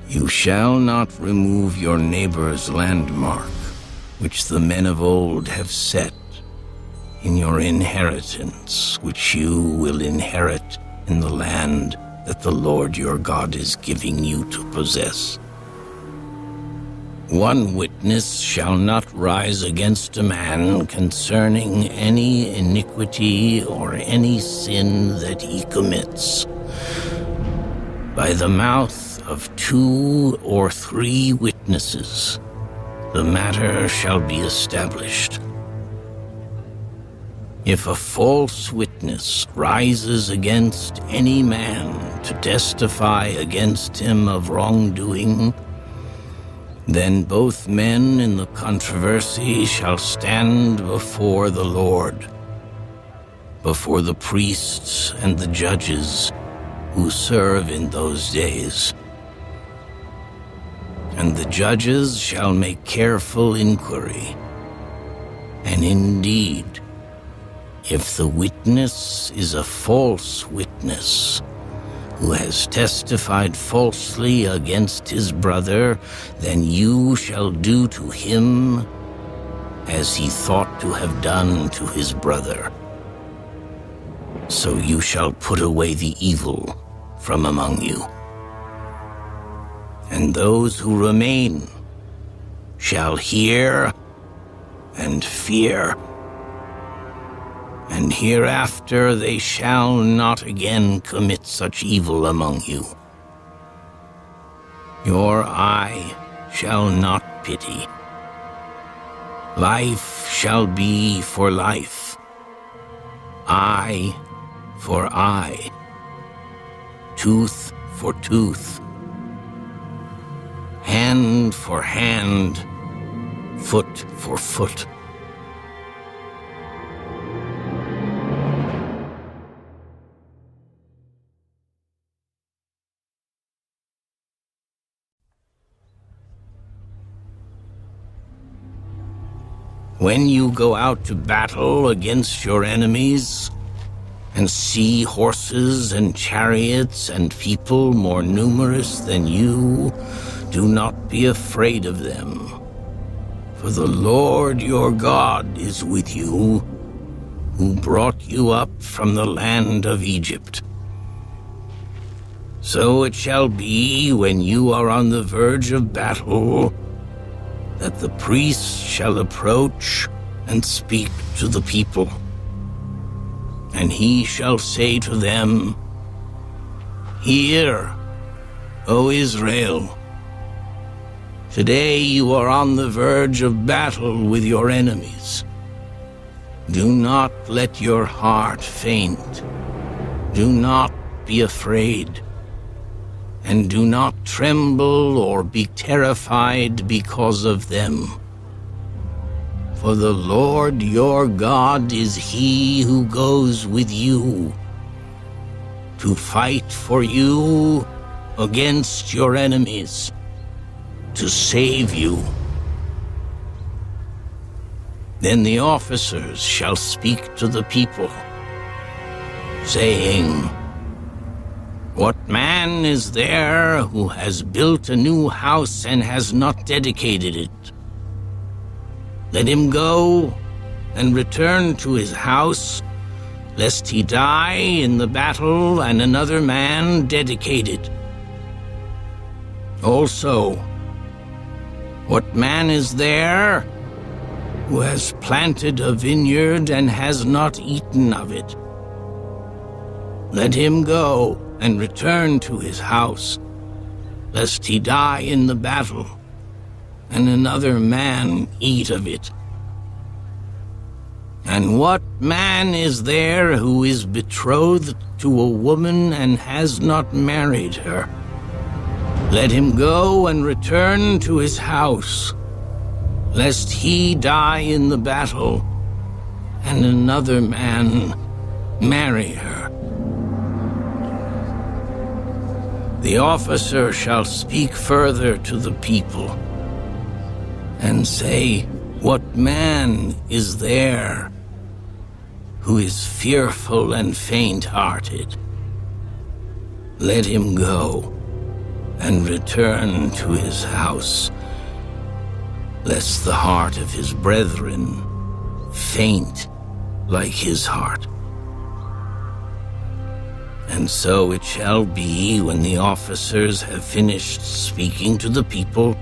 You shall not remove your neighbor's landmark, which the men of old have set in your inheritance, which you will inherit in the land that the Lord your God is giving you to possess. 1 witness shall not rise against a man concerning any iniquity or any sin that he commits. By the mouth of 2 or 3 witnesses, the matter shall be established. If a false witness rises against any man to testify against him of wrongdoing, then both men in the controversy shall stand before the Lord, before the priests and the judges who serve in those days. And the judges shall make careful inquiry. And indeed, if the witness is a false witness, who has testified falsely against his brother, then you shall do to him as he thought to have done to his brother. So you shall put away the evil from among you. And those who remain shall hear and fear, and hereafter they shall not again commit such evil among you. Your eye shall not pity. Life shall be for life, eye for eye, tooth for tooth, hand for hand, foot for foot. When you go out to battle against your enemies, and see horses and chariots and people more numerous than you, do not be afraid of them. For the Lord your God is with you, who brought you up from the land of Egypt. So it shall be when you are on the verge of battle, that the priest shall approach and speak to the people. And he shall say to them, Hear, O Israel, today you are on the verge of battle with your enemies. Do not let your heart faint. Do not be afraid. And do not tremble or be terrified because of them. For the Lord your God is he who goes with you to fight for you against your enemies, to save you. Then the officers shall speak to the people, saying, What man is there who has built a new house and has not dedicated it? Let him go and return to his house, lest he die in the battle and another man dedicate it. Also, what man is there who has planted a vineyard and has not eaten of it? Let him go and return to his house, lest he die in the battle, and another man eat of it. And what man is there who is betrothed to a woman and has not married her? Let him go and return to his house, lest he die in the battle, and another man marry her. The officer shall speak further to the people and say, What man is there who is fearful and faint-hearted? Let him go and return to his house, lest the heart of his brethren faint like his heart. And so it shall be, when the officers have finished speaking to the people,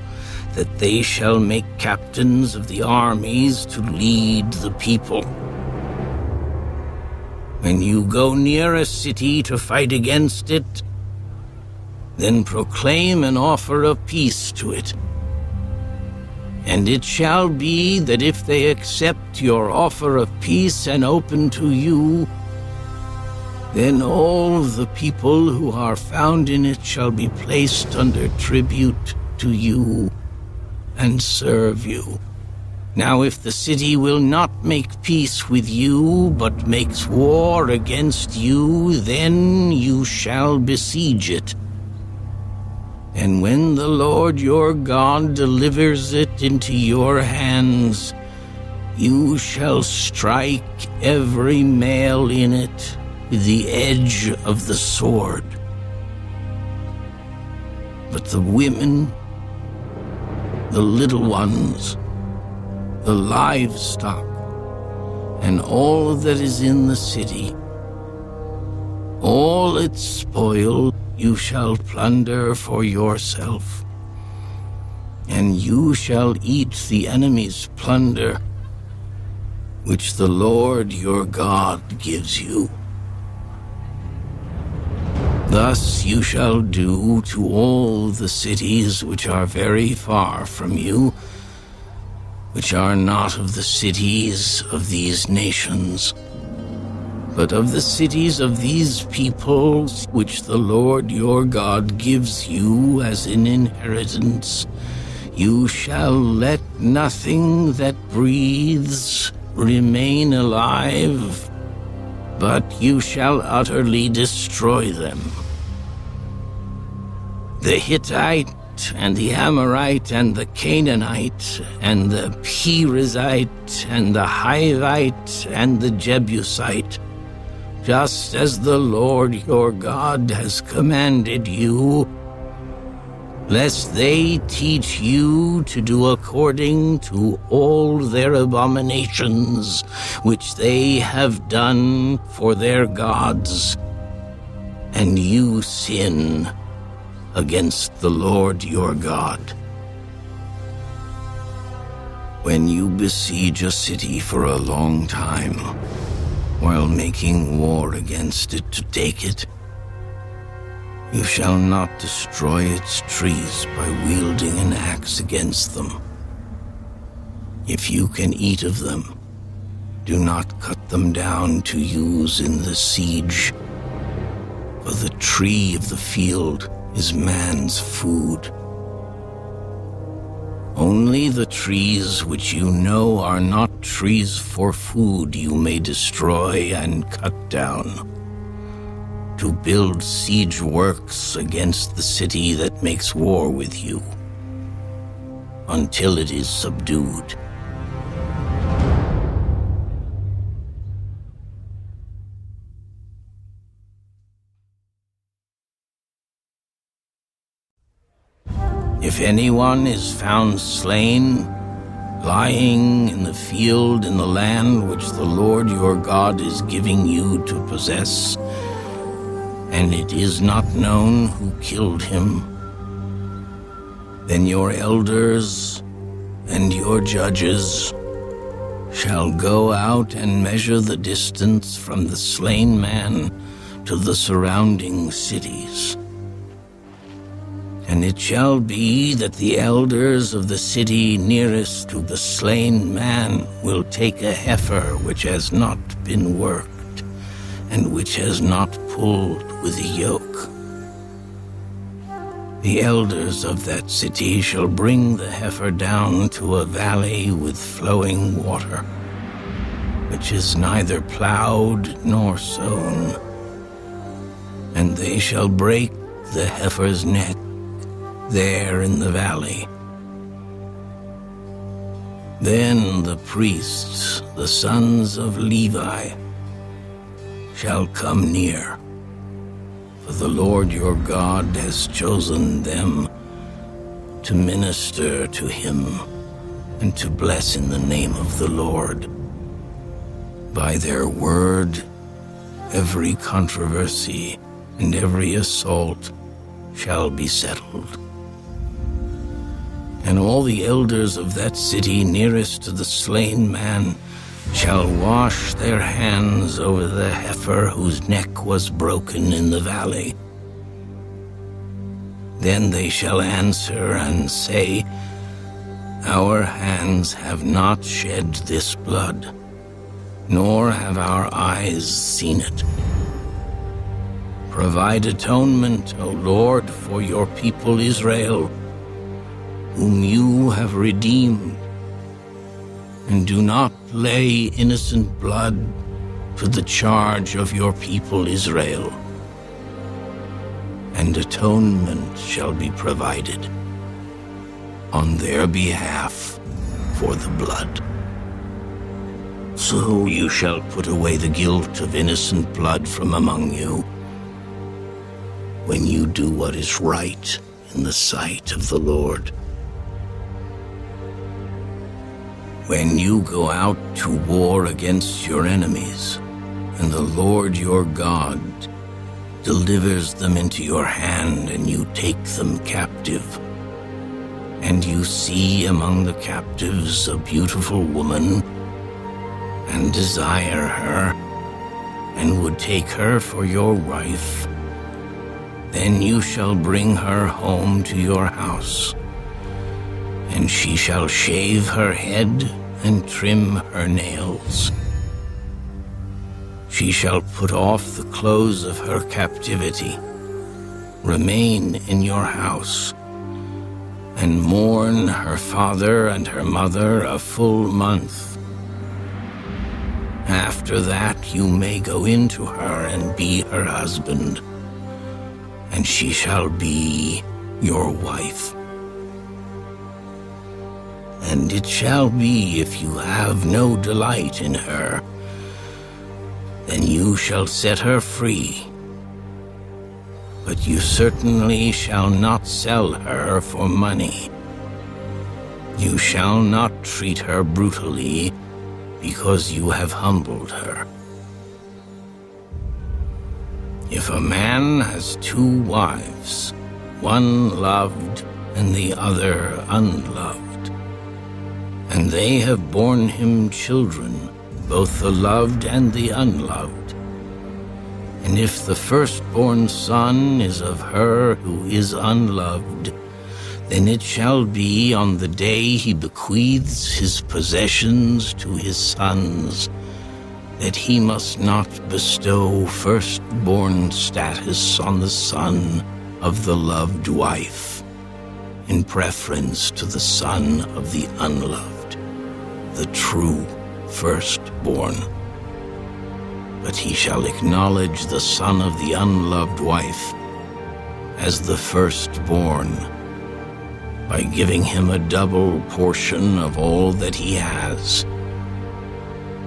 that they shall make captains of the armies to lead the people. When you go near a city to fight against it, then proclaim an offer of peace to it. And it shall be that if they accept your offer of peace and open to you, then all the people who are found in it shall be placed under tribute to you and serve you. Now if the city will not make peace with you, but makes war against you, then you shall besiege it. And when the Lord your God delivers it into your hands, you shall strike every male in it with the edge of the sword. But the women, the little ones, the livestock, and all that is in the city, all its spoil you shall plunder for yourself, and you shall eat the enemy's plunder, which the Lord your God gives you. Thus you shall do to all the cities which are very far from you, which are not of the cities of these nations, but of the cities of these peoples which the Lord your God gives you as an inheritance. You shall let nothing that breathes remain alive, but you shall utterly destroy them. The Hittite and the Amorite and the Canaanite and the Perizzite and the Hivite and the Jebusite, just as the Lord your God has commanded you, lest they teach you to do according to all their abominations which they have done for their gods, and you sin against the Lord your God. When you besiege a city for a long time, while making war against it to take it, you shall not destroy its trees by wielding an axe against them. If you can eat of them, do not cut them down to use in the siege, for the tree of the field is man's food. Only the trees which you know are not trees for food you may destroy and cut down, to build siege works against the city that makes war with you, until it is subdued. If anyone is found slain, lying in the field in the land which the Lord your God is giving you to possess, and it is not known who killed him, then your elders and your judges shall go out and measure the distance from the slain man to the surrounding cities. And it shall be that the elders of the city nearest to the slain man will take a heifer which has not been worked, and which has not pulled with a yoke. The elders of that city shall bring the heifer down to a valley with flowing water, which is neither plowed nor sown, and they shall break the heifer's neck there in the valley. Then the priests, the sons of Levi, shall come near, for the Lord your God has chosen them to minister to him and to bless in the name of the Lord. By their word, every controversy and every assault shall be settled. And all the elders of that city nearest to the slain man shall wash their hands over the heifer whose neck was broken in the valley. Then they shall answer and say, Our hands have not shed this blood, nor have our eyes seen it. Provide atonement, O Lord, for your people Israel, whom you have redeemed, and do not lay innocent blood to the charge of your people Israel. And atonement shall be provided on their behalf for the blood. So you shall put away the guilt of innocent blood from among you, when you do what is right in the sight of the Lord. When you go out to war against your enemies, and the Lord your God delivers them into your hand, and you take them captive, and you see among the captives a beautiful woman, and desire her, and would take her for your wife, then you shall bring her home to your house, and she shall shave her head and trim her nails. She shall put off the clothes of her captivity, remain in your house, and mourn her father and her mother a full month. After that you may go into her and be her husband, and she shall be your wife. And it shall be, if you have no delight in her, then you shall set her free. But you certainly shall not sell her for money. You shall not treat her brutally, because you have humbled her. If a man has 2 wives, one loved and the other unloved, And they have borne him children, both the loved and the unloved. And if the firstborn son is of her who is unloved, then it shall be on the day he bequeaths his possessions to his sons, that he must not bestow firstborn status on the son of the loved wife, in preference to the son of the unloved, the true firstborn. But he shall acknowledge the son of the unloved wife as the firstborn, by giving him a double portion of all that he has.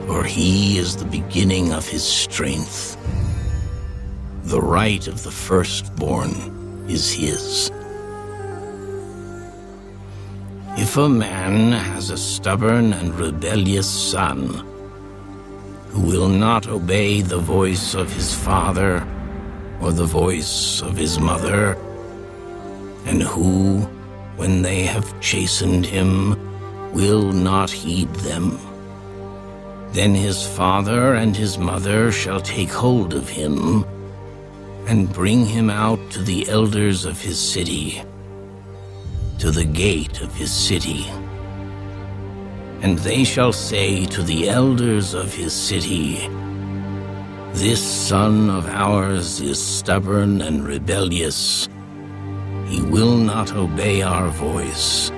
For he is the beginning of his strength. The right of the firstborn is his. If a man has a stubborn and rebellious son, who will not obey the voice of his father or the voice of his mother, and who, when they have chastened him, will not heed them, then his father and his mother shall take hold of him and bring him out to the elders of his city, to the gate of his city. And they shall say to the elders of his city, "This son of ours is stubborn and rebellious. He will not obey our voice.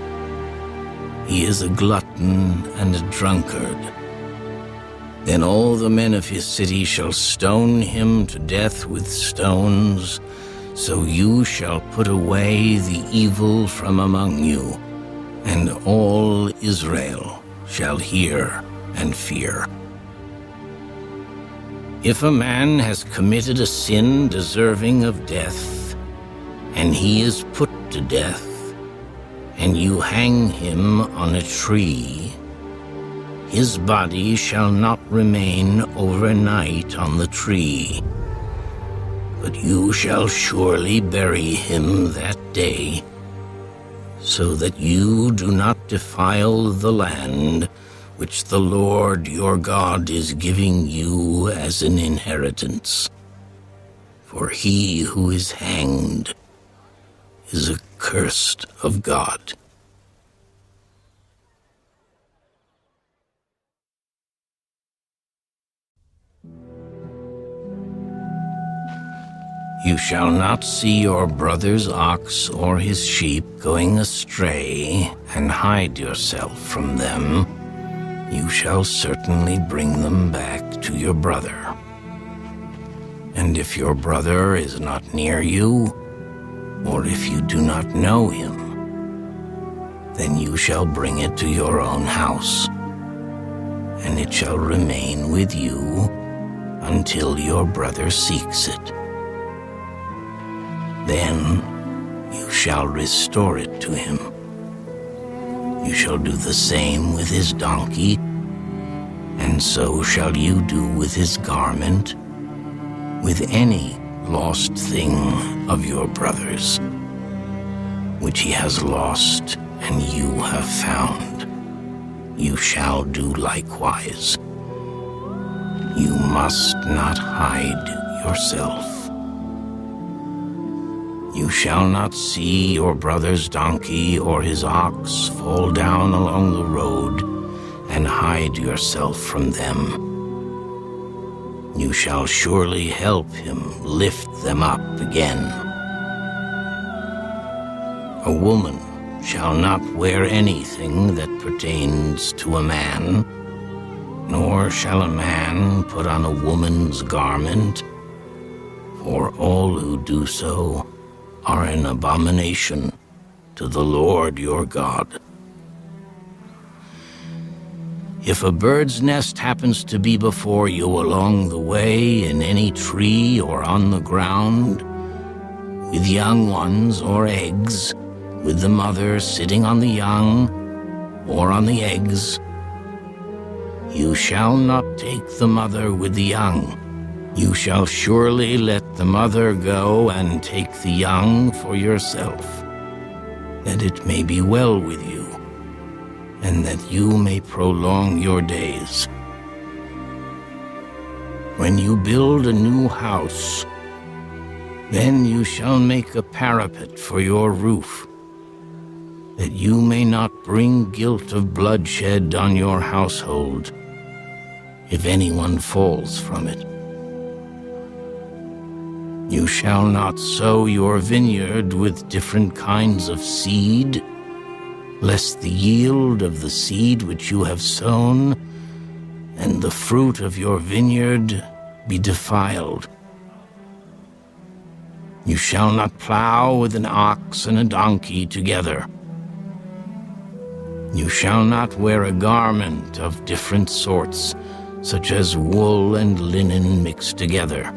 He is a glutton and a drunkard." Then all the men of his city shall stone him to death with stones, so you shall put away the evil from among you, and all Israel shall hear and fear. If a man has committed a sin deserving of death, and he is put to death, and you hang him on a tree, his body shall not remain overnight on the tree, but you shall surely bury him that day, so that you do not defile the land which the Lord your God is giving you as an inheritance. For he who is hanged is accursed of God. You shall not see your brother's ox or his sheep going astray and hide yourself from them. You shall certainly bring them back to your brother. And if your brother is not near you, or if you do not know him, then you shall bring it to your own house, and it shall remain with you until your brother seeks it. Then you shall restore it to him. You shall do the same with his donkey, and so shall you do with his garment, with any lost thing of your brother's, which he has lost and you have found. You shall do likewise. You must not hide yourself. You shall not see your brother's donkey or his ox fall down along the road and hide yourself from them. You shall surely help him lift them up again. A woman shall not wear anything that pertains to a man, nor shall a man put on a woman's garment, for all who do so are an abomination to the Lord your God. If a bird's nest happens to be before you along the way in any tree or on the ground, with young ones or eggs, with the mother sitting on the young or on the eggs, you shall not take the mother with the young. You shall surely let the mother go and take the young for yourself, that it may be well with you, and that you may prolong your days. When you build a new house, then you shall make a parapet for your roof, that you may not bring guilt of bloodshed on your household, if anyone falls from it. You shall not sow your vineyard with different kinds of seed, lest the yield of the seed which you have sown and the fruit of your vineyard be defiled. You shall not plow with an ox and a donkey together. You shall not wear a garment of different sorts, such as wool and linen mixed together.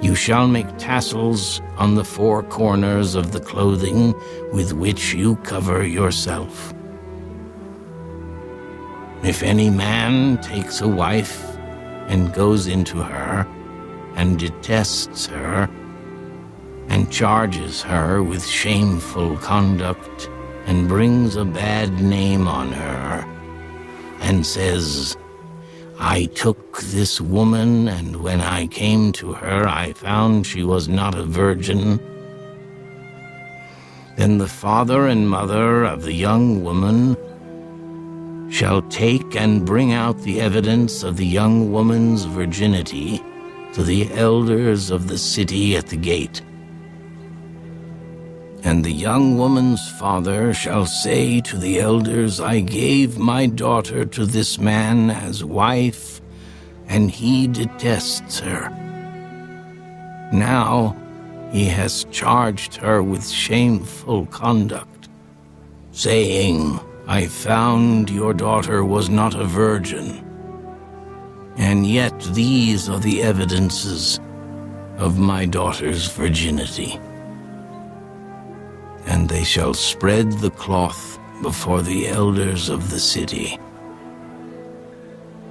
You shall make tassels on the four corners of the clothing with which you cover yourself. If any man takes a wife and goes into her, and detests her, and charges her with shameful conduct, and brings a bad name on her, and says, I took this woman, and when I came to her, I found she was not a virgin, then the father and mother of the young woman shall take and bring out the evidence of the young woman's virginity to the elders of the city at the gate. And the young woman's father shall say to the elders, I gave my daughter to this man as wife, and he detests her. Now he has charged her with shameful conduct, saying, I found your daughter was not a virgin. And yet these are the evidences of my daughter's virginity. And they shall spread the cloth before the elders of the city.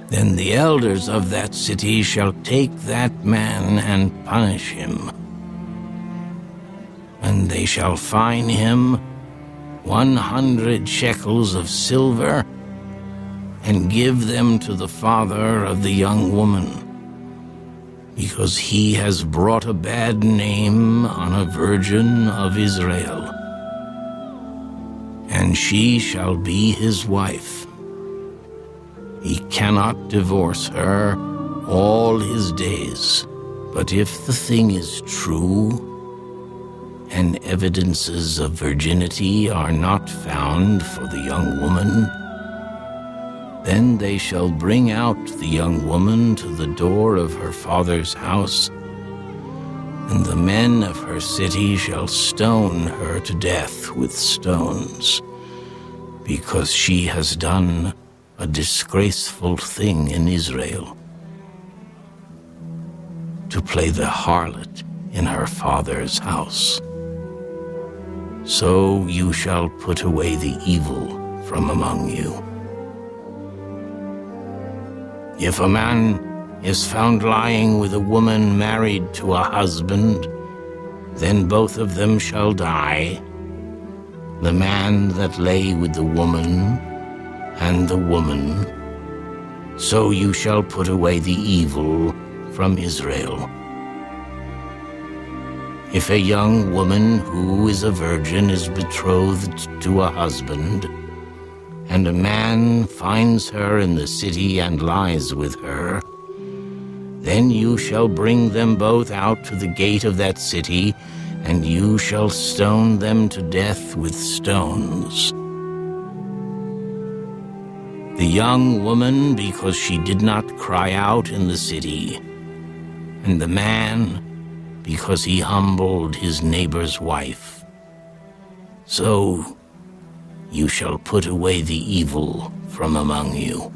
Then the elders of that city shall take that man and punish him. And they shall fine him 100 shekels of silver, and give them to the father of the young woman, because he has brought a bad name on a virgin of Israel. And she shall be his wife. He cannot divorce her all his days. But if the thing is true, and evidences of virginity are not found for the young woman, then they shall bring out the young woman to the door of her father's house, and the men of her city shall stone her to death with stones, because she has done a disgraceful thing in Israel, to play the harlot in her father's house. So you shall put away the evil from among you. If a man is found lying with a woman married to a husband, then both of them shall die, the man that lay with the woman and the woman. So you shall put away the evil from Israel. If a young woman who is a virgin is betrothed to a husband, and a man finds her in the city and lies with her, then you shall bring them both out to the gate of that city, and you shall stone them to death with stones. The young woman, because she did not cry out in the city, and the man, because he humbled his neighbor's wife. So you shall put away the evil from among you.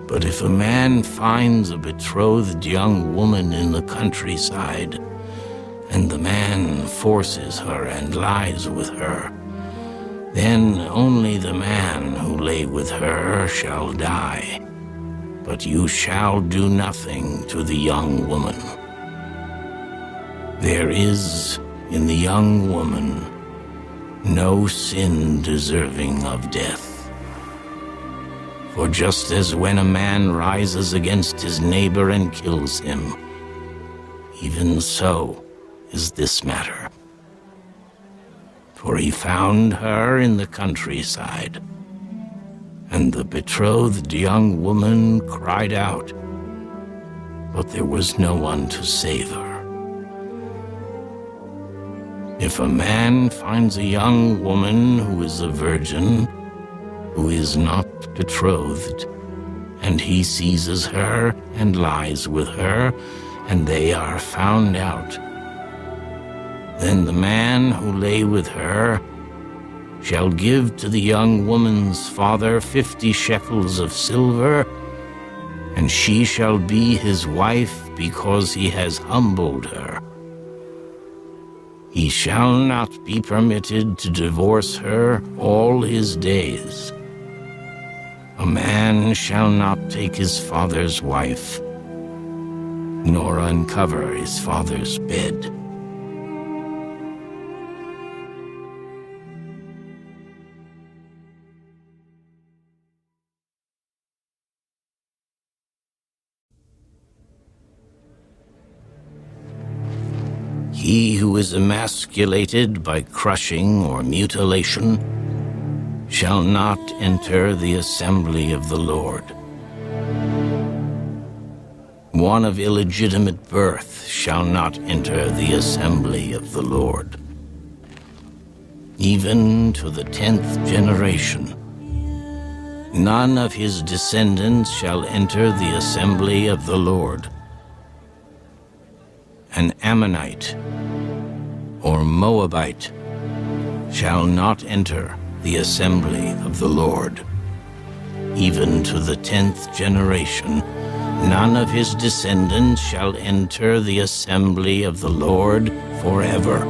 But if a man finds a betrothed young woman in the countryside, and the man forces her and lies with her, then only the man who lay with her shall die. But you shall do nothing to the young woman. There is in the young woman no sin deserving of death. For just as when a man rises against his neighbor and kills him, even so is this matter. For he found her in the countryside, and the betrothed young woman cried out, but there was no one to save her. If a man finds a young woman who is a virgin, who is not betrothed, and he seizes her and lies with her, and they are found out, then the man who lay with her shall give to the young woman's father 50 shekels of silver, and she shall be his wife because he has humbled her. He shall not be permitted to divorce her all his days. A man shall not take his father's wife, nor uncover his father's bed. He who is emasculated by crushing or mutilation shall not enter the assembly of the Lord. One of illegitimate birth shall not enter the assembly of the Lord. Even to the 10th generation, none of his descendants shall enter the assembly of the Lord. An Ammonite or Moabite shall not enter the assembly of the Lord. Even to the 10th generation, none of his descendants shall enter the assembly of the Lord forever,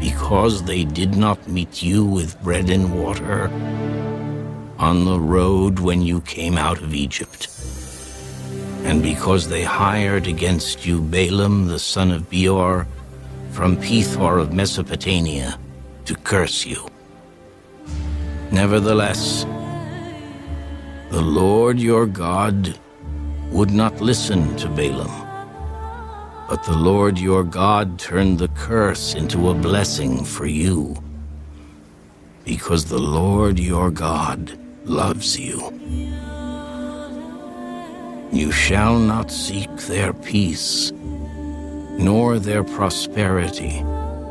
because they did not meet you with bread and water on the road when you came out of Egypt, and because they hired against you Balaam the son of Beor from Pethor of Mesopotamia to curse you. Nevertheless, the Lord your God would not listen to Balaam, but the Lord your God turned the curse into a blessing for you, because the Lord your God loves you. You shall not seek their peace, nor their prosperity,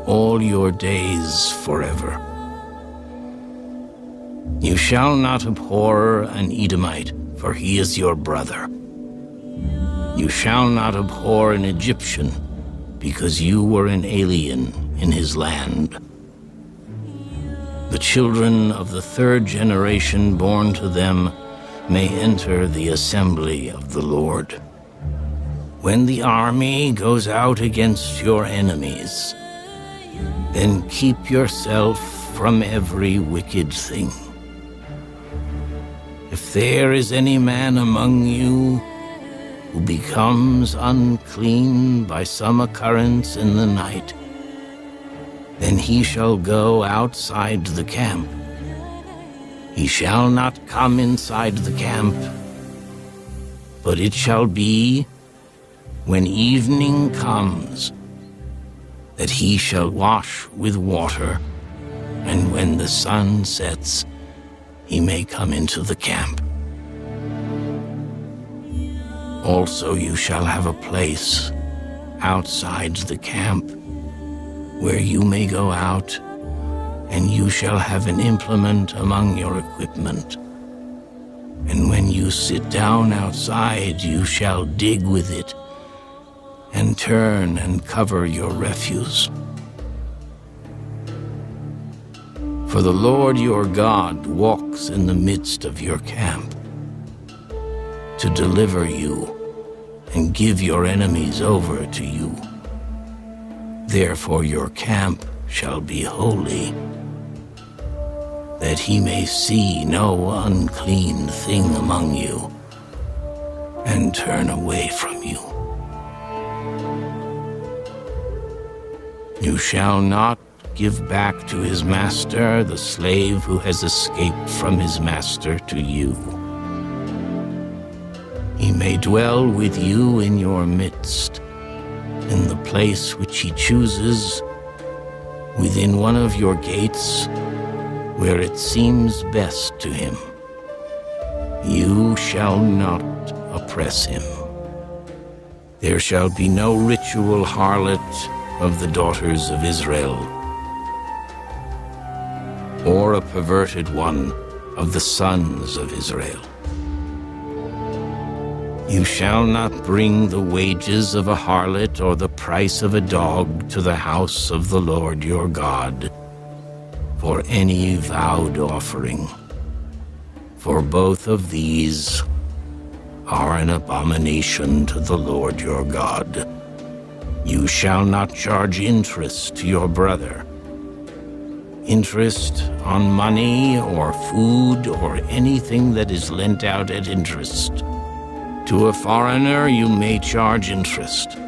all your days forever. You shall not abhor an Edomite, for he is your brother. You shall not abhor an Egyptian, because you were an alien in his land. The children of the 3rd generation born to them may enter the assembly of the Lord. When the army goes out against your enemies, then keep yourself from every wicked thing. If there is any man among you who becomes unclean by some occurrence in the night, then he shall go outside the camp. He shall not come inside the camp, but it shall be, when evening comes, that he shall wash with water, and when the sun sets, he may come into the camp. Also you shall have a place outside the camp where you may go out, and you shall have an implement among your equipment. And when you sit down outside, you shall dig with it, and turn and cover your refuse. For the Lord your God walks in the midst of your camp, to deliver you and give your enemies over to you. Therefore your camp shall be holy, that he may see no unclean thing among you, and turn away from you. You shall not give back to his master the slave who has escaped from his master to you. He may dwell with you in your midst, in the place which he chooses, within one of your gates, where it seems best to him. You shall not oppress him. There shall be no ritual harlot of the daughters of Israel, or a perverted one of the sons of Israel. You shall not bring the wages of a harlot or the price of a dog to the house of the Lord your God for any vowed offering, for both of these are an abomination to the Lord your God. You shall not charge interest to your brother, interest on money or food or anything that is lent out at interest. To a foreigner you may charge interest,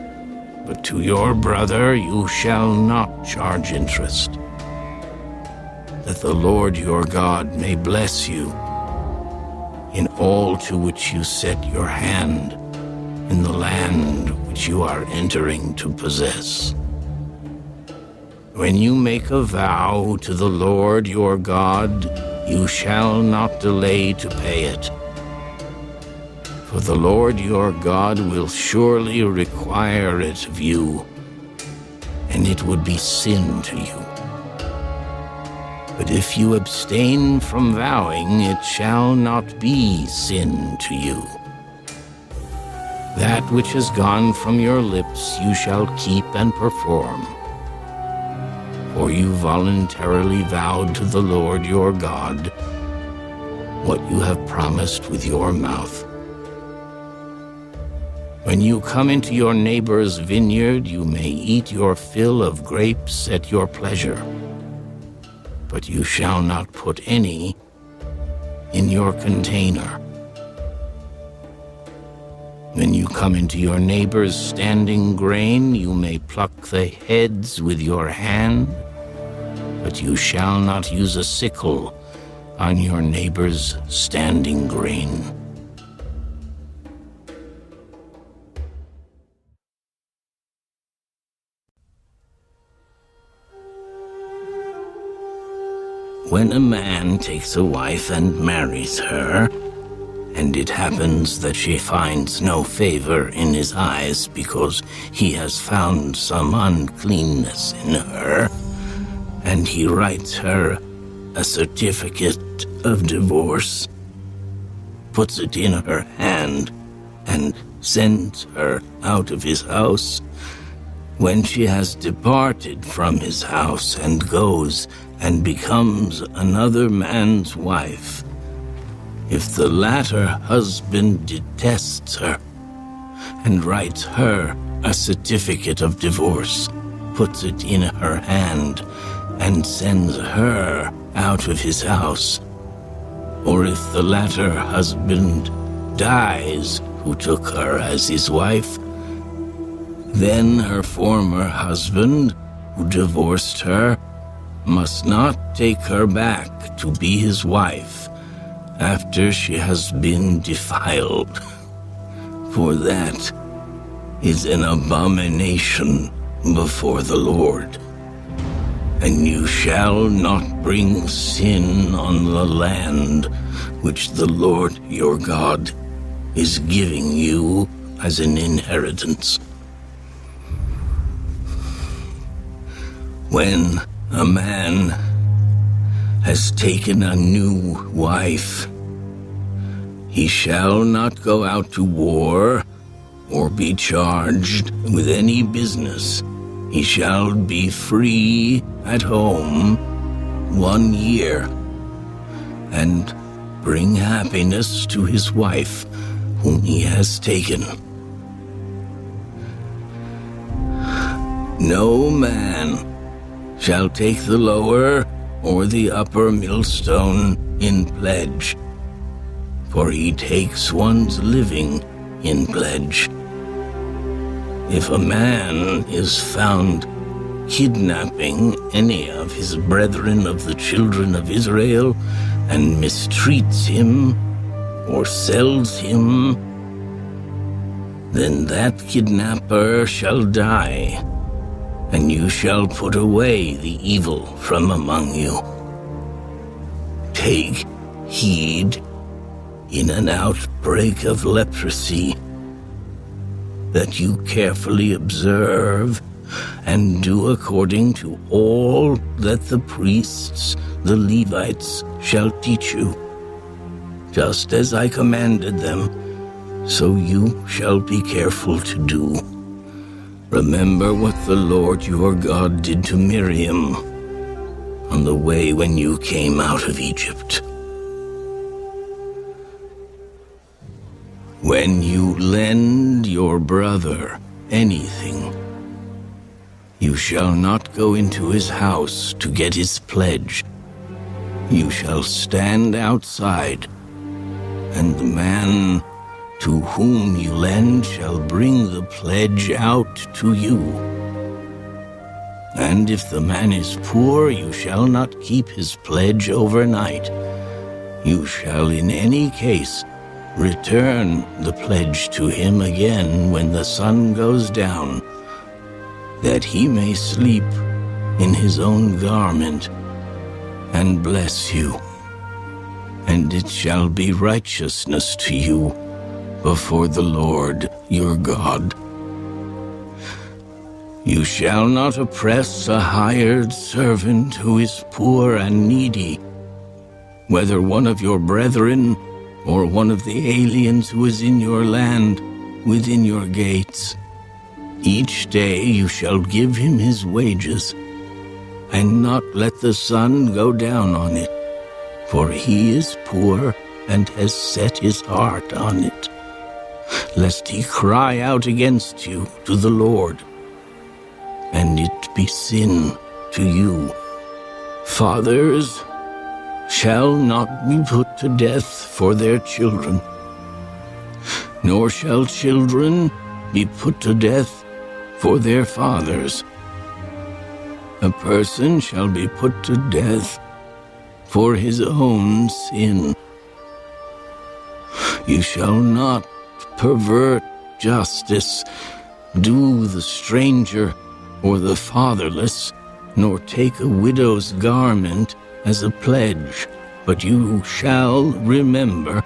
but to your brother you shall not charge interest, that the Lord your God may bless you in all to which you set your hand in the land which you are entering to possess. When you make a vow to the Lord your God, you shall not delay to pay it. For the Lord your God will surely require it of you, and it would be sin to you. But if you abstain from vowing, it shall not be sin to you. That which has gone from your lips you shall keep and perform, for you voluntarily vowed to the Lord your God what you have promised with your mouth. When you come into your neighbor's vineyard, you may eat your fill of grapes at your pleasure, but you shall not put any in your container. When you come into your neighbor's standing grain, you may pluck the heads with your hand, but you shall not use a sickle on your neighbor's standing grain. When a man takes a wife and marries her, and it happens that she finds no favor in his eyes because he has found some uncleanness in her, and he writes her a certificate of divorce, puts it in her hand, and sends her out of his house, when she has departed from his house and goes and becomes another man's wife, if the latter husband detests her and writes her a certificate of divorce, puts it in her hand, and sends her out of his house, or if the latter husband dies who took her as his wife, then her former husband, who divorced her, must not take her back to be his wife after she has been defiled, for that is an abomination before the Lord. And you shall not bring sin on the land which the Lord your God is giving you as an inheritance. When a man has taken a new wife, he shall not go out to war or be charged with any business. He shall be free at home 1 year and bring happiness to his wife whom he has taken. No man shall take the lower or the upper millstone in pledge, for he takes one's living in pledge. If a man is found kidnapping any of his brethren of the children of Israel and mistreats him or sells him, then that kidnapper shall die, and you shall put away the evil from among you. Take heed in an outbreak of leprosy that you carefully observe and do according to all that the priests, the Levites, shall teach you. Just as I commanded them, so you shall be careful to do. Remember what the Lord your God did to Miriam on the way when you came out of Egypt. When you lend your brother anything, you shall not go into his house to get his pledge. You shall stand outside, and the man to whom you lend shall bring the pledge out to you. And if the man is poor, you shall not keep his pledge overnight. You shall in any case return the pledge to him again when the sun goes down, that he may sleep in his own garment and bless you. And it shall be righteousness to you before the Lord your God. You shall not oppress a hired servant who is poor and needy, whether one of your brethren or one of the aliens who is in your land within your gates. Each day you shall give him his wages, and not let the sun go down on it, for he is poor and has set his heart on it, lest he cry out against you to the Lord, and it be sin to you. Fathers shall not be put to death for their children, nor shall children be put to death for their fathers. A person shall be put to death for his own sin. You shall not pervert justice, do the stranger or the fatherless, nor take a widow's garment as a pledge, but you shall remember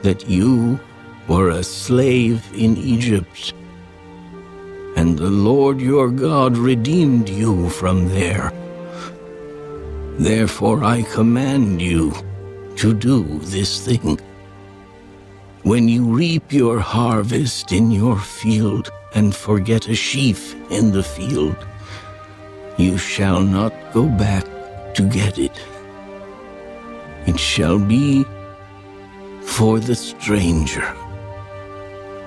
that you were a slave in Egypt, and the Lord your God redeemed you from there. Therefore I command you to do this thing. When you reap your harvest in your field and forget a sheaf in the field, you shall not go back to get it. It shall be for the stranger,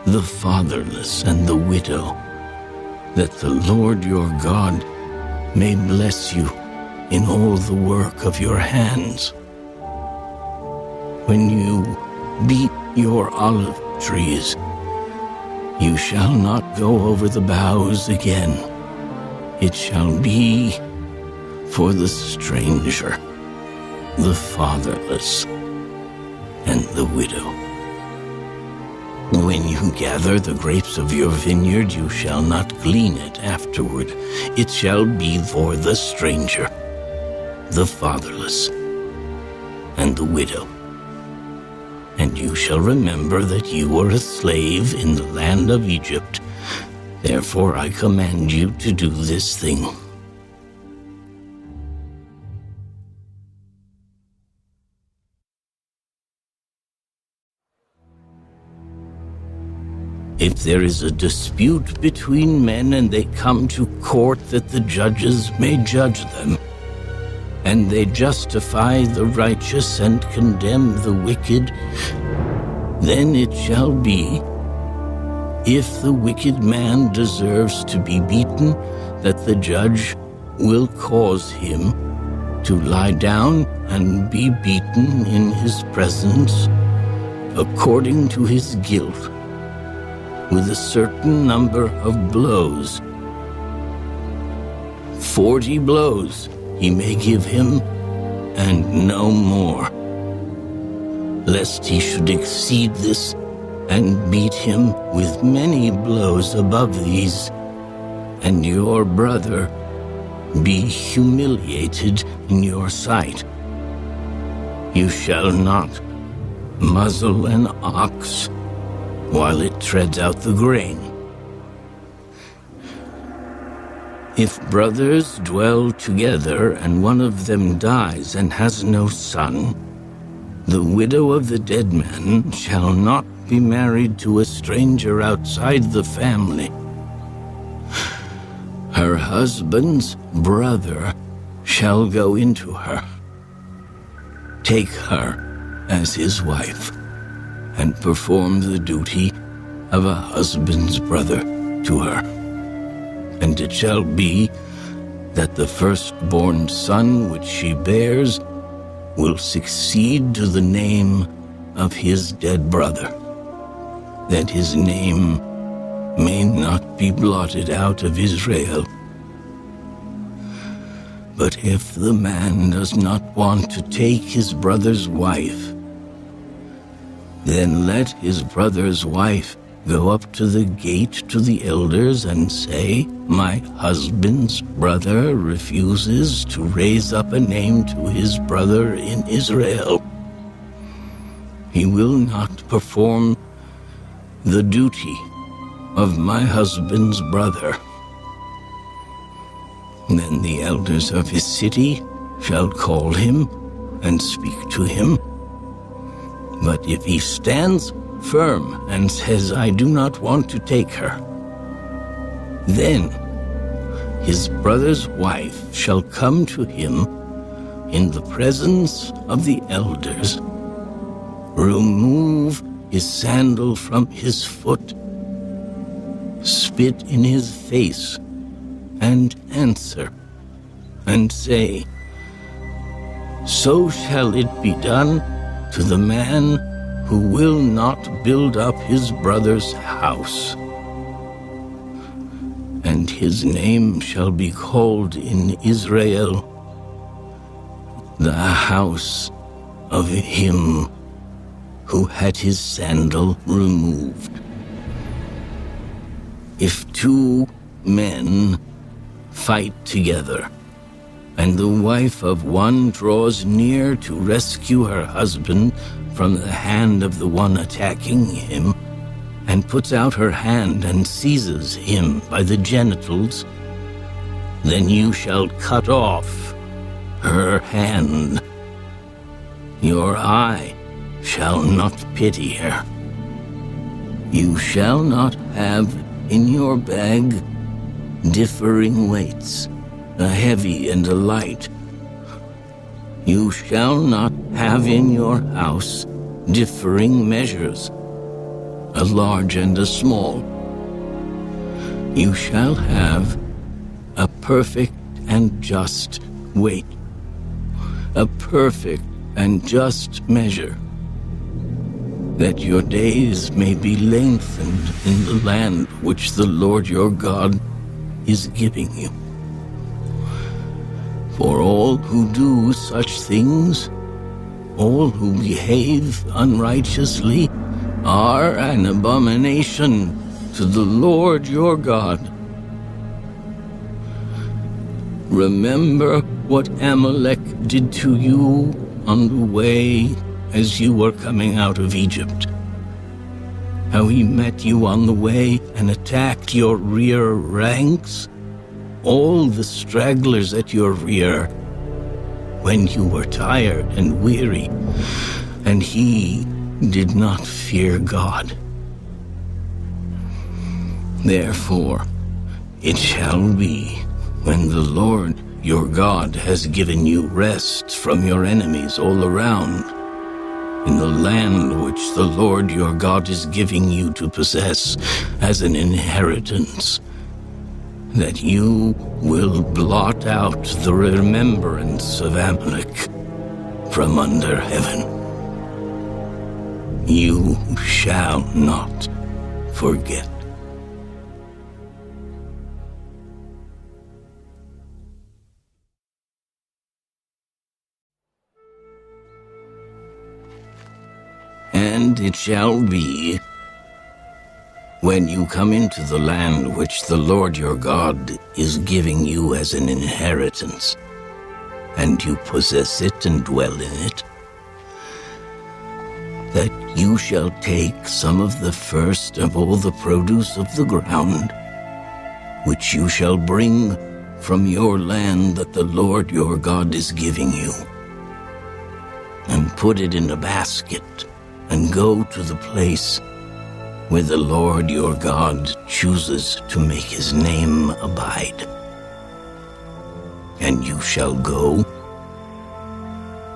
the fatherless, and the widow, that the Lord your God may bless you in all the work of your hands. When you beat your olive trees, you shall not go over the boughs again. It shall be for the stranger, the fatherless, and the widow. When you gather the grapes of your vineyard, you shall not glean it afterward. It shall be for the stranger, the fatherless, and the widow. And you shall remember that you were a slave in the land of Egypt. Therefore I command you to do this thing. If there is a dispute between men and they come to court that the judges may judge them, and they justify the righteous and condemn the wicked, then it shall be, if the wicked man deserves to be beaten, that the judge will cause him to lie down and be beaten in his presence, according to his guilt, with a certain number of blows. 40 blows he may give him, and no more, lest he should exceed this and beat him with many blows above these, and your brother be humiliated in your sight. You shall not muzzle an ox while it treads out the grain. If brothers dwell together and one of them dies and has no son, the widow of the dead man shall not be married to a stranger outside the family. Her husband's brother shall go into her, take her as his wife, and perform the duty of a husband's brother to her. And it shall be that the firstborn son which she bears will succeed to the name of his dead brother, that his name may not be blotted out of Israel. But if the man does not want to take his brother's wife, then let his brother's wife go up to the gate to the elders and say, "My husband's brother refuses to raise up a name to his brother in Israel. He will not perform the duty of my husband's brother." Then the elders of his city shall call him and speak to him. But if he stands firm and says, "I do not want to take her," then his brother's wife shall come to him in the presence of the elders, remove his sandal from his foot, spit in his face, and answer, and say, "So shall it be done to the man who will not build up his brother's house. And his name shall be called in Israel, the house of him who had his sandal removed." If two men fight together, and the wife of one draws near to rescue her husband from the hand of the one attacking him, and puts out her hand and seizes him by the genitals, then you shall cut off her hand. Your eye shall not pity her. You shall not have in your bag differing weights, a heavy and a light. You shall not have in your house differing measures, a large and a small. You shall have a perfect and just weight, a perfect and just measure, that your days may be lengthened in the land which the Lord your God is giving you. For all who do such things, all who behave unrighteously, are an abomination to the Lord your God. Remember what Amalek did to you on the way as you were coming out of Egypt, how he met you on the way and attacked your rear ranks, all the stragglers at your rear, when you were tired and weary, and he did not fear God. Therefore, it shall be, when the Lord your God has given you rest from your enemies all around, in the land which the Lord your God is giving you to possess as an inheritance, that you will blot out the remembrance of Amalek from under heaven. You shall not forget. And it shall be, when you come into the land which the Lord your God is giving you as an inheritance, and you possess it and dwell in it, that you shall take some of the first of all the produce of the ground, which you shall bring from your land that the Lord your God is giving you, and put it in a basket, and go to the place where the Lord your God chooses to make his name abide. And you shall go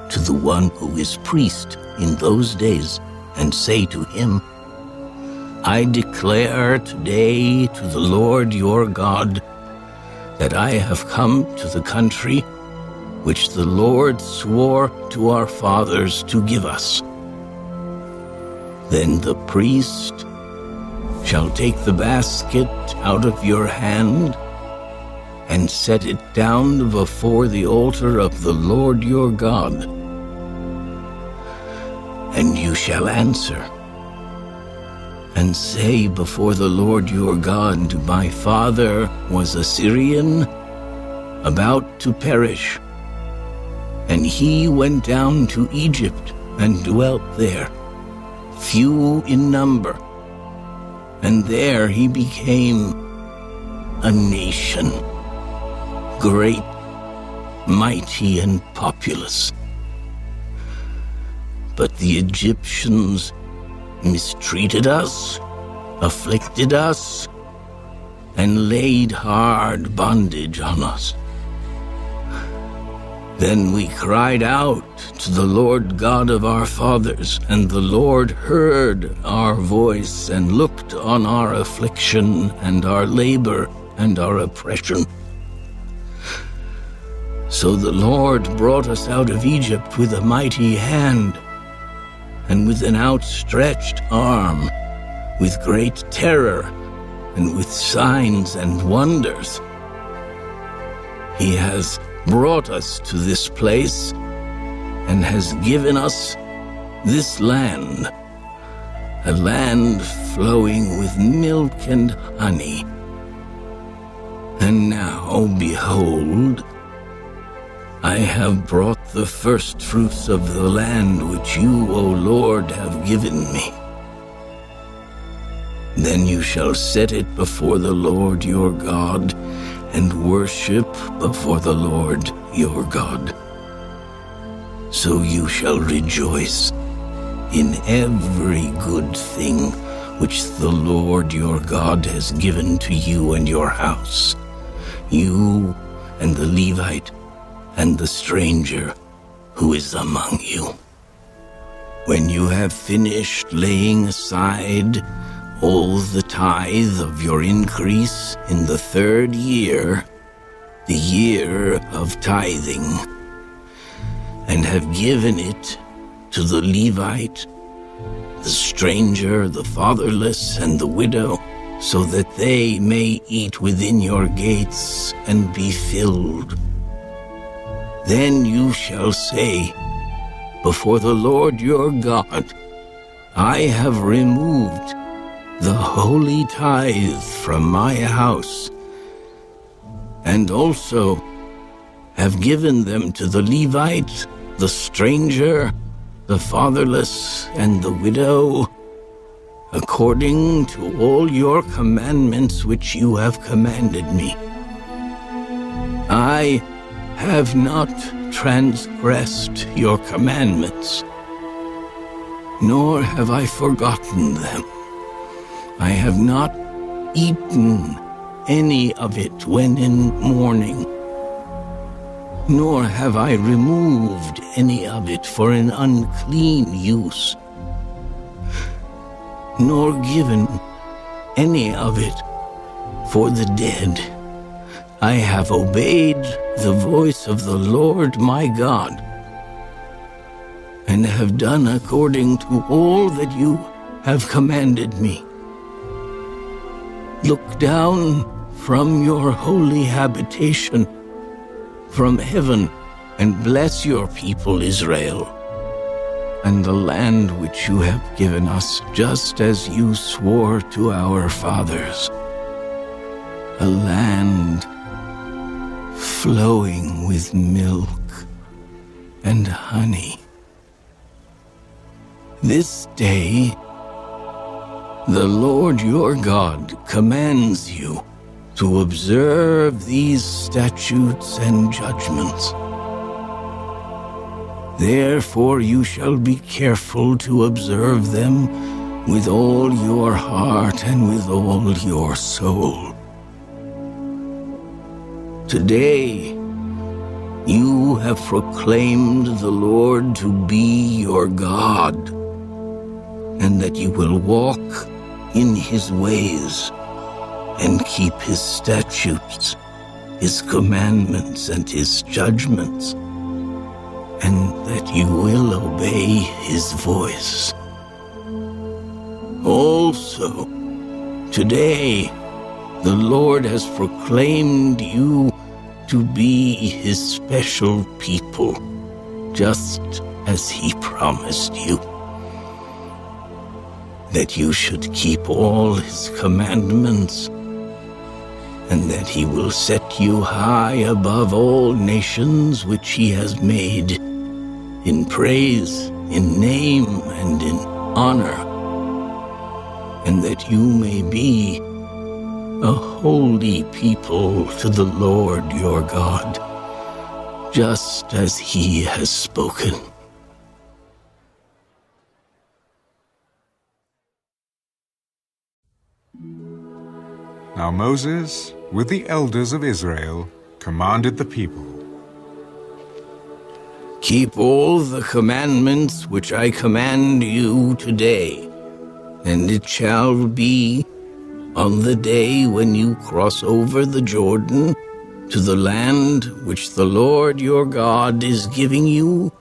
to the one who is priest in those days, and say to him, I declare today to the Lord your God that I have come to the country which the Lord swore to our fathers to give us. Then the priest shall take the basket out of your hand and set it down before the altar of the Lord your God. And you shall answer and say before the Lord your God, my father was a Syrian, about to perish, and he went down to Egypt and dwelt there, few in number, and there he became a nation, great, mighty, and populous. But the Egyptians mistreated us, afflicted us, and laid hard bondage on us. Then we cried out to the Lord God of our fathers, and the Lord heard our voice and looked on our affliction and our labor and our oppression. So the Lord brought us out of Egypt with a mighty hand and with an outstretched arm, with great terror and with signs and wonders. He has brought us to this place and has given us this land, a land flowing with milk and honey. And now, behold, I have brought the first fruits of the land which you, O Lord, have given me. Then you shall set it before the Lord your God, and worship before the Lord your God. So you shall rejoice in every good thing which the Lord your God has given to you and your house, you and the Levite and the stranger who is among you. When you have finished laying aside all the tithe of your increase in the 3rd year, the year of tithing, and have given it to the Levite, the stranger, the fatherless, and the widow, so that they may eat within your gates and be filled, then you shall say before the Lord your God, I have removed the holy tithe from my house, and also have given them to the Levite, the stranger, the fatherless, and the widow, according to all your commandments which you have commanded me. I have not transgressed your commandments, nor have I forgotten them. I have not eaten any of it when in mourning, nor have I removed any of it for an unclean use, nor given any of it for the dead. I have obeyed the voice of the Lord my God, and have done according to all that you have commanded me. Look down from your holy habitation, from heaven, and bless your people Israel, and the land which you have given us, just as you swore to our fathers, a land flowing with milk and honey. This day, the Lord your God commands you to observe these statutes and judgments. Therefore you shall be careful to observe them with all your heart and with all your soul. Today you have proclaimed the Lord to be your God, and that you will walk in his ways and keep his statutes, his commandments, and his judgments, and that you will obey his voice. Also, today, the Lord has proclaimed you to be his special people, just as he promised you, that you should keep all his commandments, and that he will set you high above all nations which he has made, in praise, in name, and in honor, and that you may be a holy people to the Lord your God, just as he has spoken. Now Moses, with the elders of Israel, commanded the people, Keep all the commandments which I command you today, and it shall be on the day when you cross over the Jordan to the land which the Lord your God is giving you,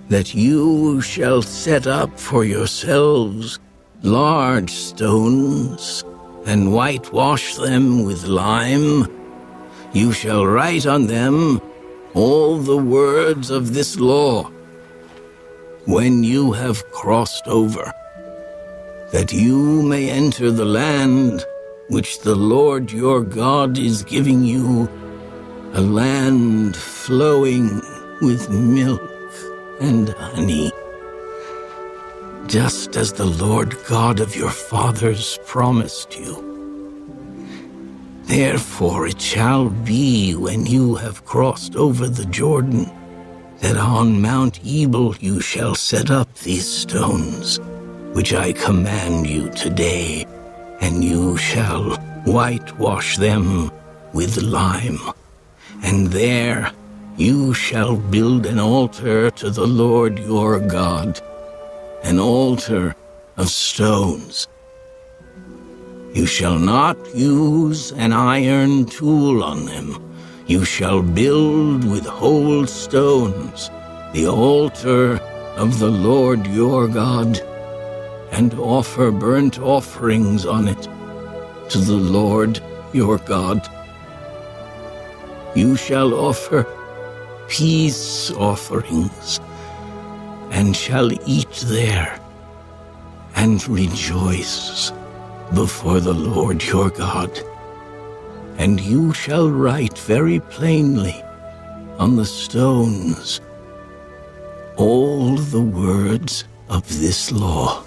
that you shall set up for yourselves large stones and whitewash them with lime. You shall write on them all the words of this law when you have crossed over, that you may enter the land which the Lord your God is giving you, a land flowing with milk and honey, just as the Lord God of your fathers promised you. Therefore it shall be when you have crossed over the Jordan, that on Mount Ebal you shall set up these stones, which I command you today, and you shall whitewash them with lime. And there you shall build an altar to the Lord your God, an altar of stones. You shall not use an iron tool on them. You shall build with whole stones the altar of the Lord your God, and offer burnt offerings on it to the Lord your God. You shall offer peace offerings, and shall eat there, and rejoice before the Lord your God. And you shall write very plainly on the stones all the words of this law.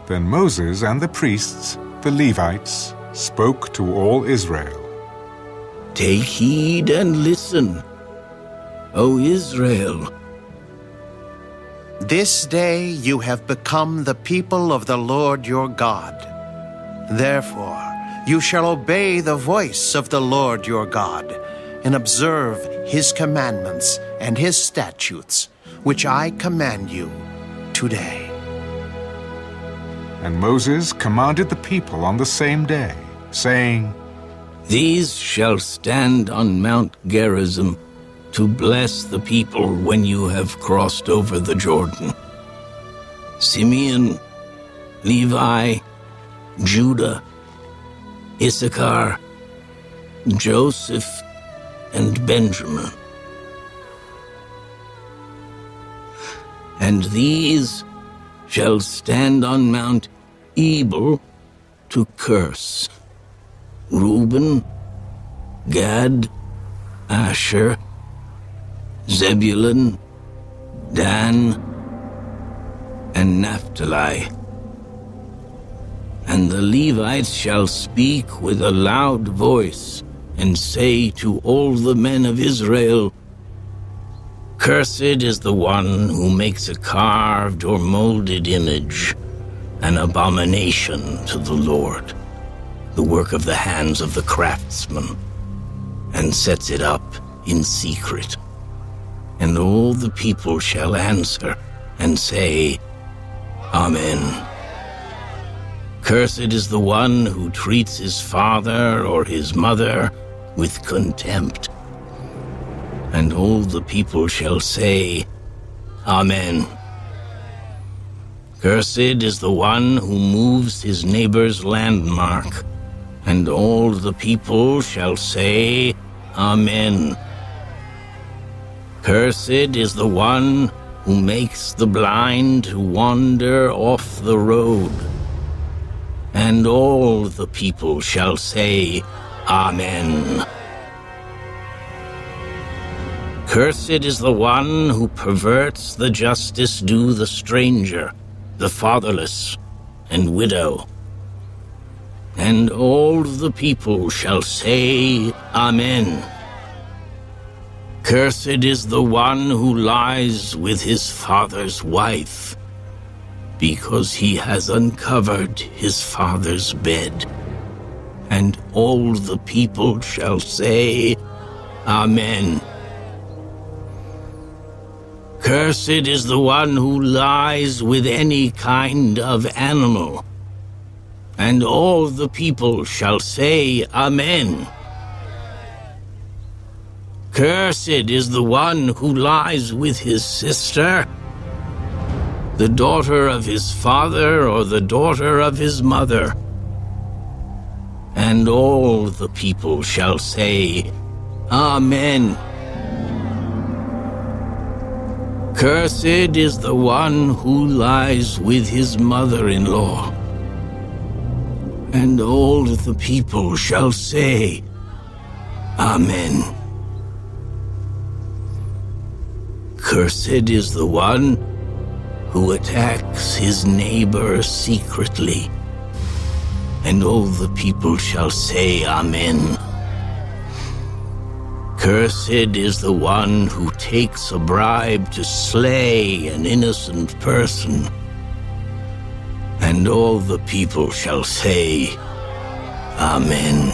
Then Moses and the priests, the Levites, spoke to all Israel. Take heed and listen, O Israel. This day you have become the people of the Lord your God. Therefore, you shall obey the voice of the Lord your God, and observe his commandments and his statutes, which I command you today. And Moses commanded the people on the same day, saying, These shall stand on Mount Gerizim to bless the people when you have crossed over the Jordan. Simeon, Levi, Judah, Issachar, Joseph, and Benjamin. And these shall stand on Mount Ebal to curse: Reuben, Gad, Asher, Zebulun, Dan, and Naphtali. And the Levites shall speak with a loud voice, and say to all the men of Israel, Cursed is the one who makes a carved or molded image, an abomination to the Lord, the work of the hands of the craftsman, and sets it up in secret. And all the people shall answer and say, Amen. Cursed is the one who treats his father or his mother with contempt. And all the people shall say, Amen. Cursed is the one who moves his neighbor's landmark. And all the people shall say, Amen. Cursed is the one who makes the blind to wander off the road. And all the people shall say, Amen. Cursed is the one who perverts the justice due the stranger, the fatherless, and widow. And all the people shall say, Amen. Cursed is the one who lies with his father's wife, because he has uncovered his father's bed. And all the people shall say, Amen. Cursed is the one who lies with any kind of animal. And all the people shall say, Amen. Cursed is the one who lies with his sister, the daughter of his father or the daughter of his mother. And all the people shall say, Amen. Cursed is the one who lies with his mother-in-law. And all the people shall say, Amen. Cursed is the one who attacks his neighbor secretly. And all the people shall say, Amen. Cursed is the one who takes a bribe to slay an innocent person. And all the people shall say, Amen.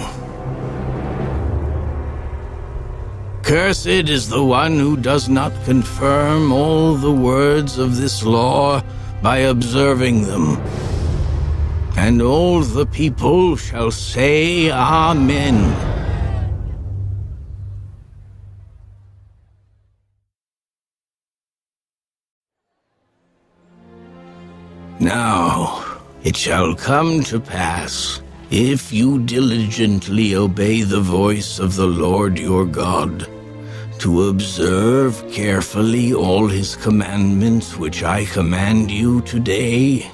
Cursed is the one who does not confirm all the words of this law by observing them. And all the people shall say, Amen. Now it shall come to pass, if you diligently obey the voice of the Lord your God, to observe carefully all his commandments which I command you today,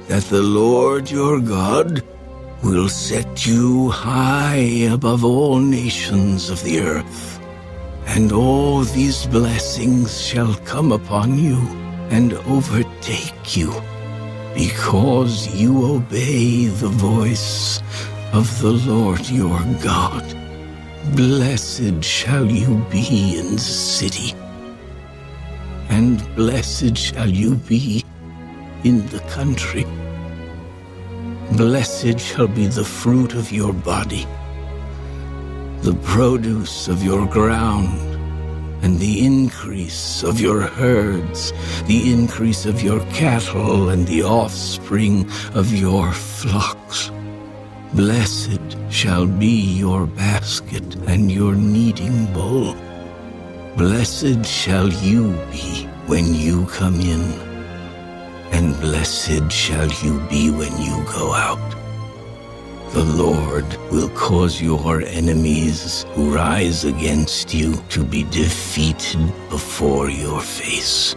that the Lord your God will set you high above all nations of the earth. And all these blessings shall come upon you and overtake you, because you obey the voice of the Lord your God. Blessed shall you be in the city, and blessed shall you be in the country. Blessed shall be the fruit of your body, the produce of your ground, and the increase of your herds, the increase of your cattle, and the offspring of your flocks. Blessed shall be your basket and your kneading bowl. Blessed shall you be when you come in, and blessed shall you be when you go out. The Lord will cause your enemies who rise against you to be defeated before your face.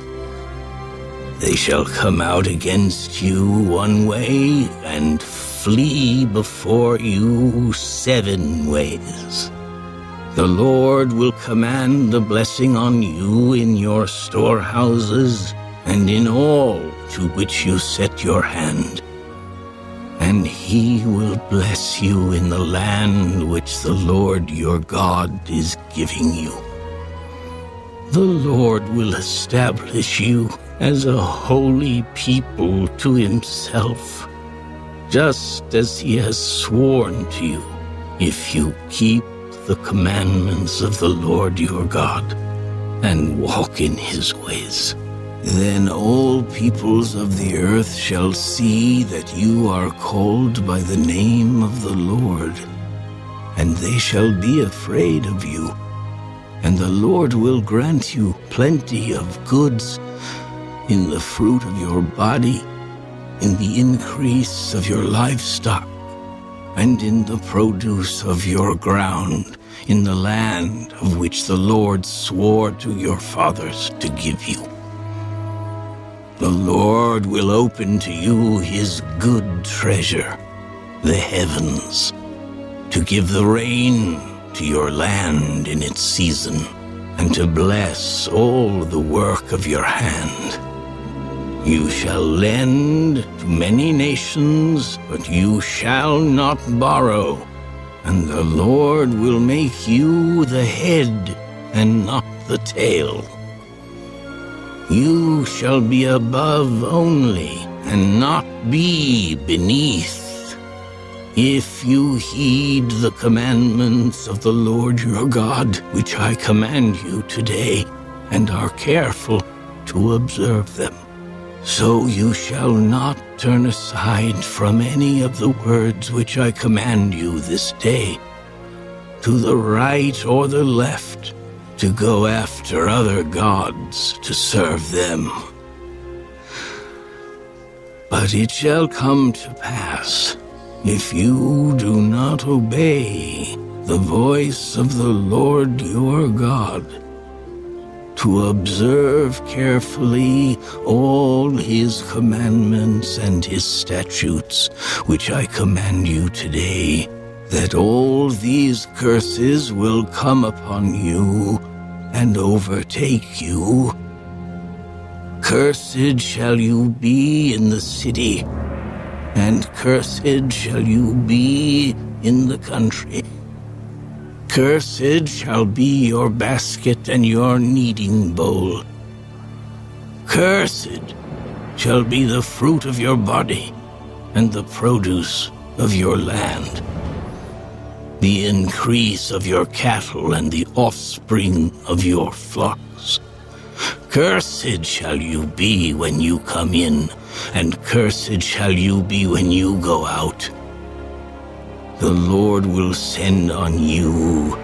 They shall come out against you one way and flee before you 7 ways. The Lord will command the blessing on you in your storehouses and in all to which you set your hand. And he will bless you in the land which the Lord your God is giving you. The Lord will establish you as a holy people to himself, just as he has sworn to you, if you keep the commandments of the Lord your God and walk in his ways. Then all peoples of the earth shall see that you are called by the name of the Lord, and they shall be afraid of you. And the Lord will grant you plenty of goods in the fruit of your body, in the increase of your livestock, and in the produce of your ground, in the land of which the Lord swore to your fathers to give you. The Lord will open to you his good treasure, the heavens, to give the rain to your land in its season, and to bless all the work of your hand. You shall lend to many nations, but you shall not borrow, and the Lord will make you the head and not the tail. You shall be above only, and not be beneath, if you heed the commandments of the Lord your God, which I command you today, and are careful to observe them. So you shall not turn aside from any of the words which I command you this day, to the right or the left, to go after other gods to serve them. But it shall come to pass, if you do not obey the voice of the Lord your God, to observe carefully all his commandments and his statutes, which I command you today, that all these curses will come upon you and overtake you. Cursed shall you be in the city, and cursed shall you be in the country. Cursed shall be your basket and your kneading bowl. Cursed shall be the fruit of your body and the produce of your land, the increase of your cattle and the offspring of your flocks. Cursed shall you be when you come in, and cursed shall you be when you go out. The Lord will send on you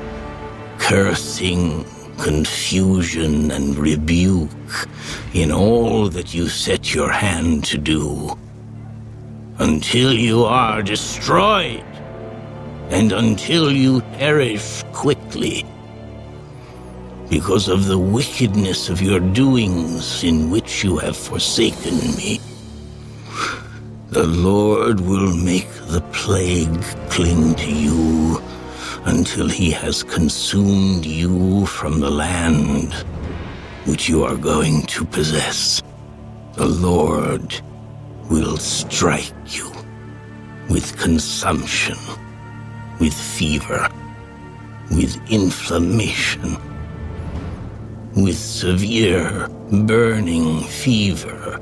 cursing, confusion, and rebuke in all that you set your hand to do, until you are destroyed, and until you perish quickly, because of the wickedness of your doings in which you have forsaken me. The Lord will make the plague cling to you until he has consumed you from the land which you are going to possess. The Lord will strike you with consumption, with fever, with inflammation, with severe burning fever,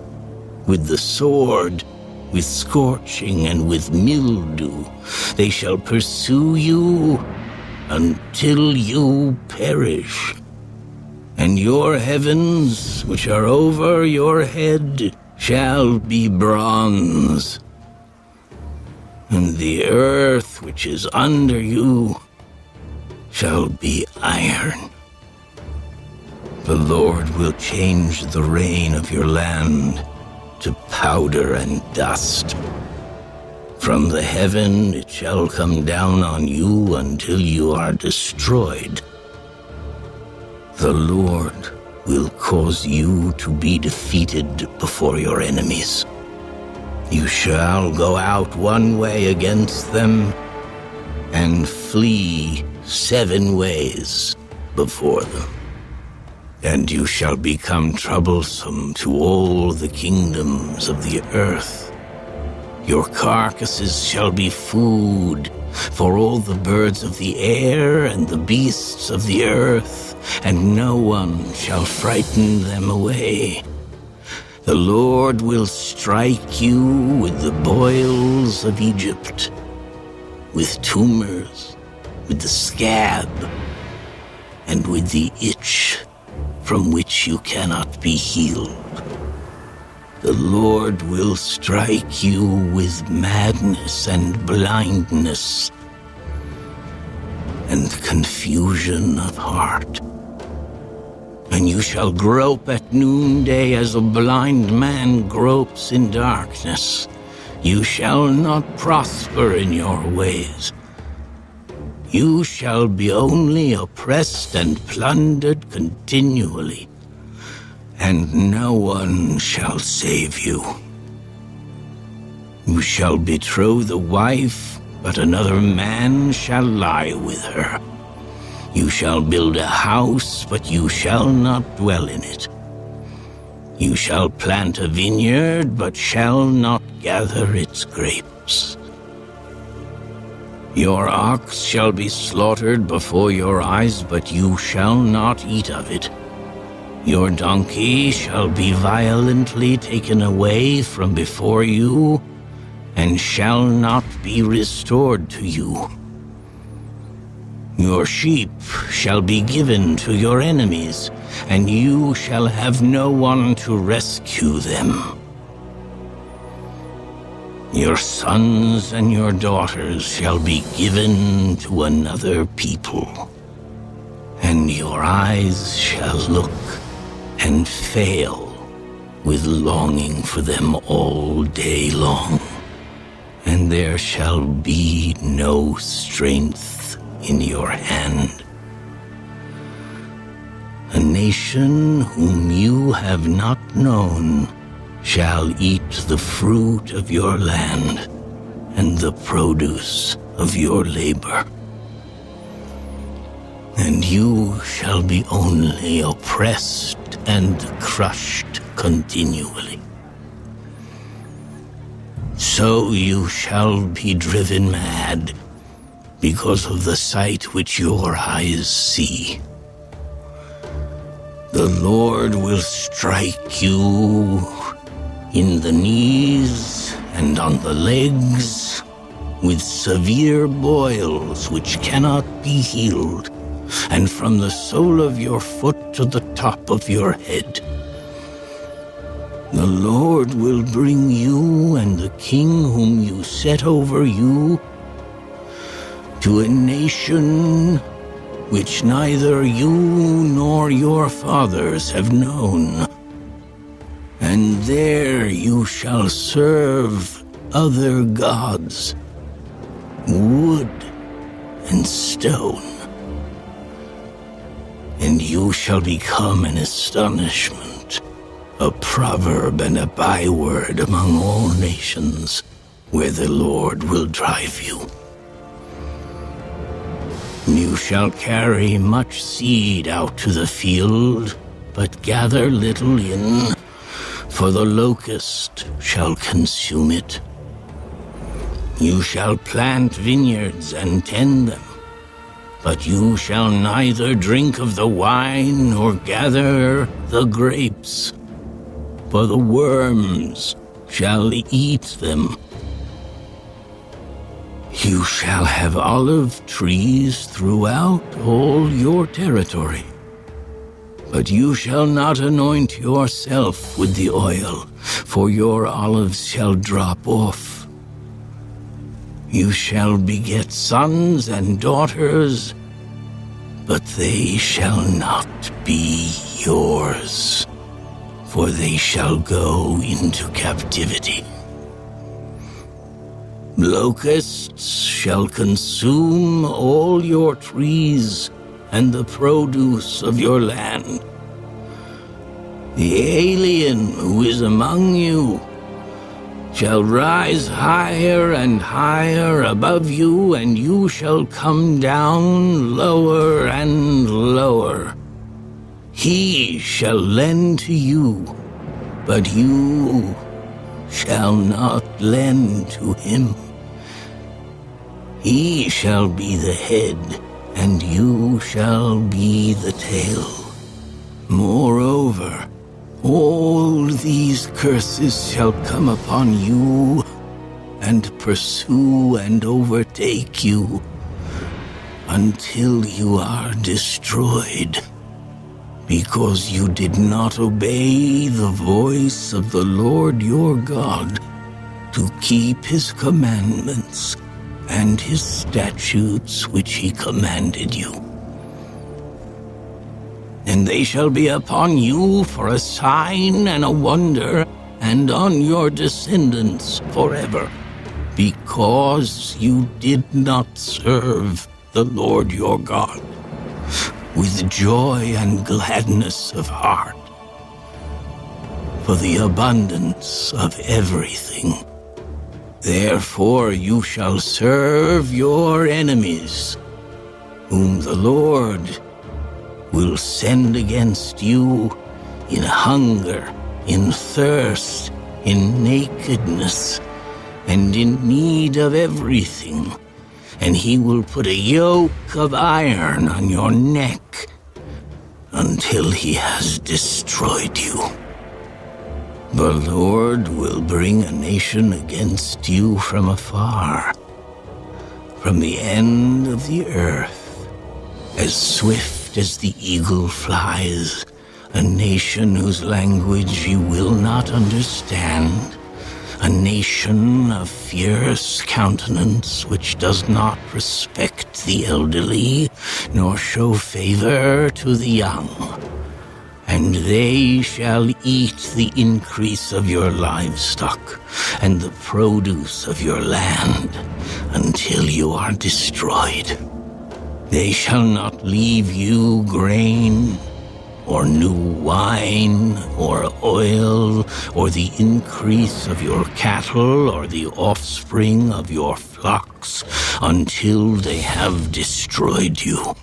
with the sword, with scorching, and with mildew. They shall pursue you until you perish. And your heavens, which are over your head, shall be bronze, and the earth which is under you shall be iron. The Lord will change the rain of your land to powder and dust. From the heaven it shall come down on you until you are destroyed. The Lord will cause you to be defeated before your enemies. You shall go out one way against them and flee 7 ways before them. And you shall become troublesome to all the kingdoms of the earth. Your carcasses shall be food for all the birds of the air and the beasts of the earth, and no one shall frighten them away. The Lord will strike you with the boils of Egypt, with tumors, with the scab, and with the itch from which you cannot be healed. The Lord will strike you with madness and blindness and confusion of heart. And you shall grope at noonday as a blind man gropes in darkness. You shall not prosper in your ways. You shall be only oppressed and plundered continually, and no one shall save you. You shall betroth a wife, but another man shall lie with her. You shall build a house, but you shall not dwell in it. You shall plant a vineyard, but shall not gather its grapes. Your ox shall be slaughtered before your eyes, but you shall not eat of it. Your donkey shall be violently taken away from before you, and shall not be restored to you. Your sheep shall be given to your enemies, and you shall have no one to rescue them. Your sons and your daughters shall be given to another people, and your eyes shall look and fail with longing for them all day long, and there shall be no strength in your hand. A nation whom you have not known shall eat the fruit of your land and the produce of your labor. And you shall be only oppressed and crushed continually. So you shall be driven mad because of the sight which your eyes see. The Lord will strike you in the knees and on the legs with severe boils which cannot be healed, and from the sole of your foot to the top of your head. The Lord will bring you and the king whom you set over you to a nation which neither you nor your fathers have known. And there you shall serve other gods, wood and stone. And you shall become an astonishment, a proverb and a byword among all nations, where the Lord will drive you. You shall carry much seed out to the field, but gather little in, for the locust shall consume it. You shall plant vineyards and tend them, but you shall neither drink of the wine nor gather the grapes, for the worms shall eat them. You shall have olive trees throughout all your territory, but you shall not anoint yourself with the oil, for your olives shall drop off. You shall beget sons and daughters, but they shall not be yours, for they shall go into captivity. Locusts shall consume all your trees and the produce of your land. The alien who is among you shall rise higher and higher above you, and you shall come down lower and lower. He shall lend to you, but you shall not lend to him. He shall be the head, and you shall be the tail. Moreover, all these curses shall come upon you and pursue and overtake you until you are destroyed, because you did not obey the voice of the Lord your God to keep his commandments and his statutes which he commanded you. And they shall be upon you for a sign and a wonder, and on your descendants forever, because you did not serve the Lord your God with joy and gladness of heart, for the abundance of everything. Therefore you shall serve your enemies, whom the Lord will send against you in hunger, in thirst, in nakedness, and in need of everything. And he will put a yoke of iron on your neck until he has destroyed you. The Lord will bring a nation against you from afar, from the end of the earth, as swift as the eagle flies, a nation whose language you will not understand, a nation of fierce countenance which does not respect the elderly, nor show favor to the young. And they shall eat the increase of your livestock and the produce of your land until you are destroyed. They shall not leave you grain, or new wine, or oil, or the increase of your cattle, or the offspring of your flocks, until they have destroyed you.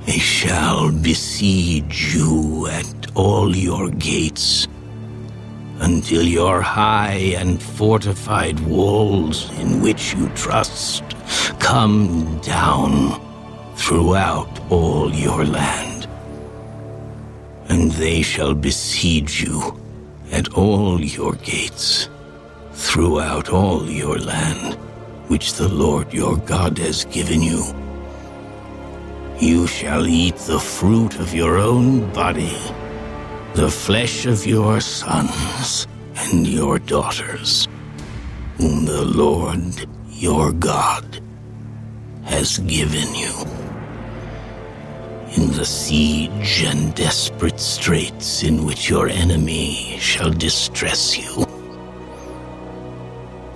They shall besiege you at all your gates, until your high and fortified walls in which you trust come down throughout all your land. And they shall besiege you at all your gates throughout all your land, which the Lord your God has given you. You shall eat the fruit of your own body, the flesh of your sons and your daughters, whom the Lord your God has given you, in the siege and desperate straits in which your enemy shall distress you.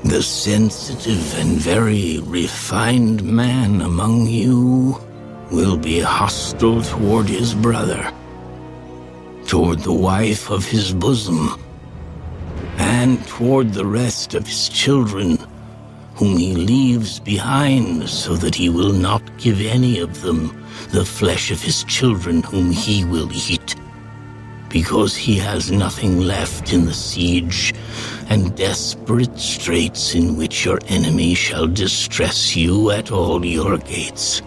The sensitive and very refined man among you will be hostile toward his brother, toward the wife of his bosom, and toward the rest of his children, whom he leaves behind, so that he will not give any of them the flesh of his children whom he will eat, because he has nothing left in the siege and desperate straits in which your enemy shall distress you at all your gates.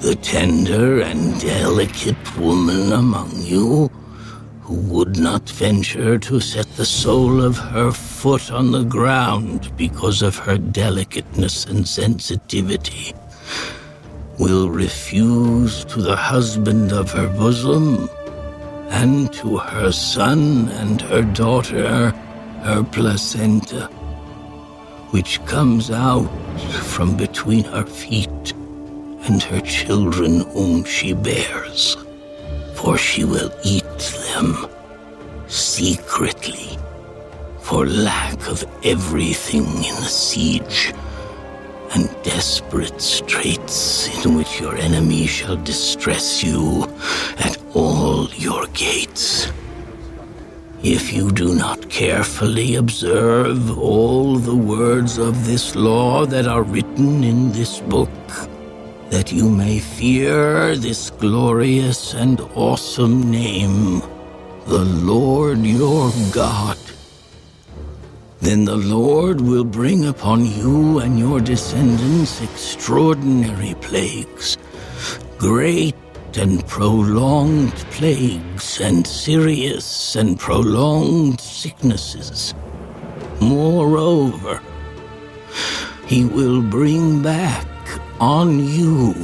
The tender and delicate woman among you, who would not venture to set the sole of her foot on the ground because of her delicateness and sensitivity, will refuse to the husband of her bosom, and to her son and her daughter her placenta, which comes out from between her feet, and her children whom she bears, for she will eat them secretly, for lack of everything in the siege and desperate straits in which your enemy shall distress you at all your gates. If you do not carefully observe all the words of this law that are written in this book, that you may fear this glorious and awesome name, the Lord your God, then the Lord will bring upon you and your descendants extraordinary plagues, great and prolonged plagues, and serious and prolonged sicknesses. Moreover, he will bring back on you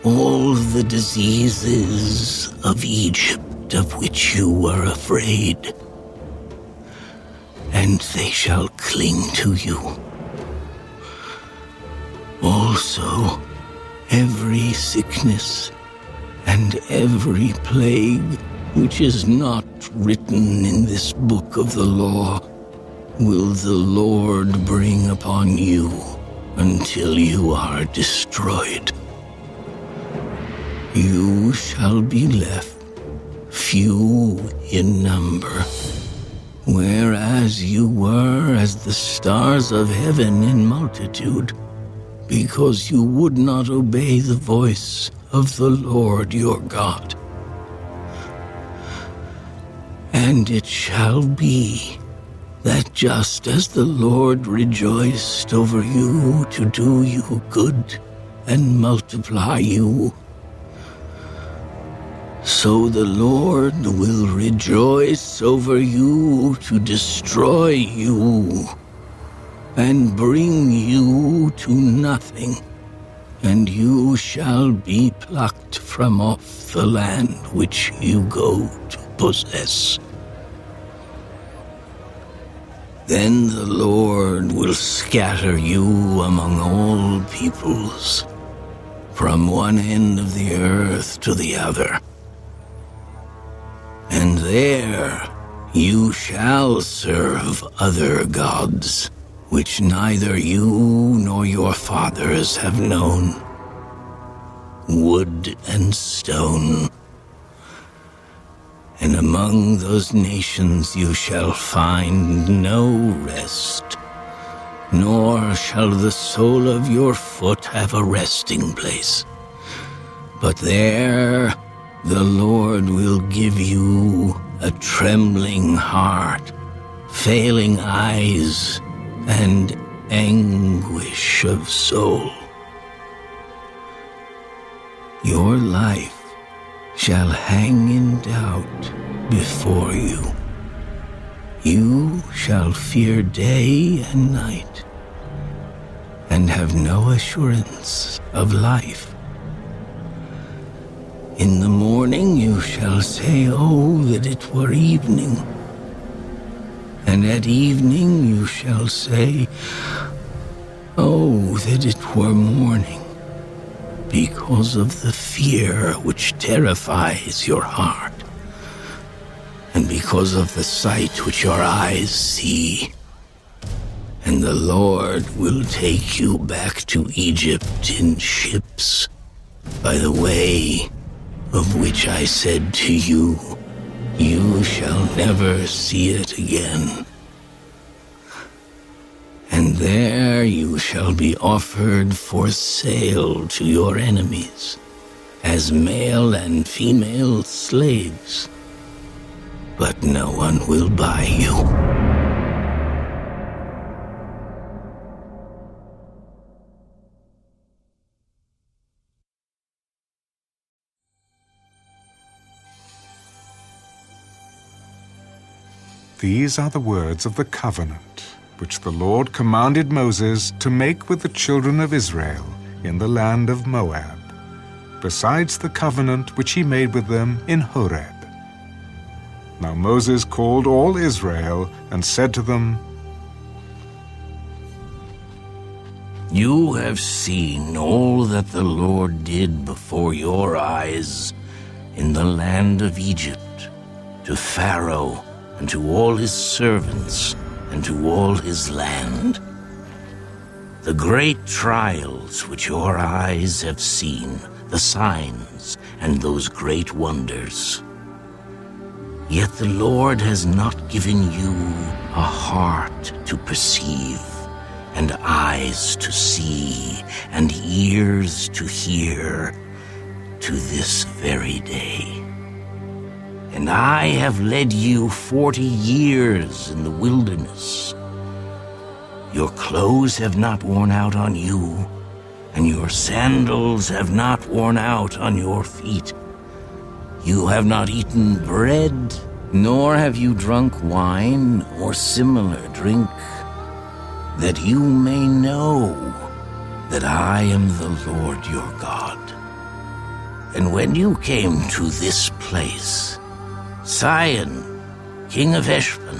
all the diseases of Egypt of which you were afraid, and they shall cling to you. Also, every sickness and every plague which is not written in this book of the law will the Lord bring upon you until you are destroyed. You shall be left few in number, whereas you were as the stars of heaven in multitude, because you would not obey the voice of the Lord your God. And it shall be that just as the Lord rejoiced over you to do you good and multiply you, so the Lord will rejoice over you to destroy you and bring you to nothing, and you shall be plucked from off the land which you go to possess. Then the Lord will scatter you among all peoples, from one end of the earth to the other. And there you shall serve other gods, which neither you nor your fathers have known, wood and stone. And among those nations you shall find no rest, nor shall the sole of your foot have a resting place. But there the Lord will give you a trembling heart, failing eyes, and anguish of soul. Your life shall hang in doubt before you. You shall fear day and night, and have no assurance of life. In the morning you shall say, "Oh, that it were evening." And at evening you shall say, "Oh, that it were morning," because of the fear which terrifies your heart, and because of the sight which your eyes see. And the Lord will take you back to Egypt in ships, by the way of which I said to you, "You shall never see it again." And there you shall be offered for sale to your enemies, as male and female slaves, but no one will buy you. These are the words of the covenant which the Lord commanded Moses to make with the children of Israel in the land of Moab, besides the covenant which he made with them in Horeb. Now Moses called all Israel and said to them, You have seen all that the Lord did before your eyes in the land of Egypt, to Pharaoh and to all his servants and to all his land. The great trials which your eyes have seen, the signs and those great wonders. Yet the Lord has not given you a heart to perceive, and eyes to see, and ears to hear, to this very day. And I have led you 40 years in the wilderness. Your clothes have not worn out on you, and your sandals have not worn out on your feet. You have not eaten bread, nor have you drunk wine or similar drink, that you may know that I am the Lord your God. And when you came to this place, Sihon, king of Heshbon,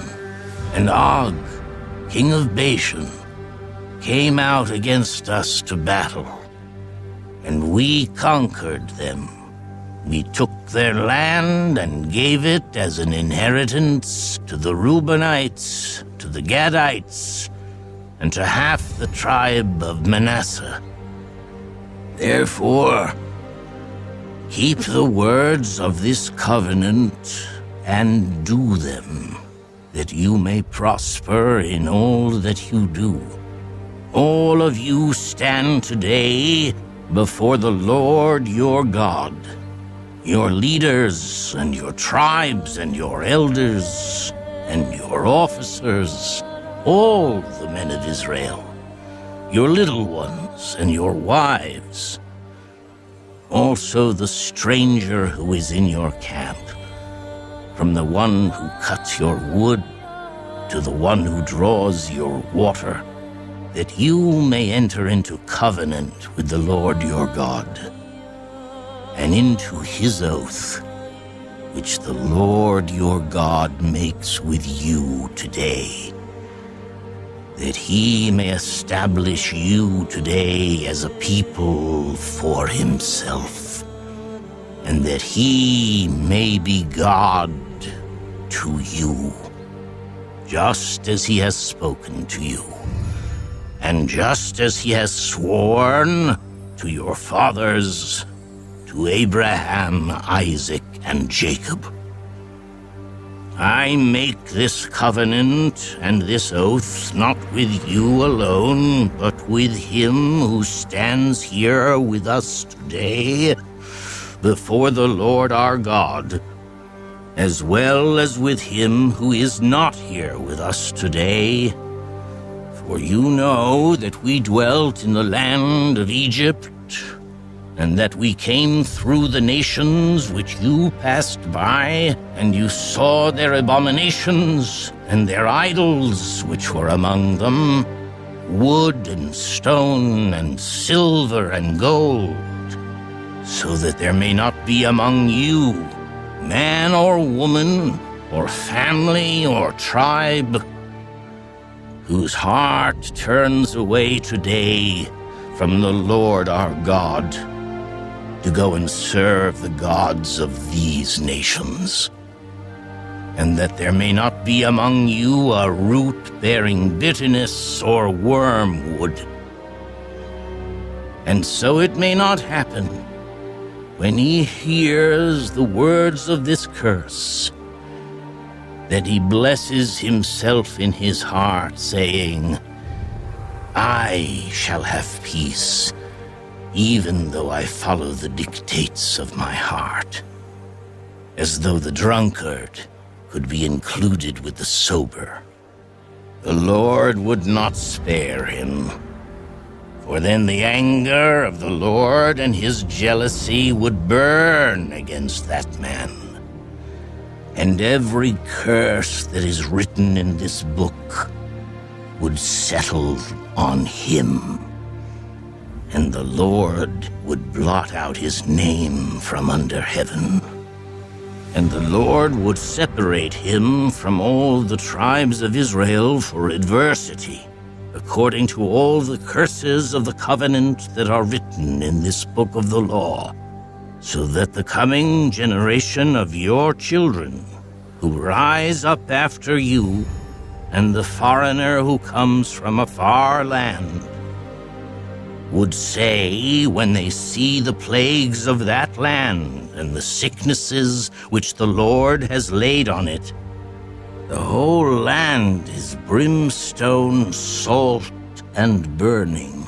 and Og, king of Bashan, came out against us to battle, and we conquered them. We took their land and gave it as an inheritance to the Reubenites, to the Gadites, and to half the tribe of Manasseh. Therefore, keep the words of this covenant and do them, that you may prosper in all that you do. All of you stand today before the Lord your God, your leaders and your tribes and your elders and your officers, all the men of Israel, your little ones and your wives, also the stranger who is in your camp, from the one who cuts your wood to the one who draws your water, that you may enter into covenant with the Lord your God, and into his oath, which the Lord your God makes with you today, that he may establish you today as a people for himself, and that he may be God to you, just as he has spoken to you, and just as he has sworn to your fathers, to Abraham, Isaac, and Jacob. I make this covenant and this oath not with you alone, but with him who stands here with us today before the Lord our God, as well as with him who is not here with us today. For you know that we dwelt in the land of Egypt, and that we came through the nations which you passed by, and you saw their abominations and their idols which were among them, wood and stone and silver and gold, so that there may not be among you man or woman or family or tribe whose heart turns away today from the Lord our God, to go and serve the gods of these nations, and that there may not be among you a root bearing bitterness or wormwood. And so it may not happen, when he hears the words of this curse, that he blesses himself in his heart, saying, I shall have peace, even though I follow the dictates of my heart, as though the drunkard could be included with the sober. The Lord would not spare him, for then the anger of the Lord and his jealousy would burn against that man. And every curse that is written in this book would settle on him, and the Lord would blot out his name from under heaven. And the Lord would separate him from all the tribes of Israel for adversity, according to all the curses of the covenant that are written in this book of the law, so that the coming generation of your children, who rise up after you, and the foreigner who comes from a far land, would say when they see the plagues of that land and the sicknesses which the Lord has laid on it, "The whole land is brimstone, salt, and burning.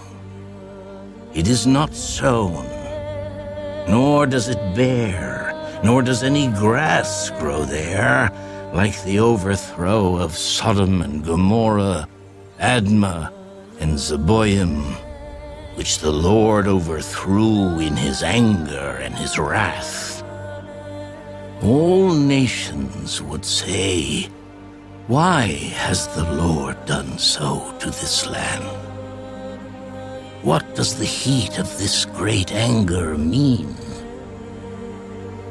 It is not sown, nor does it bear, nor does any grass grow there, like the overthrow of Sodom and Gomorrah, Admah and Zeboim, which the Lord overthrew in his anger and his wrath." All nations would say, "Why has the Lord done so to this land? What does the heat of this great anger mean?"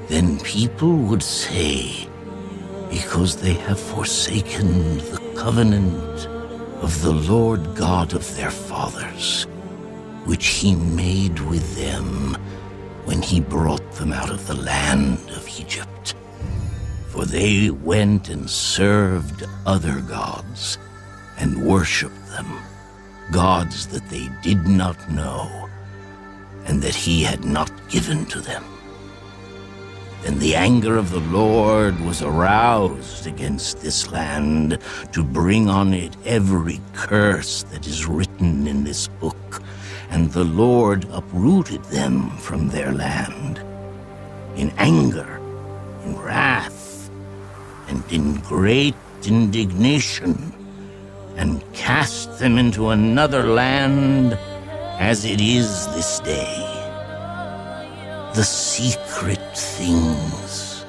Then people would say, "Because they have forsaken the covenant of the Lord God of their fathers, which he made with them when he brought them out of the land of Egypt. For they went and served other gods and worshipped them, gods that they did not know and that he had not given to them. Then the anger of the Lord was aroused against this land to bring on it every curse that is written in this book, and the Lord uprooted them from their land in anger, in wrath, and in great indignation, and cast them into another land as it is this day. The secret things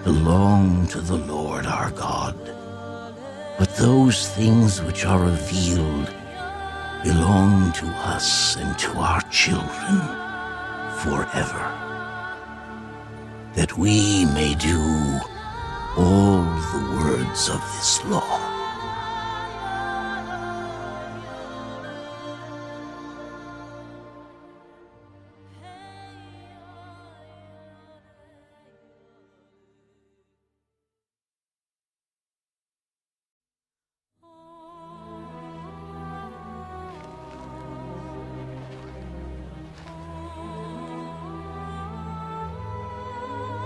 belong to the Lord our God, but those things which are revealed belong to us and to our children forever, that we may do all the words of this law."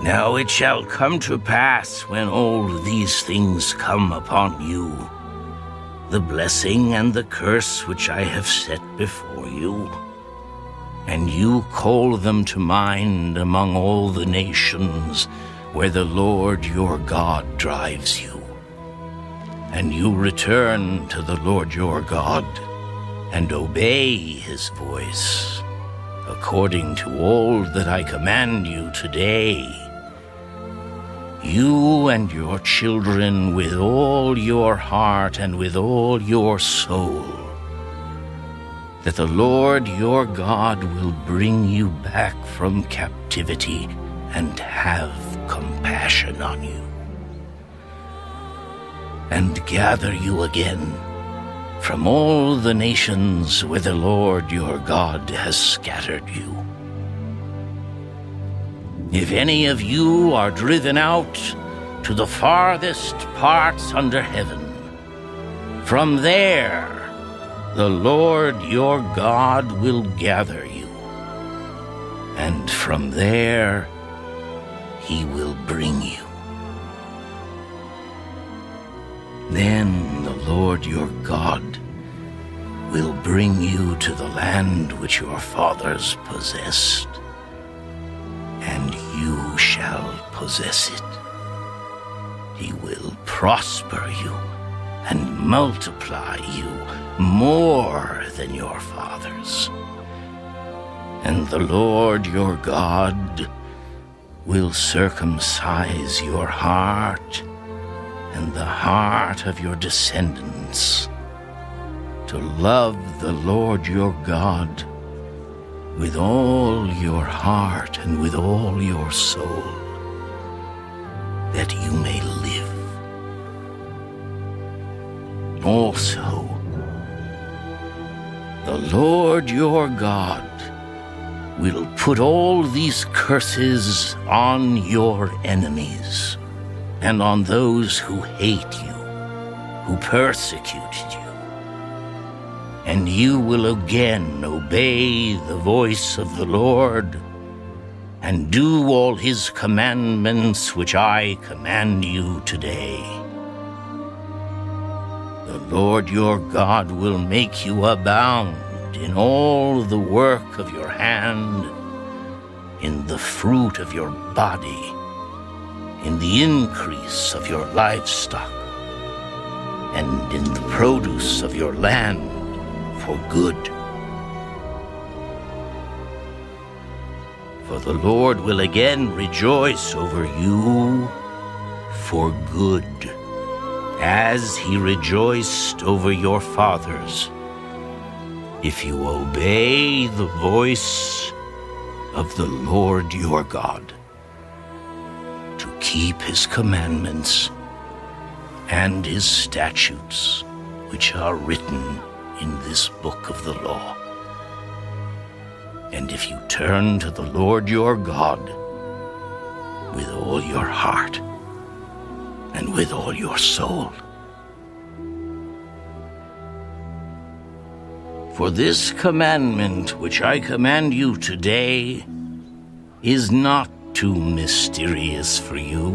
Now it shall come to pass when all these things come upon you, the blessing and the curse which I have set before you, and you call them to mind among all the nations where the Lord your God drives you, and you return to the Lord your God and obey his voice, according to all that I command you today, you and your children with all your heart and with all your soul, that the Lord your God will bring you back from captivity and have compassion on you, and gather you again from all the nations where the Lord your God has scattered you. If any of you are driven out to the farthest parts under heaven, from there the Lord your God will gather you, and from there he will bring you. Then the Lord your God will bring you to the land which your fathers possessed, and you shall possess it. He will prosper you and multiply you more than your fathers. And the Lord your God will circumcise your heart and the heart of your descendants to love the Lord your God with all your heart and with all your soul, that you may live. Also, the Lord your God will put all these curses on your enemies and on those who hate you, who persecuted you. and you will again obey the voice of the Lord, and do all his commandments which I command you today. The Lord your God will make you abound in all the work of your hand, in the fruit of your body, in the increase of your livestock, and in the produce of your land for good. For the Lord will again rejoice over you for good, as he rejoiced over your fathers, if you obey the voice of the Lord your God, to keep his commandments and his statutes, which are written in this book of the law. And if you turn to the Lord your God with all your heart and with all your soul. For this commandment which I command you today is not too mysterious for you,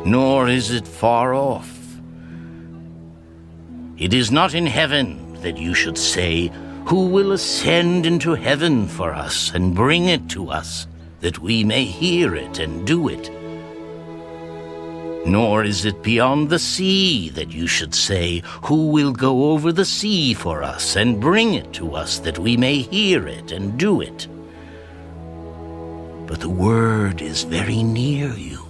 nor is it far off. It is not in heaven that you should say, "Who will ascend into heaven for us and bring it to us, that we may hear it and do it?" Nor is it beyond the sea that you should say, "Who will go over the sea for us and bring it to us, that we may hear it and do it?" But the word is very near you,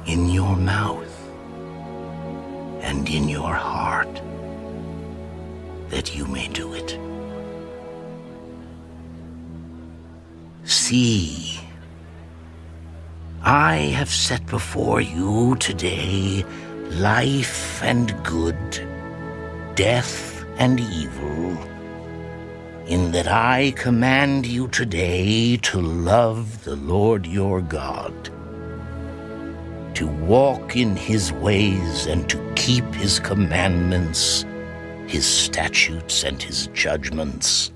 in your mouth and in your heart, that you may do it. See, I have set before you today life and good, death and evil, in that I command you today to love the Lord your God, to walk in his ways and to keep his commandments, his statutes and his judgments,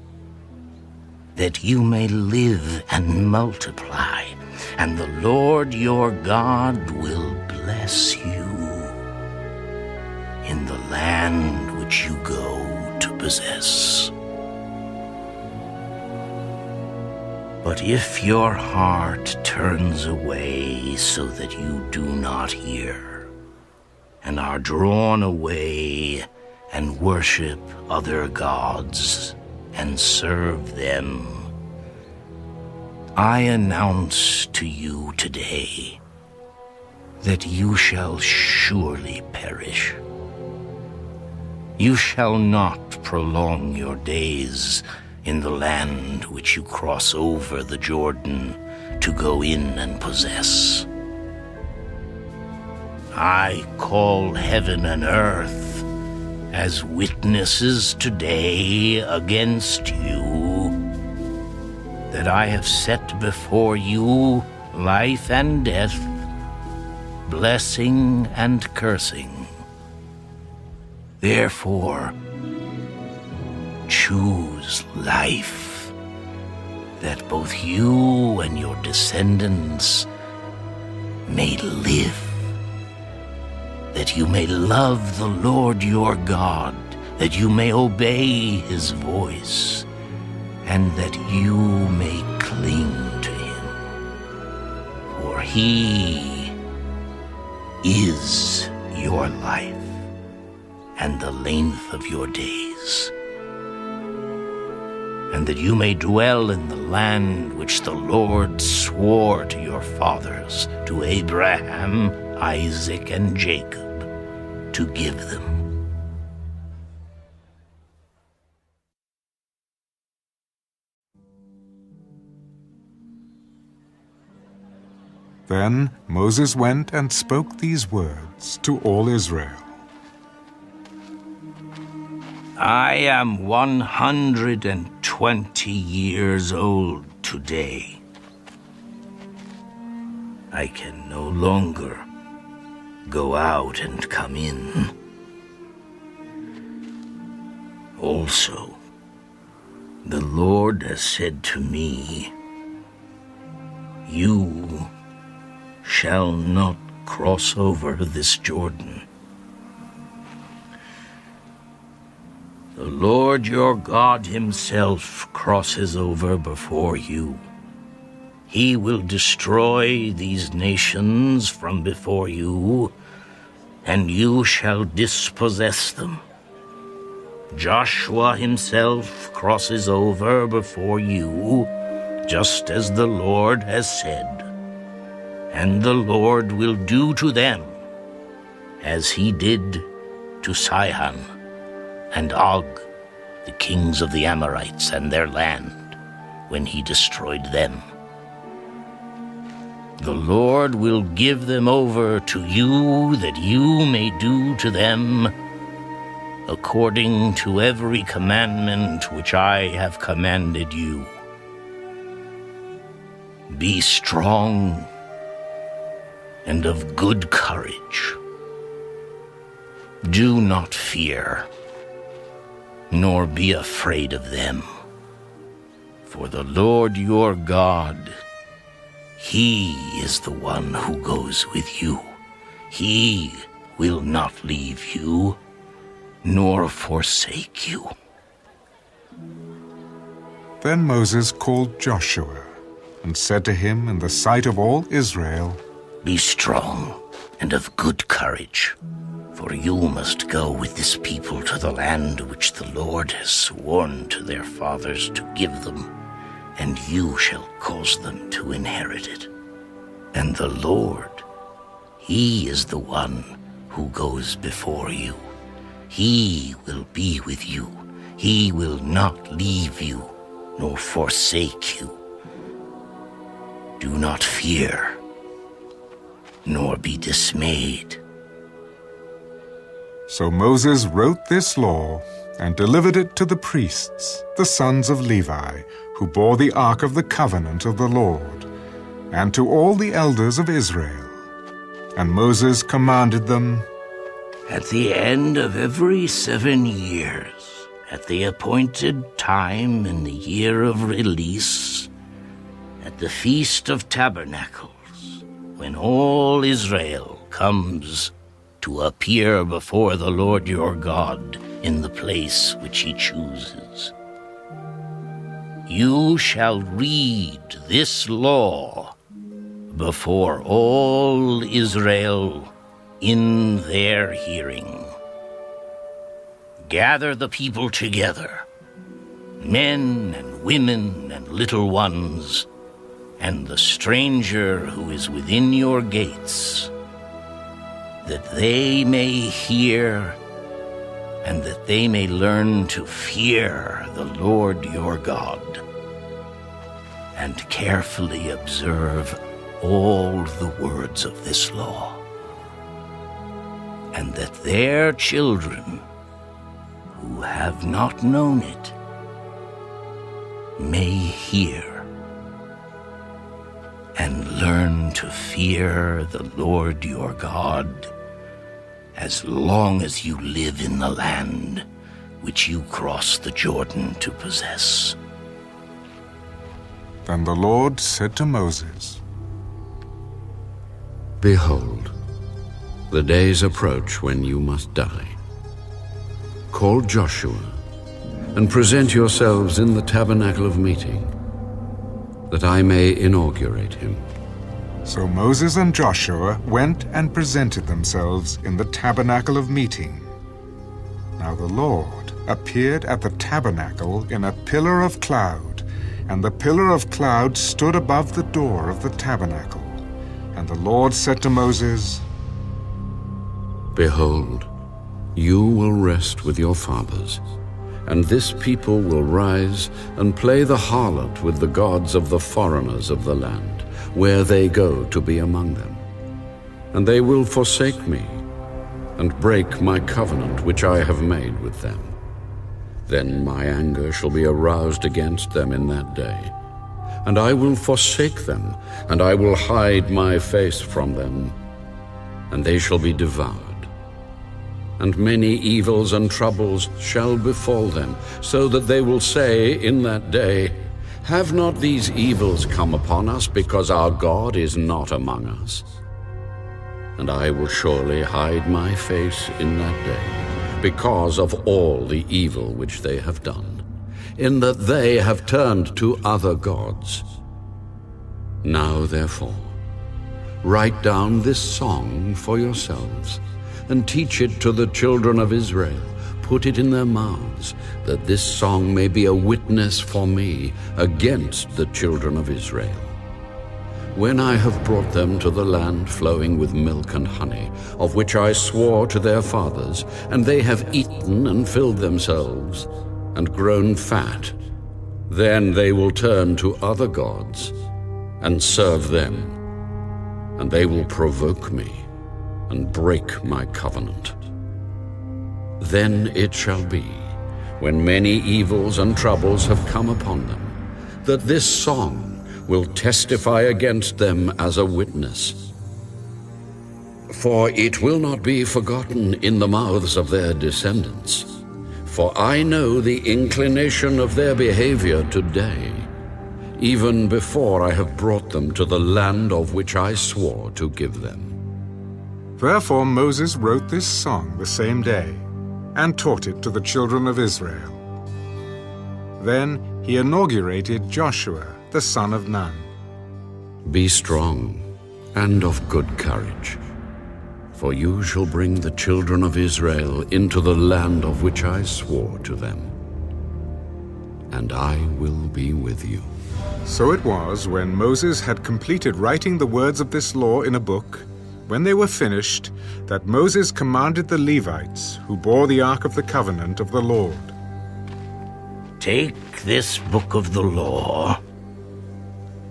that you may live and multiply, and the Lord your God will bless you in the land which you go to possess. But if your heart turns away so that you do not hear, and are drawn away and worship other gods and serve them, I announce to you today that you shall surely perish. You shall not prolong your days in the land which you cross over the Jordan to go in and possess. I call heaven and earth as witnesses today against you, that I have set before you life and death, blessing and cursing. Therefore, choose life, that both you and your descendants may live, that you may love the Lord your God, that you may obey his voice, and that you may cling to him. For he is your life and the length of your days, and that you may dwell in the land which the Lord swore to your fathers, to Abraham, Isaac, and Jacob, to give them. Then Moses went and spoke these words to all Israel. I am 120 years old today. I can no longer go out and come in. Also, the Lord has said to me, you shall not cross over this Jordan. The Lord your God himself crosses over before you. He will destroy these nations from before you, and you shall dispossess them. Joshua himself crosses over before you, just as the Lord has said. And the Lord will do to them as he did to Sihon and Og, the kings of the Amorites and their land, when he destroyed them. The Lord will give them over to you, that you may do to them according to every commandment which I have commanded you. Be strong and of good courage. Do not fear, nor be afraid of them. For the Lord your God, he is the one who goes with you. He will not leave you, nor forsake you. Then Moses called Joshua and said to him in the sight of all Israel, Be strong and of good courage, for you must go with this people to the land which the Lord has sworn to their fathers to give them, and you shall cause them to inherit it. And the Lord, he is the one who goes before you. He will be with you. He will not leave you, nor forsake you. Do not fear, nor be dismayed. So Moses wrote this law and delivered it to the priests, the sons of Levi, who bore the ark of the covenant of the Lord, and to all the elders of Israel. And Moses commanded them, At the end of every 7 years, at the appointed time in the year of release, at the Feast of Tabernacles, when all Israel comes to appear before the Lord your God in the place which he chooses, you shall read this law before all Israel in their hearing. Gather the people together, men and women and little ones, and the stranger who is within your gates, that they may hear and that they may learn to fear the Lord your God, and carefully observe all the words of this law, and that their children who have not known it may hear and learn to fear the Lord your God as long as you live in the land which you cross the Jordan to possess. Then the Lord said to Moses, Behold, the days approach when you must die. Call Joshua and present yourselves in the tabernacle of meeting, that I may inaugurate him. So Moses and Joshua went and presented themselves in the tabernacle of meeting. Now the Lord appeared at the tabernacle in a pillar of cloud, and the pillar of cloud stood above the door of the tabernacle. And the Lord said to Moses, Behold, you will rest with your fathers, and this people will rise and play the harlot with the gods of the foreigners of the land, where they go to be among them. And they will forsake me, and break my covenant which I have made with them. Then my anger shall be aroused against them in that day, and I will forsake them, and I will hide my face from them, and they shall be devoured. and many evils and troubles shall befall them, so that they will say in that day, have not these evils come upon us because our God is not among us? And I will surely hide my face in that day, because of all the evil which they have done, in that they have turned to other gods. Now therefore, write down this song for yourselves, and teach it to the children of Israel. Put it in their mouths, that this song may be a witness for me against the children of Israel. When I have brought them to the land flowing with milk and honey, of which I swore to their fathers, and they have eaten and filled themselves, and grown fat, then they will turn to other gods and serve them, and they will provoke me and break my covenant. Then it shall be, when many evils and troubles have come upon them, that this song will testify against them as a witness. For it will not be forgotten in the mouths of their descendants. For I know the inclination of their behavior today, even before I have brought them to the land of which I swore to give them. Therefore Moses wrote this song the same day, and taught it to the children of Israel. Then he inaugurated Joshua, the son of Nun. Be strong and of good courage, for you shall bring the children of Israel into the land of which I swore to them, and I will be with you. So it was, when Moses had completed writing the words of this law in a book, when they were finished, that Moses commanded the Levites, who bore the ark of the covenant of the Lord. Take this book of the law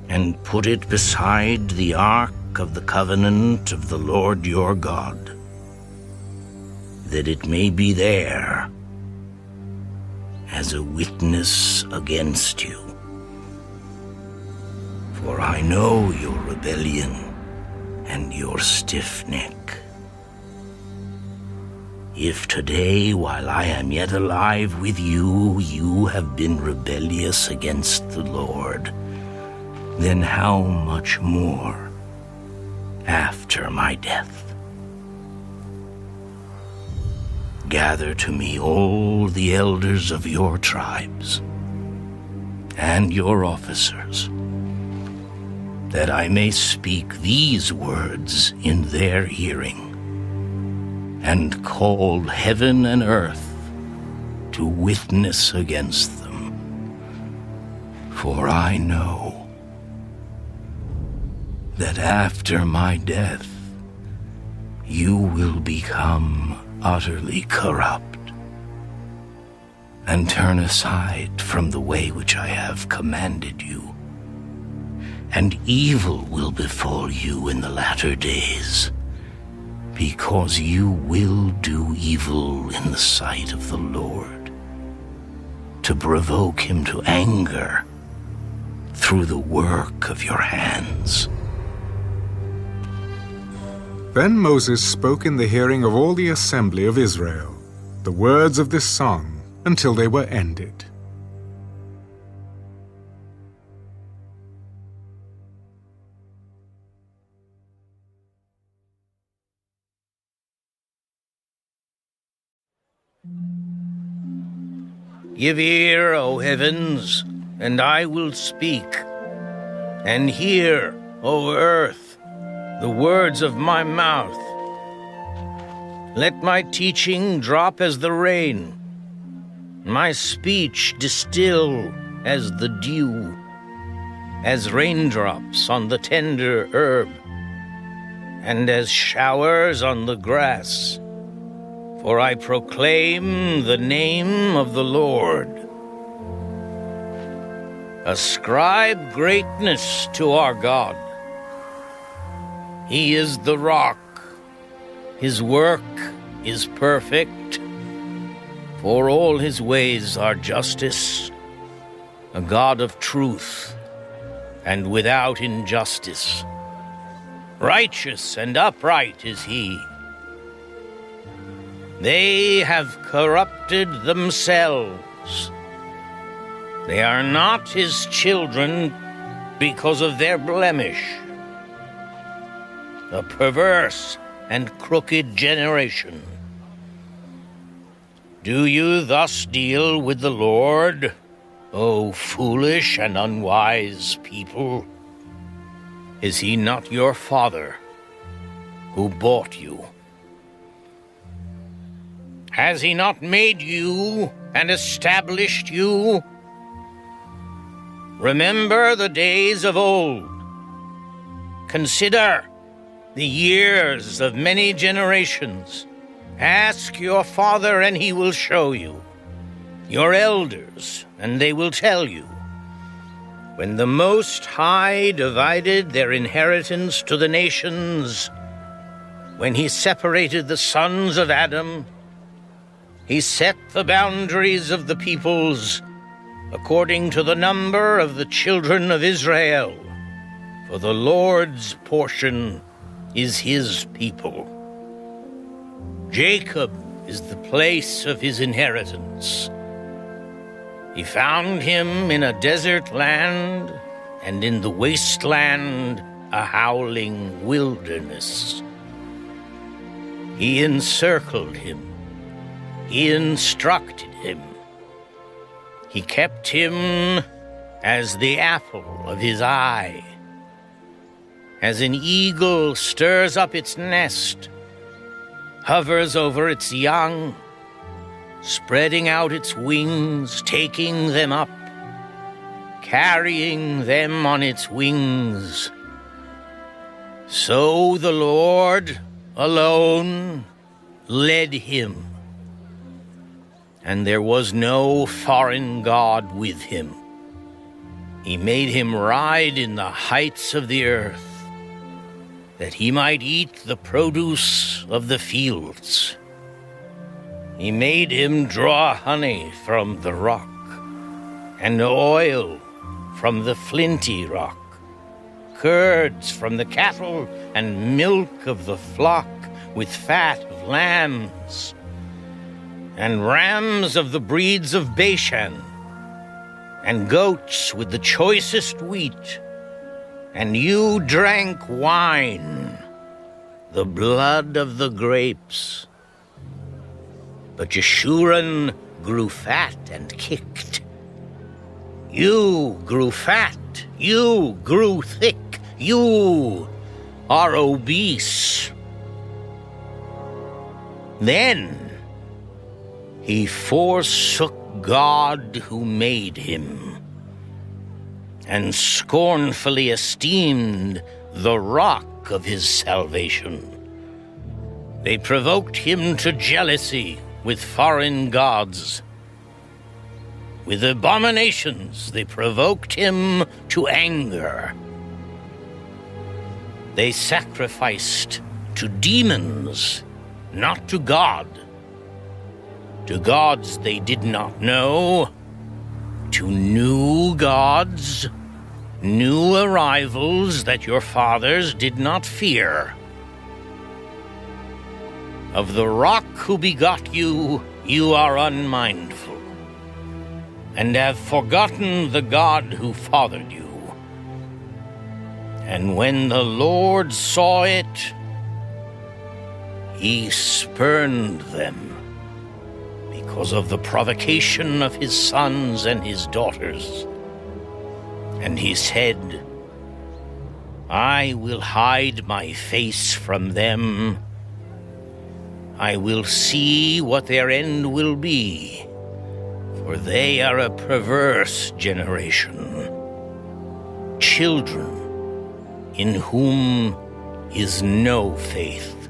and put it beside the ark of the covenant of the Lord your God, that it may be there as a witness against you. For I know your rebellion and your stiff neck. If today, while I am yet alive with you, you have been rebellious against the Lord, then how much more after my death? Gather to me all the elders of your tribes and your officers, that I may speak these words in their hearing, and call heaven and earth to witness against them. For I know that after my death you will become utterly corrupt, and turn aside from the way which I have commanded you. And evil will befall you in the latter days, because you will do evil in the sight of the Lord, to provoke him to anger through the work of your hands. Then Moses spoke in the hearing of all the assembly of Israel the words of this song until they were ended. Give ear, O heavens, and I will speak, and hear, O earth, the words of my mouth. Let my teaching drop as the rain, my speech distill as the dew, as raindrops on the tender herb, and as showers on the grass. For I proclaim the name of the Lord. Ascribe greatness to our God. He is the rock. His work is perfect. For all his ways are justice, a God of truth, and without injustice. Righteous and upright is he. They have corrupted themselves. They are not his children because of their blemish. A perverse and crooked generation. Do you thus deal with the Lord, O foolish and unwise people? Is he not your father who bought you? Has he not made you and established you? Remember the days of old. Consider the years of many generations. Ask your father, and he will show you. Your elders, and they will tell you. When the Most High divided their inheritance to the nations, when he separated the sons of Adam, he set the boundaries of the peoples according to the number of the children of Israel, for the Lord's portion is his people. Jacob is the place of his inheritance. He found him in a desert land, and in the wasteland a howling wilderness. He encircled him. He instructed him. He kept him as the apple of his eye. As an eagle stirs up its nest, hovers over its young, spreading out its wings, taking them up, carrying them on its wings. So the Lord alone led him, and there was no foreign god with him. He made him ride in the heights of the earth, that he might eat the produce of the fields. He made him draw honey from the rock, and oil from the flinty rock, curds from the cattle, and milk of the flock, with fat of lambs, and rams of the breeds of Bashan, and goats with the choicest wheat. And you drank wine, the blood of the grapes. But Jeshurun grew fat and kicked. You grew fat, you grew thick, you are obese. Then he forsook God who made him, and scornfully esteemed the rock of his salvation. They provoked him to jealousy with foreign gods. With abominations they provoked him to anger. They sacrificed to demons, not to God. To gods they did not know, to new gods, new arrivals that your fathers did not fear. Of the rock who begot you, you are unmindful, and have forgotten the God who fathered you. And when the Lord saw it, he spurned them, because of the provocation of his sons and his daughters. And he said, I will hide my face from them. I will see what their end will be, for they are a perverse generation, children in whom is no faith.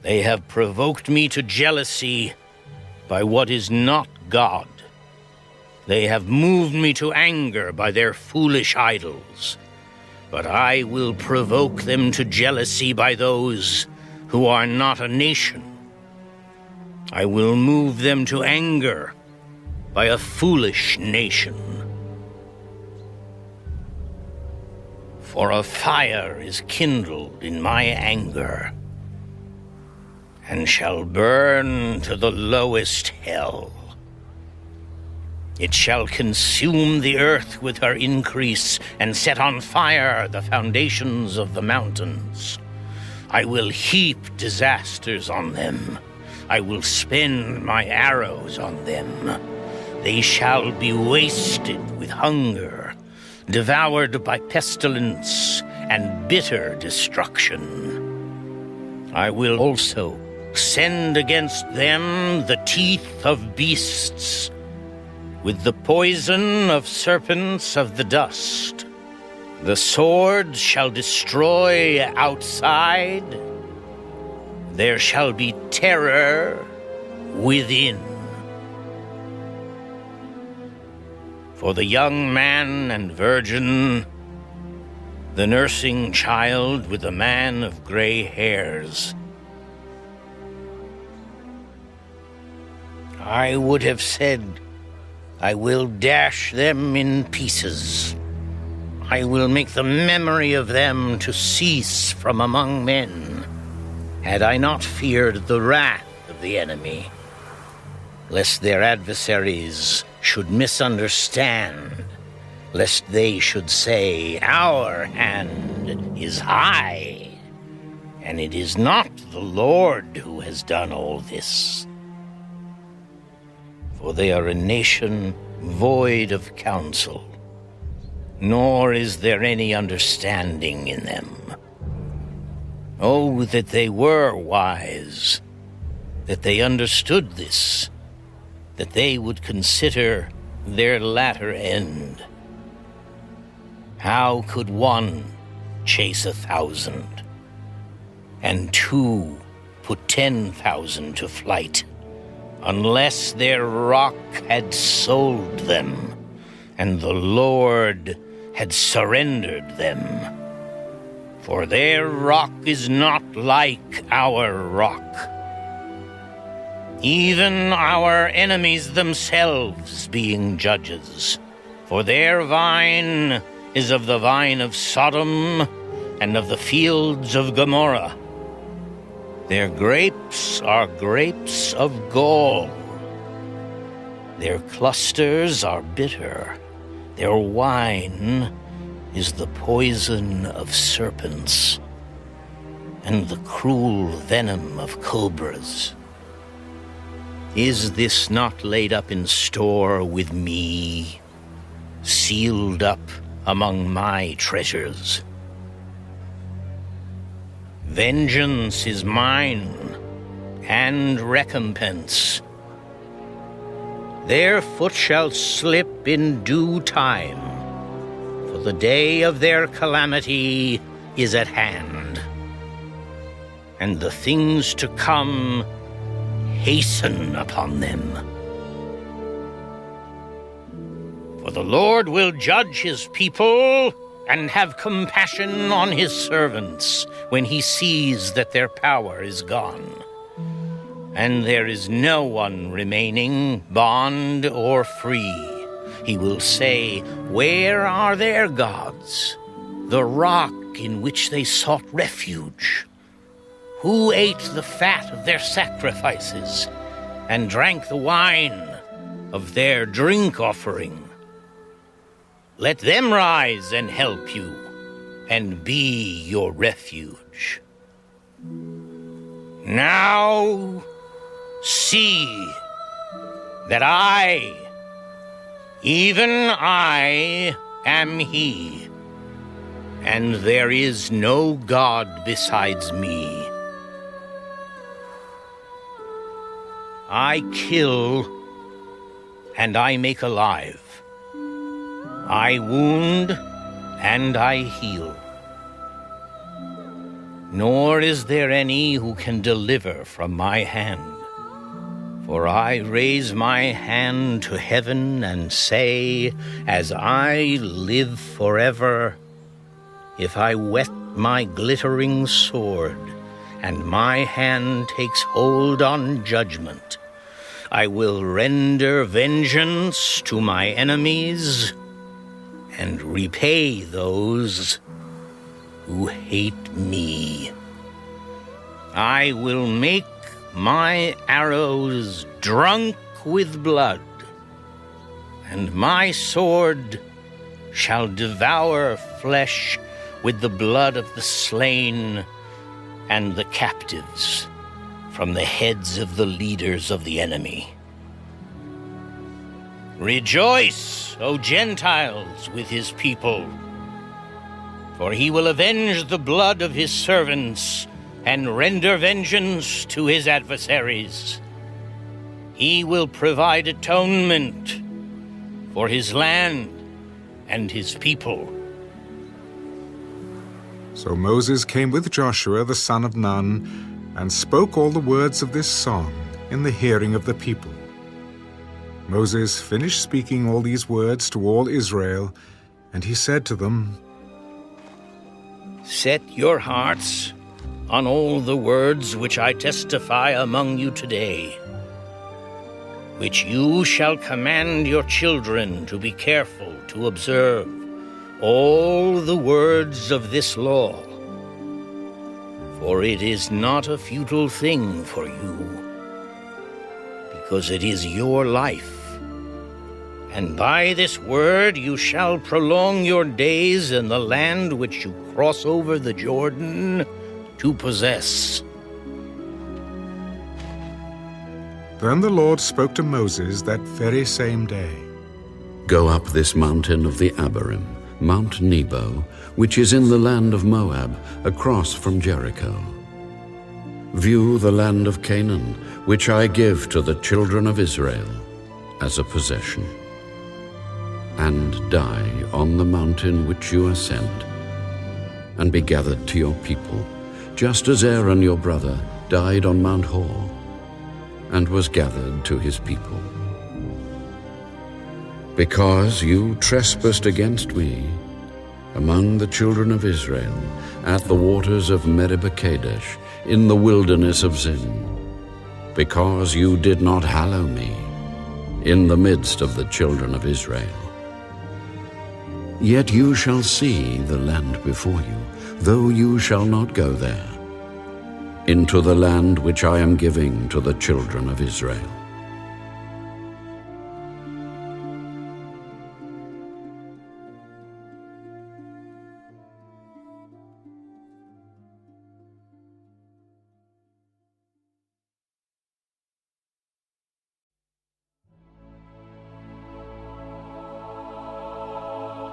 They have provoked me to jealousy by what is not God. They have moved me to anger by their foolish idols. But I will provoke them to jealousy by those who are not a nation. I will move them to anger by a foolish nation. For a fire is kindled in my anger, and shall burn to the lowest hell. It shall consume the earth with her increase, and set on fire the foundations of the mountains. I will heap disasters on them. I will spend my arrows on them. They shall be wasted with hunger, devoured by pestilence and bitter destruction. I will also send against them the teeth of beasts, with the poison of serpents of the dust. The sword shall destroy outside. There shall be terror within. For the young man and virgin, the nursing child with the man of gray hairs. I would have said, I will dash them in pieces. I will make the memory of them to cease from among men, had I not feared the wrath of the enemy, lest their adversaries should misunderstand, lest they should say, our hand is high, and it is not the Lord who has done all this. For they are a nation void of counsel, nor is there any understanding in them. Oh, that they were wise, that they understood this, that they would consider their latter end. How could one chase 1,000, and two put 10,000 to flight, unless their rock had sold them, and the Lord had surrendered them? For their rock is not like our rock. Even our enemies themselves being judges. For their vine is of the vine of Sodom and of the fields of Gomorrah. Their grapes are grapes of gall. Their clusters are bitter. Their wine is the poison of serpents and the cruel venom of cobras. Is this not laid up in store with me, sealed up among my treasures? Vengeance is mine, and recompense. Their foot shall slip in due time, for the day of their calamity is at hand, and the things to come hasten upon them. For the Lord will judge his people and have compassion on his servants when he sees that their power is gone, and there is no one remaining, bond or free. He will say, where are their gods, the rock in which they sought refuge? Who ate the fat of their sacrifices and drank the wine of their drink offering? Let them rise and help you and be your refuge. Now see that I, even I, am he, and there is no God besides me. I kill, and I make alive. I wound, and I heal. Nor is there any who can deliver from my hand. For I raise my hand to heaven and say, as I live forever, if I whet my glittering sword, and my hand takes hold on judgment, I will render vengeance to my enemies and repay those who hate me. I will make my arrows drunk with blood, and my sword shall devour flesh with the blood of the slain and the captives from the heads of the leaders of the enemy. Rejoice, O Gentiles, with his people, for he will avenge the blood of his servants and render vengeance to his adversaries. He will provide atonement for his land and his people. So Moses came with Joshua the son of Nun, and spoke all the words of this song in the hearing of the people. Moses finished speaking all these words to all Israel, and he said to them, Set your hearts on all the words which I testify among you today, which you shall command your children to be careful to observe all the words of this law. For it is not a futile thing for you, because it is your life. And by this word you shall prolong your days in the land which you cross over the Jordan to possess. Then the Lord spoke to Moses that very same day. Go up this mountain of the Abarim, Mount Nebo, which is in the land of Moab, across from Jericho. View the land of Canaan, which I give to the children of Israel as a possession. And die on the mountain which you ascend, and be gathered to your people, just as Aaron your brother died on Mount Hor, and was gathered to his people. Because you trespassed against me among the children of Israel at the waters of Meribah Kadesh in the wilderness of Zin, because you did not hallow me in the midst of the children of Israel. Yet you shall see the land before you, though you shall not go there, into the land which I am giving to the children of Israel.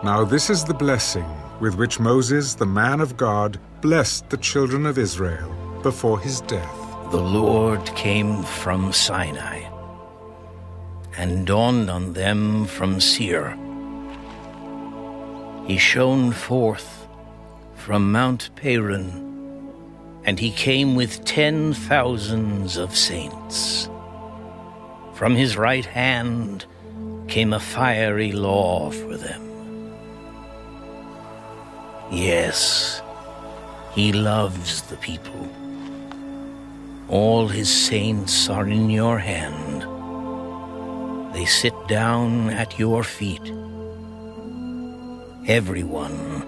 Now this is the blessing with which Moses, the man of God, blessed the children of Israel before his death. The Lord came from Sinai and dawned on them from Seir. He shone forth from Mount Paran, and he came with 10,000s of saints. From his right hand came a fiery law for them. Yes, he loves the people. All his saints are in your hand. They sit down at your feet. Everyone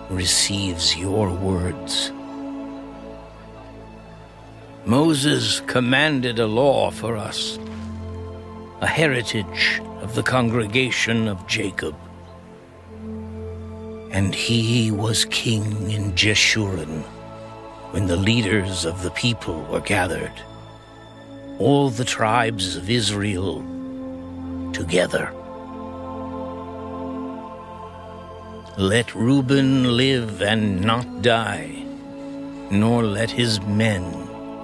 receives your words. Moses commanded a law for us, a heritage of the congregation of Jacob. And he was king in Jeshurun when the leaders of the people were gathered, all the tribes of Israel together. Let Reuben live and not die, nor let his men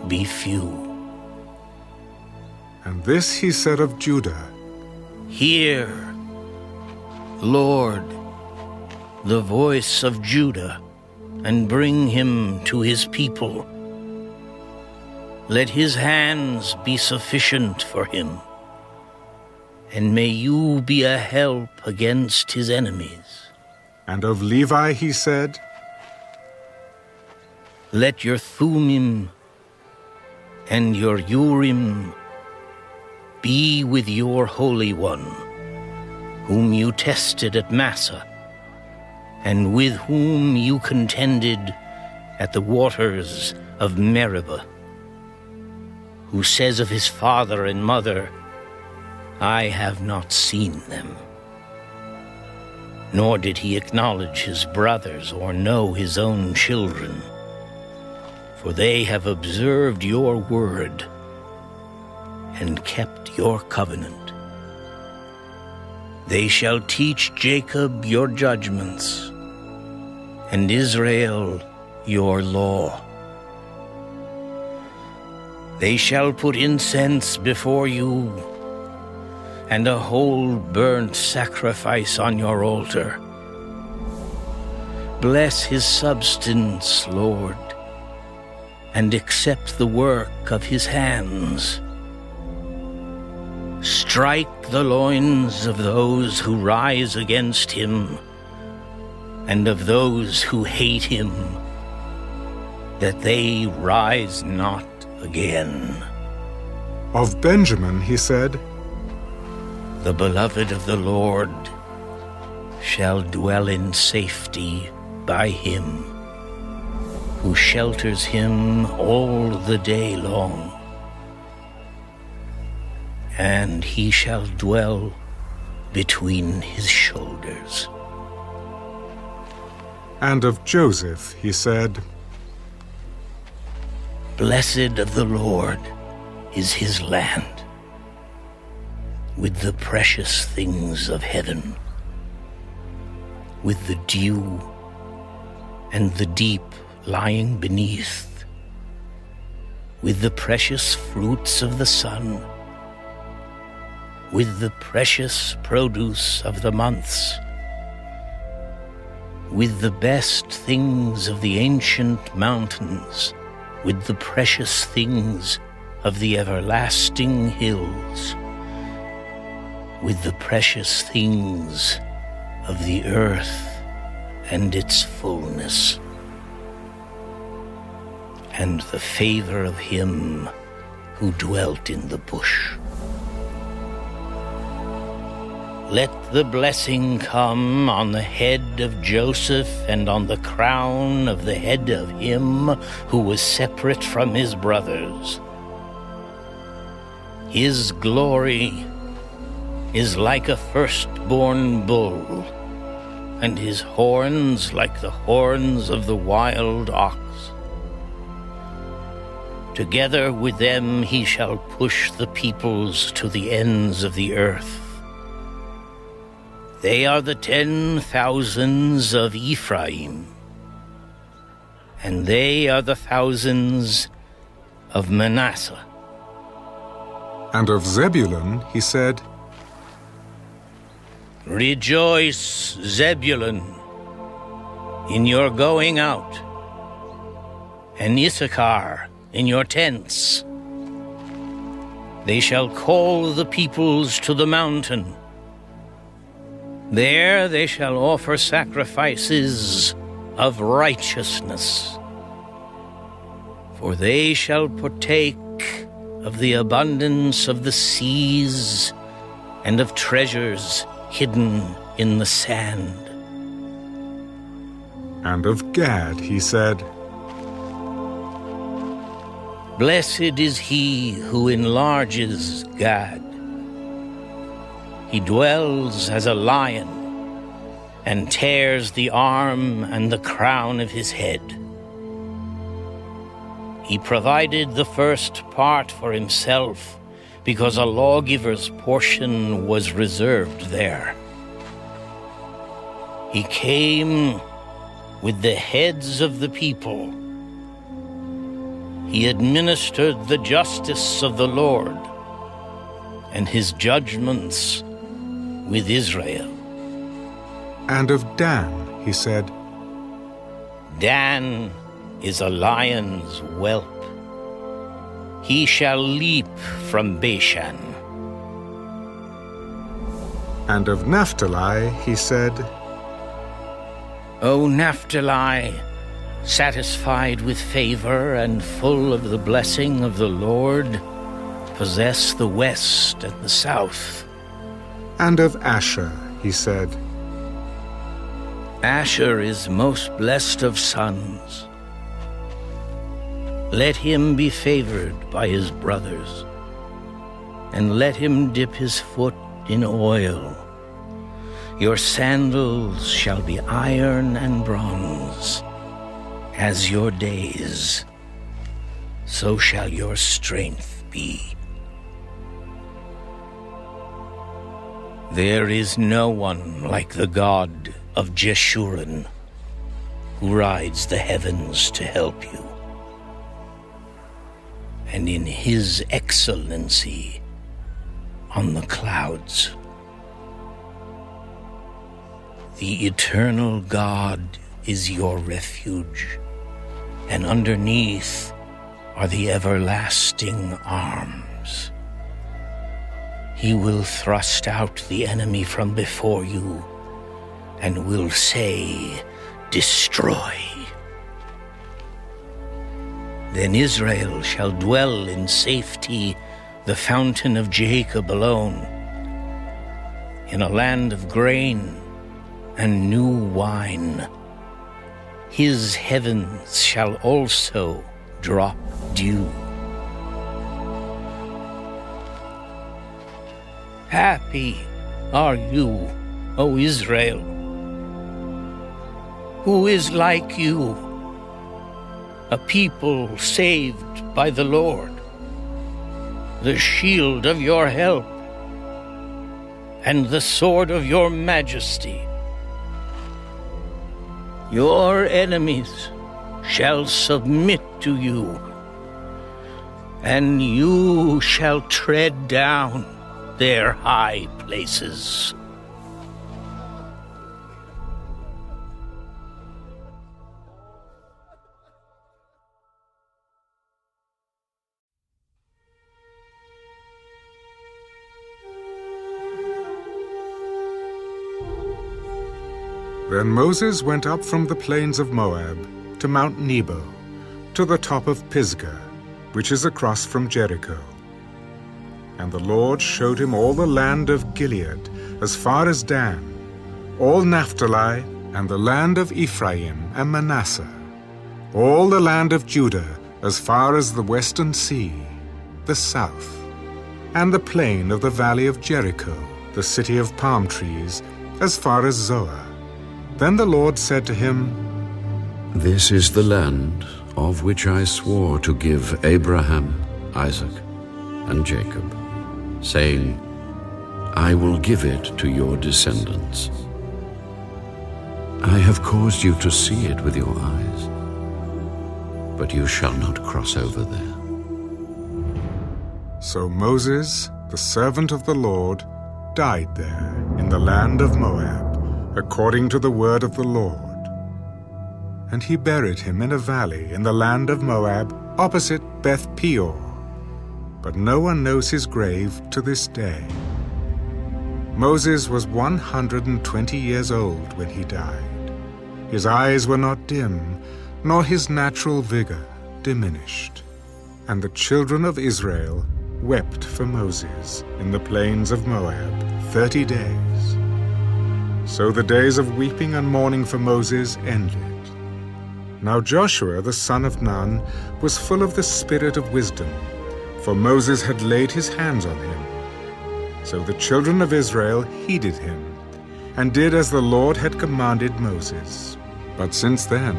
be few. And this he said of Judah. Hear, Lord, the voice of Judah, and bring him to his people. Let his hands be sufficient for him, and may you be a help against his enemies. And of Levi he said, Let your Thummim and your Urim be with your Holy One, whom you tested at Massah, and with whom you contended at the waters of Meribah. who says of his father and mother, I have not seen them. Nor did he acknowledge his brothers or know his own children. For they have observed your word and kept your covenant. They shall teach Jacob your judgments, and Israel your law. They shall put incense before you, and a whole burnt sacrifice on your altar. Bless his substance, Lord, and accept the work of his hands. Strike the loins of those who rise against him, and of those who hate him, that they rise not again. Of Benjamin he said, The beloved of the Lord shall dwell in safety by him, who shelters him all the day long. And he shall dwell between his shoulders. And of Joseph he said, Blessed of the Lord is his land, with the precious things of heaven, with the dew and the deep lying beneath, with the precious fruits of the sun, with the precious produce of the months, with the best things of the ancient mountains, with the precious things of the everlasting hills, with the precious things of the earth and its fullness, and the favor of him who dwelt in the bush. Let the blessing come on the head of Joseph and on the crown of the head of him who was separate from his brothers. His glory is like a firstborn bull, and his horns like the horns of the wild ox. Together with them he shall push the peoples to the ends of the earth. They are the 10,000s of Ephraim, and they are the thousands of Manasseh. And of Zebulun he said, Rejoice, Zebulun, in your going out, and Issachar in your tents. They shall call the peoples to the mountain. There they shall offer sacrifices of righteousness, for they shall partake of the abundance of the seas and of treasures hidden in the sand. And of Gad he said, Blessed is he who enlarges Gad. He dwells as a lion and tears the arm and the crown of his head. He provided the first part for himself because a lawgiver's portion was reserved there. He came with the heads of the people. He administered the justice of the Lord and his judgments with Israel. And of Dan he said, Dan is a lion's whelp. He shall leap from Bashan. And of Naphtali he said, O Naphtali, satisfied with favor and full of the blessing of the Lord, possess the west and the south. And of Asher he said, Asher is most blessed of sons. Let him be favored by his brothers, and let him dip his foot in oil. Your sandals shall be iron and bronze. As your days, so shall your strength be. There is no one like the God of Jeshurun, who rides the heavens to help you. And in his excellency on the clouds, the eternal God is your refuge, and underneath are the everlasting arms. He will thrust out the enemy from before you, and will say, "Destroy." Then Israel shall dwell in safety, the fountain of Jacob alone, in a land of grain and new wine. His heavens shall also drop dew. Happy are you, O Israel. Who is like you, a people saved by the Lord, the shield of your help, and the sword of your majesty? Your enemies shall submit to you, and you shall tread down their high places. Then Moses went up from the plains of Moab to Mount Nebo, to the top of Pisgah, which is across from Jericho. And the Lord showed him all the land of Gilead, as far as Dan, all Naphtali, and the land of Ephraim and Manasseh, all the land of Judah, as far as the western sea, the south, and the plain of the valley of Jericho, the city of palm trees, as far as Zoar. Then the Lord said to him, This is the land of which I swore to give Abraham, Isaac, and Jacob, saying, I will give it to your descendants. I have caused you to see it with your eyes, but you shall not cross over there. So Moses, the servant of the Lord, died there in the land of Moab, according to the word of the Lord. And he buried him in a valley in the land of Moab, opposite Beth Peor. But no one knows his grave to this day. Moses was 120 years old when he died. His eyes were not dim, nor his natural vigor diminished. And the children of Israel wept for Moses in the plains of Moab 30 days. So the days of weeping and mourning for Moses ended. Now Joshua the son of Nun was full of the spirit of wisdom, for Moses had laid his hands on him. So the children of Israel heeded him, and did as the Lord had commanded Moses. But since then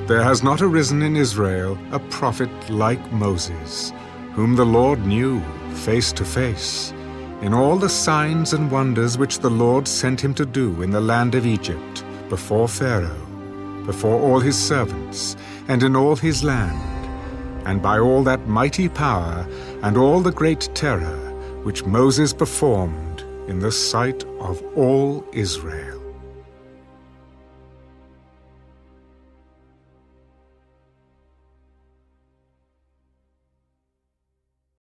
there has not arisen in Israel a prophet like Moses, whom the Lord knew face to face, in all the signs and wonders which the Lord sent him to do in the land of Egypt, before Pharaoh, before all his servants, and in all his land, and by all that mighty power and all the great terror which Moses performed in the sight of all Israel.